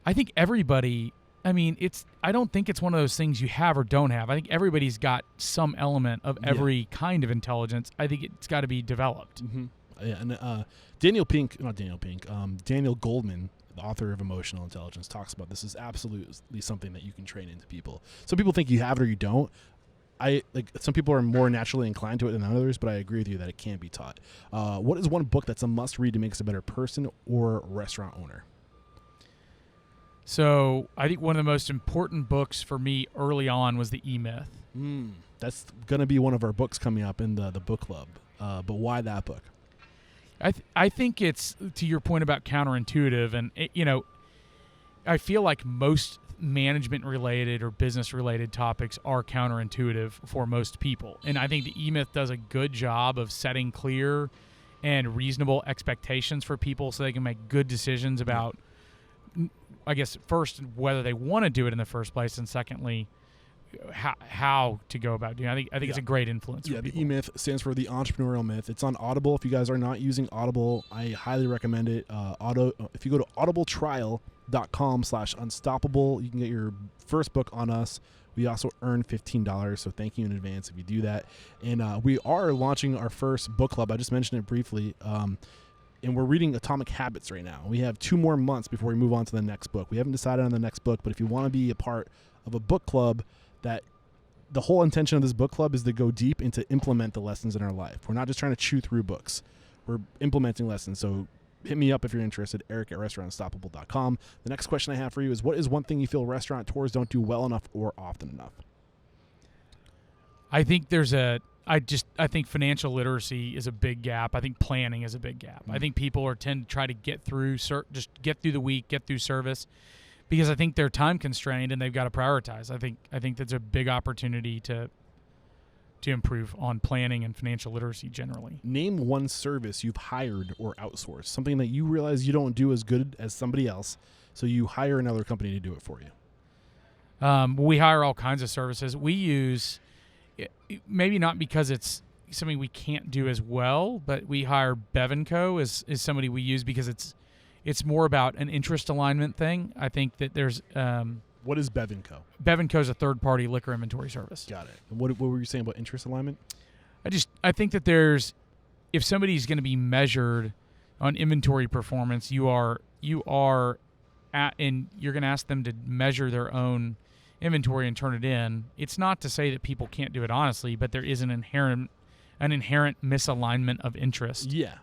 I think everybody. I mean, I don't think it's one of those things you have or don't have. I think everybody's got some element of every kind of intelligence. I think it's got to be developed. Mm-hmm. Yeah, and Daniel Goldman, the author of Emotional Intelligence, talks about this is absolutely something that you can train into people. Some people think you have it or you don't. Some people are more naturally inclined to it than others, but I agree with you that it can be taught. What is one book that's a must-read to make us a better person or restaurant owner? So I think one of the most important books for me early on was the E-Myth. That's going to be one of our books coming up in the book club. But why that book? I think it's, to your point about counterintuitive, and I feel like most management-related or business-related topics are counterintuitive for most people. And I think the E-Myth does a good job of setting clear and reasonable expectations for people so they can make good decisions about, I guess, first, whether they want to do it in the first place, and secondly, how to go about doing it. I think it's a great influence for people. The E-Myth stands for the entrepreneurial myth. It's on Audible. If you guys are not using Audible, I highly recommend it. If you go to audibletrial.com/unstoppable, you can get your first book on us. We also earn $15, so thank you in advance if you do that. And we are launching our first book club. I just mentioned it briefly. And we're reading Atomic Habits right now. We have 2 more months before we move on to the next book. We haven't decided on the next book, but if you want to be a part of a book club, that the whole intention of this book club is to go deep and to implement the lessons in our life. We're not just trying to chew through books. We're implementing lessons. So hit me up if you're interested, eric@restaurantunstoppable.com. The next question I have for you is, what is one thing you feel restaurateurs don't do well enough or often enough? I think I think financial literacy is a big gap. I think planning is a big gap. I think people tend to try to get through the week, get through service, because I think they're time constrained and they've got to prioritize. I think that's a big opportunity to improve on planning and financial literacy generally. Name one service you've hired or outsourced, something that you realize you don't do as good as somebody else, so you hire another company to do it for you. We hire all kinds of services. We use, maybe not because it's something we can't do as well, but we hire Bev & Co. is somebody we use because it's more about an interest alignment thing. I think that there's... what is Bev & Co.? Bev & Co. is a third-party liquor inventory service. Got it. And what were you saying about interest alignment? I think that if somebody's going to be measured on inventory performance, you are and you're going to ask them to measure their own inventory and turn it in, it's not to say that people can't do it honestly, but there is an inherent misalignment of interest. Yeah,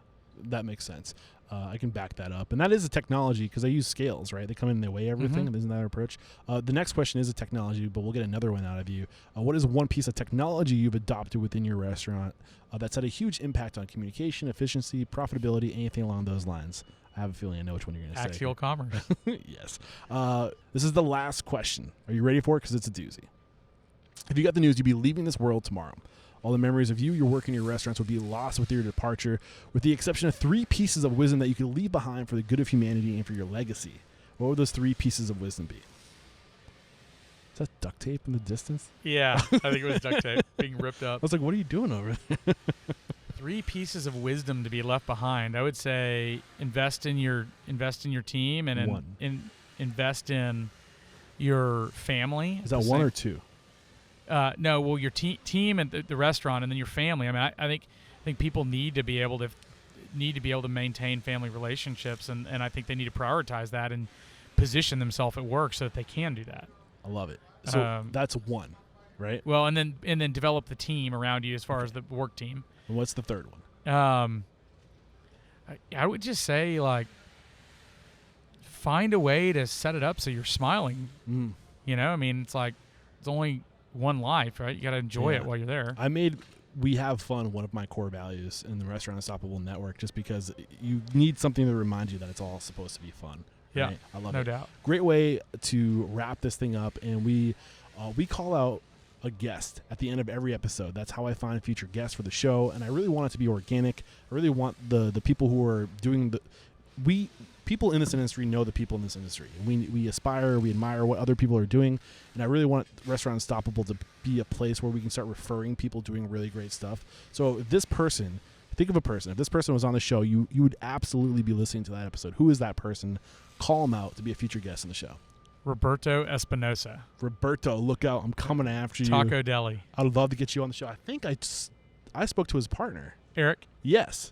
that makes sense. I can back that up. And that is a technology because I use scales, right? They come in and they weigh everything. Isn't that our approach? The next question is a technology, but we'll get another one out of you. What is one piece of technology you've adopted within your restaurant that's had a huge impact on communication, efficiency, profitability, anything along those lines? I have a feeling I know which one you're going to say. Axial commerce. Yes. This is the last question. Are you ready for it? Because it's a doozy. If you got the news, you'd be leaving this world tomorrow. All the memories of you, your work, and your restaurants would be lost with your departure, with the exception of 3 pieces of wisdom that you could leave behind for the good of humanity and for your legacy. What would those 3 pieces of wisdom be? Is that duct tape in the distance? Yeah, I think it was duct tape being ripped up. I was like, what are you doing over there? 3 pieces of wisdom to be left behind. I would say invest in your team and invest in your family. Is that 1 or 2? No, well, your team and the restaurant, and then your family. I mean, I think people need to be able to maintain family relationships, and I think they need to prioritize that and position themselves at work so that they can do that. I love it. So that's 1, right? Well, and then develop the team around you as far as the work team. And what's the 3rd one? I would just say, like, find a way to set it up so you're smiling. You know, I mean, it's like it's only one life, right? You got to enjoy it while you're there. We have fun, one of my core values in the Restaurant Unstoppable Network, just because you need something to remind you that it's all supposed to be fun. Yeah, right? I love it. No doubt. Great way to wrap this thing up, and we call out a guest at the end of every episode. That's how I find future guests for the show, and I really want it to be organic. I really want the people who are doing people in this industry know the people in this industry. We aspire, we admire what other people are doing, and I really want Restaurant Unstoppable to be a place where we can start referring people doing really great stuff. So if this person, think of a person, if this person was on the show, you would absolutely be listening to that episode. Who is that person? Call them out to be a future guest in the show. Roberto Espinosa. Roberto, look out. I'm coming after you. Taco Deli. I'd love to get you on the show. I think I spoke to his partner. Eric? Yes.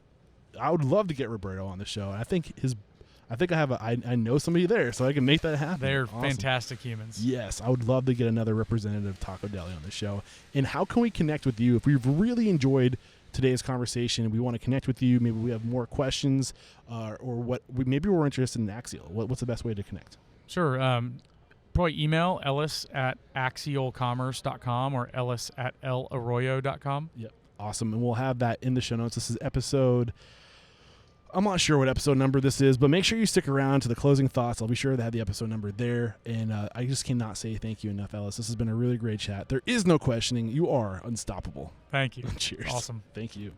I would love to get Roberto on the show. I think I know somebody there, so I can make that happen. They're awesome. Fantastic humans. Yes, I would love to get another representative of Taco Deli on the show. And how can we connect with you? If we've really enjoyed today's conversation, we want to connect with you. Maybe we have more questions, or maybe we're interested in Axial. What's the best way to connect? Sure. Probably email ellis@axialcommerce.com or ellis@elarroyo.com. Yep. Awesome. And we'll have that in the show notes. This is episode, I'm not sure what episode number this is, but make sure you stick around to the closing thoughts. I'll be sure to have the episode number there. And I just cannot say thank you enough, Ellis. This has been a really great chat. There is no questioning. You are unstoppable. Thank you. Cheers. Awesome. Thank you.